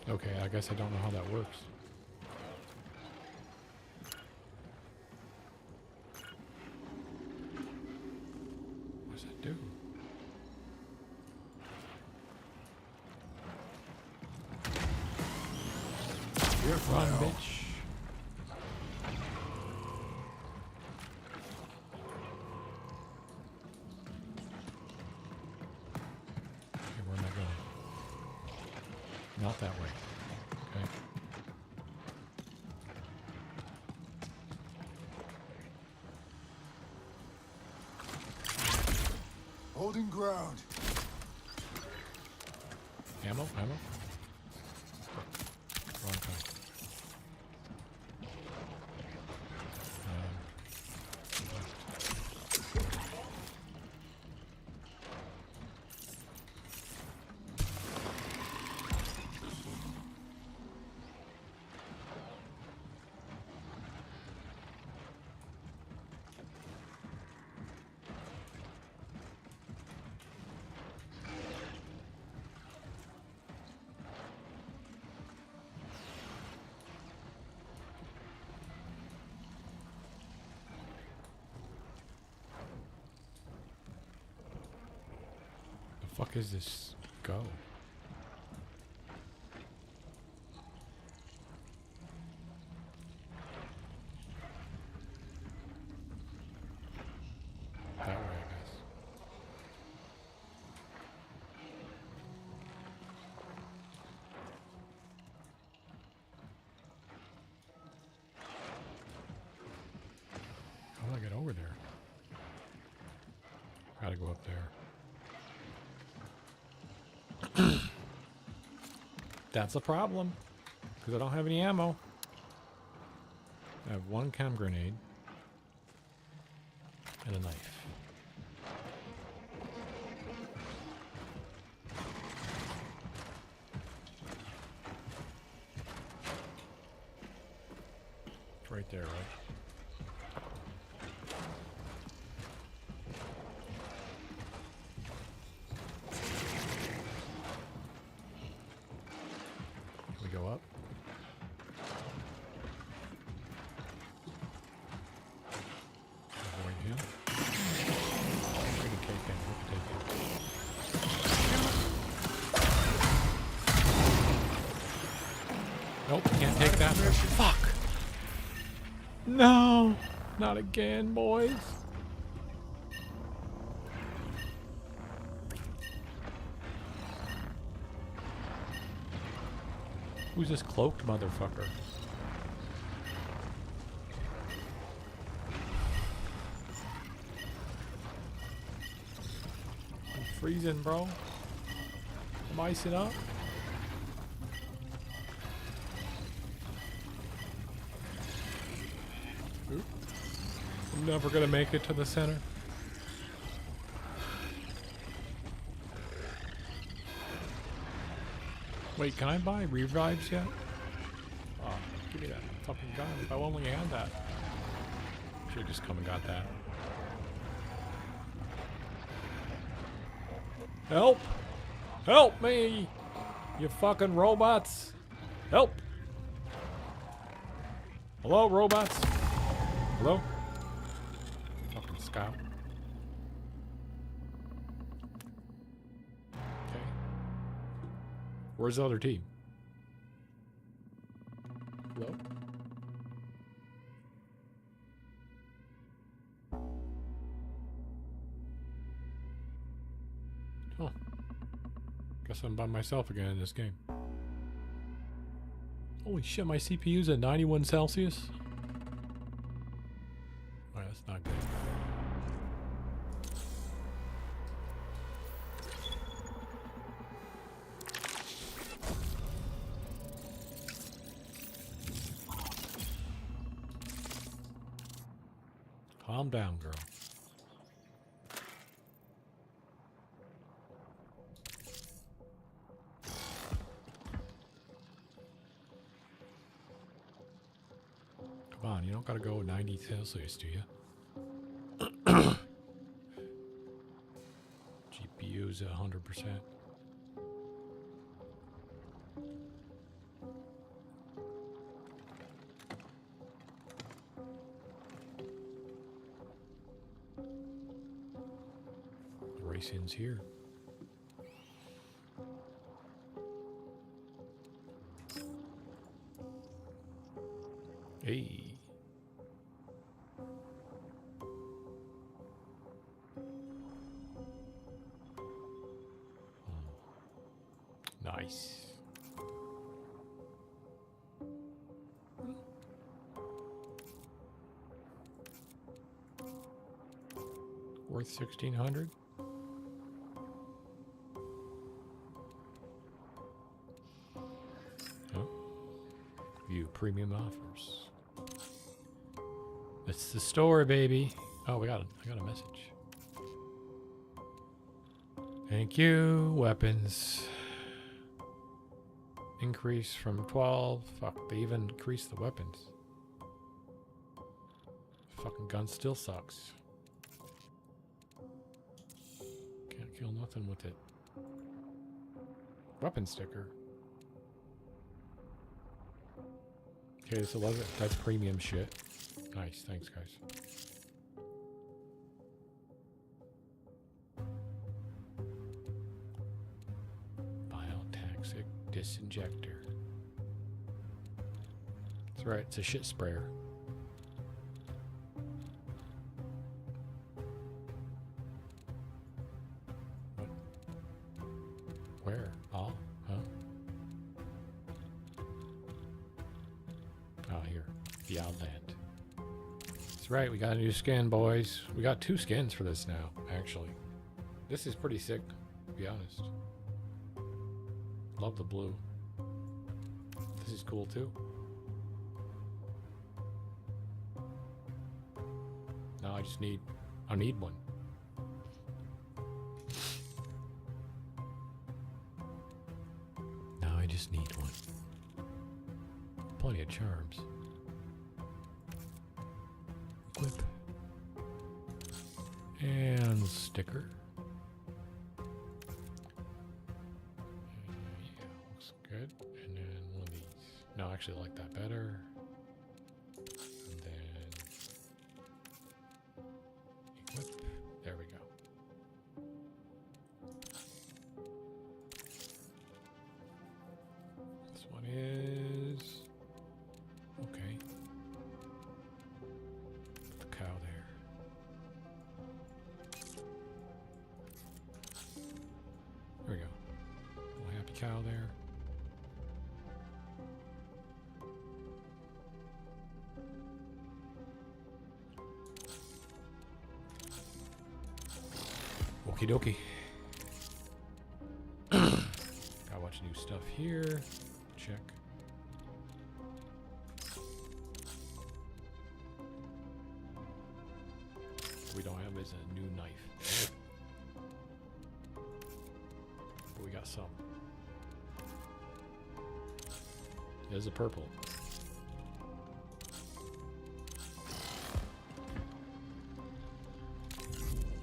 S7: Okay, I guess I don't know how that works. What does that do? Run, bitch. Not that way. Okay.
S9: Holding ground.
S7: Ammo? Ammo? Wrong kind. The fuck is this go? That way, I guess. How do I get over there? Gotta go up there. That's a problem, because I don't have any ammo. I have one chem grenade and a knife. It's right there, right? Go up. Avoid him. We can take him. We can take him. Nope, can't take that. Fuck! No! Not again, boys. Who's this cloaked motherfucker? I'm freezing, bro. I'm icing up. Oop. I'm never gonna make it to the center. Wait, can I buy revives yet? Oh, give me that fucking gun. If I only had that. Should've just come and got that. Help! Help me! You fucking robots! Help! Hello, robots? Hello? Fucking scout. Where's the other team? Hello? Huh. Guess I'm by myself again in this game. Holy shit, my CPU's at 91 Celsius? Alright, that's not good. Calm down, girl. Come on, you don't gotta go 90 Celsius, do you? GPU's at 100%. The race ends here. Hey. Nice. Worth 1,600. Oh. View premium offers. It's the store, baby. Oh, I got a message. Thank you. Weapons. Increase from 12. Fuck, they even increased the weapons. Fucking gun still sucks. Can't kill nothing with it. Weapon sticker. Okay, so that's premium shit. Nice, thanks guys. Biotoxic disinjector. That's right, it's a shit sprayer. What? Where? Oh, huh? Oh, here. The Outland. That's right, we got a new skin, boys. We got 2 skins for this now, actually. This is pretty sick, to be honest. Love the blue. This is cool too. Now I need one. Now I just need one. Plenty of charms. Equip. And sticker. Good. And then one of these. No, I actually like that better. And then equip. There we go. This one is okay. Put the cow there. There we go. Little happy cow there. Okie dokie. Gotta watch new stuff here. Check. What we don't have is a new knife. But we got some. There's a purple.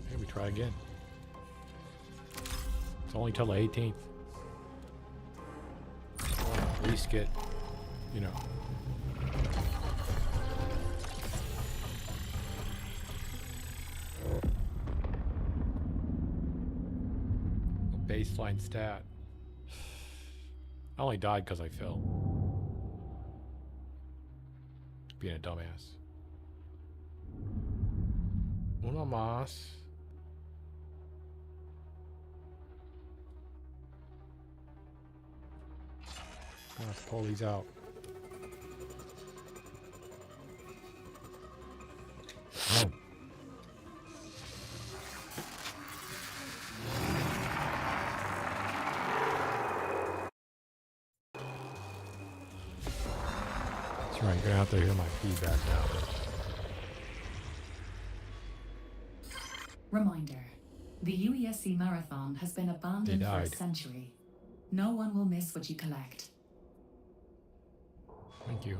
S7: Hey, we try again. It's only till the 18th. At least get, you know. A baseline stat. I only died because I fell. Being a dumbass. Uno más. I'm gonna have to pull these out. Oh. That's right, you're gonna have to hear my feedback now.
S6: Reminder, the UESC Marathon has been abandoned for a century. No one will miss what you collect.
S7: Thank you.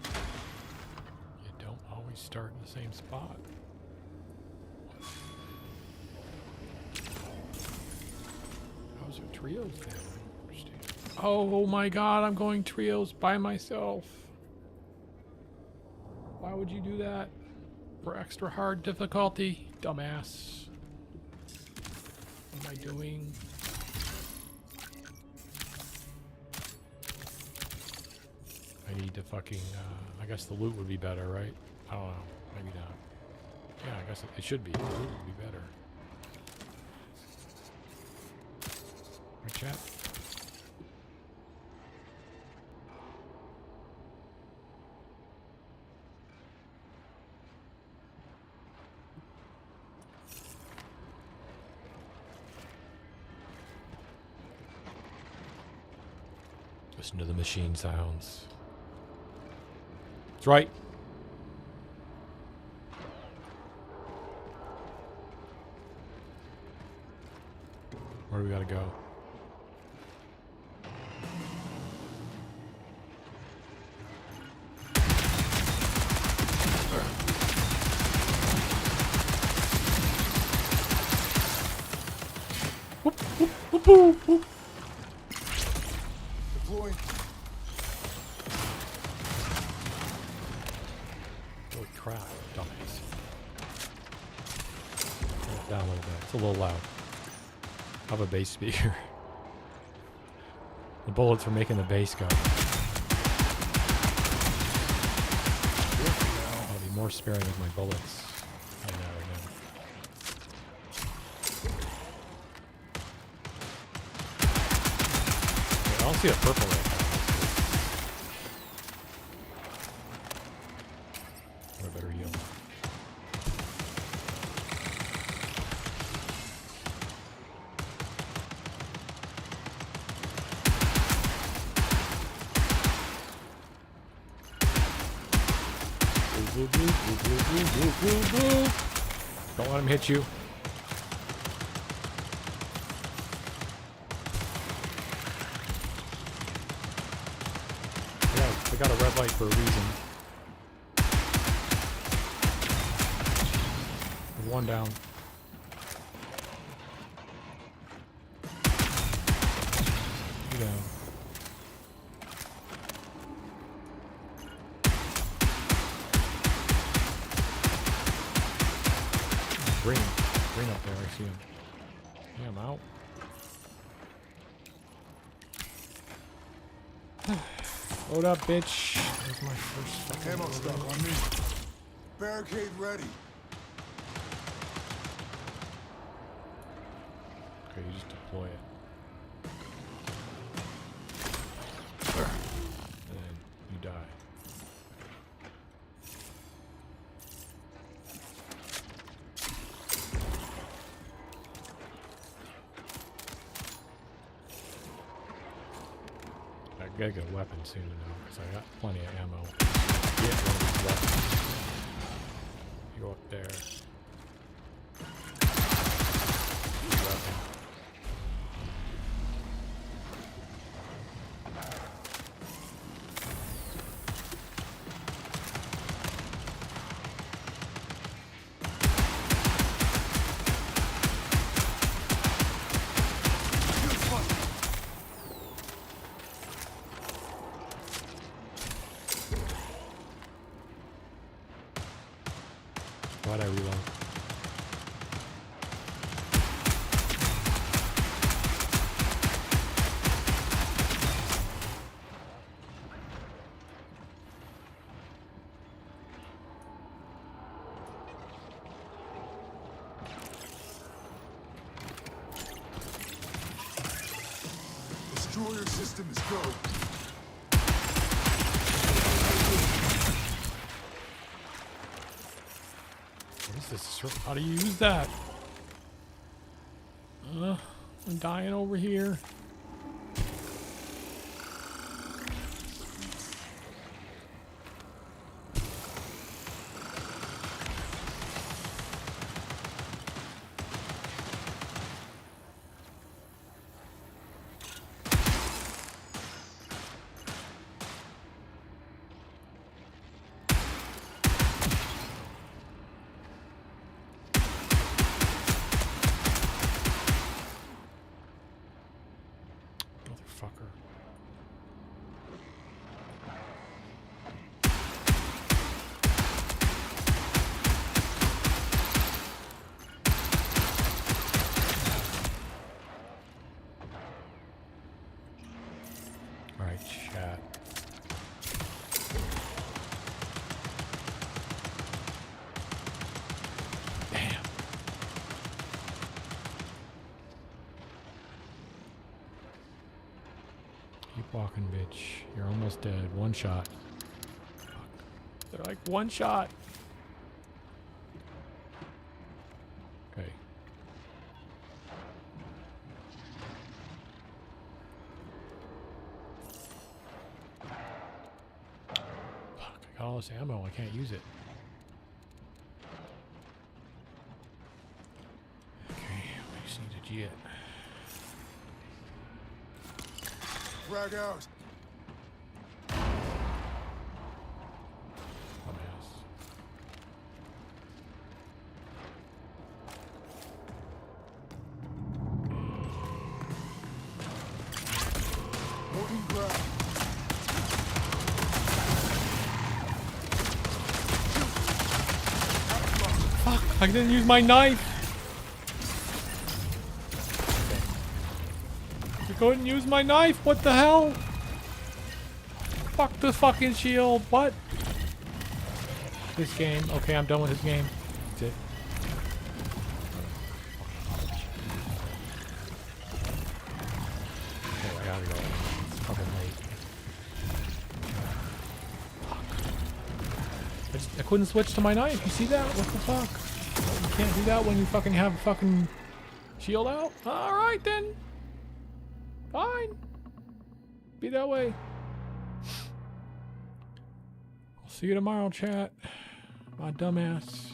S7: You don't always start in the same spot. How's your trios then? I don't understand. Oh my god, I'm going trios by myself. Why would you do that? For extra hard difficulty? Dumbass. What am I doing? I need to fucking, I guess the loot would be better, right? I don't know. Maybe not. Yeah, I guess it should be. The loot would be better. Right, chat? Listen to the machine sounds. That's right. Where do we gotta go? Whoop, whoop, whoop, whoop, whoop.
S9: Deploying.
S7: Holy crap, dumbass. Turn it down a little bit. It's a little loud. I have a bass speaker. The bullets are making the bass go. I'll be more sparing with my bullets. I know, I know. I don't see a purple right now. I better heal. Don't let him hit you. Yeah, they got a red light for a reason. There's one down. Two down. Green up there, I see him. Yeah, I'm out. Load up, bitch. There's my first fucking
S9: Ammo stuck on me. Barricade ready.
S7: Okay, you just deploy it. And then you die. I gotta get a weapon soon though, because I got plenty of ammo. Get one of these weapons. You go up there. Weapon. Why'd I reload?
S9: Destroyer system is go.
S7: What is this? How do you use that? I'm dying over here. Alright, chat. Damn. Keep walking, bitch. You're almost dead. One shot. Fuck. They're like one shot. Okay. Got all this ammo, I can't use it. Okay, we just need a jet.
S9: Frag out. Holding ground.
S7: Fuck, I didn't use my knife. I couldn't use my knife. What the hell? Fuck the fucking shield. What? This game. Okay, I'm done with this game. That's it. Okay, I gotta go. It's fucking late. Fuck. I couldn't switch to my knife. You see that? What the fuck? You can't do that when you fucking have a fucking shield out? Alright then. Fine. Be that way. I'll see you tomorrow, chat. My dumbass.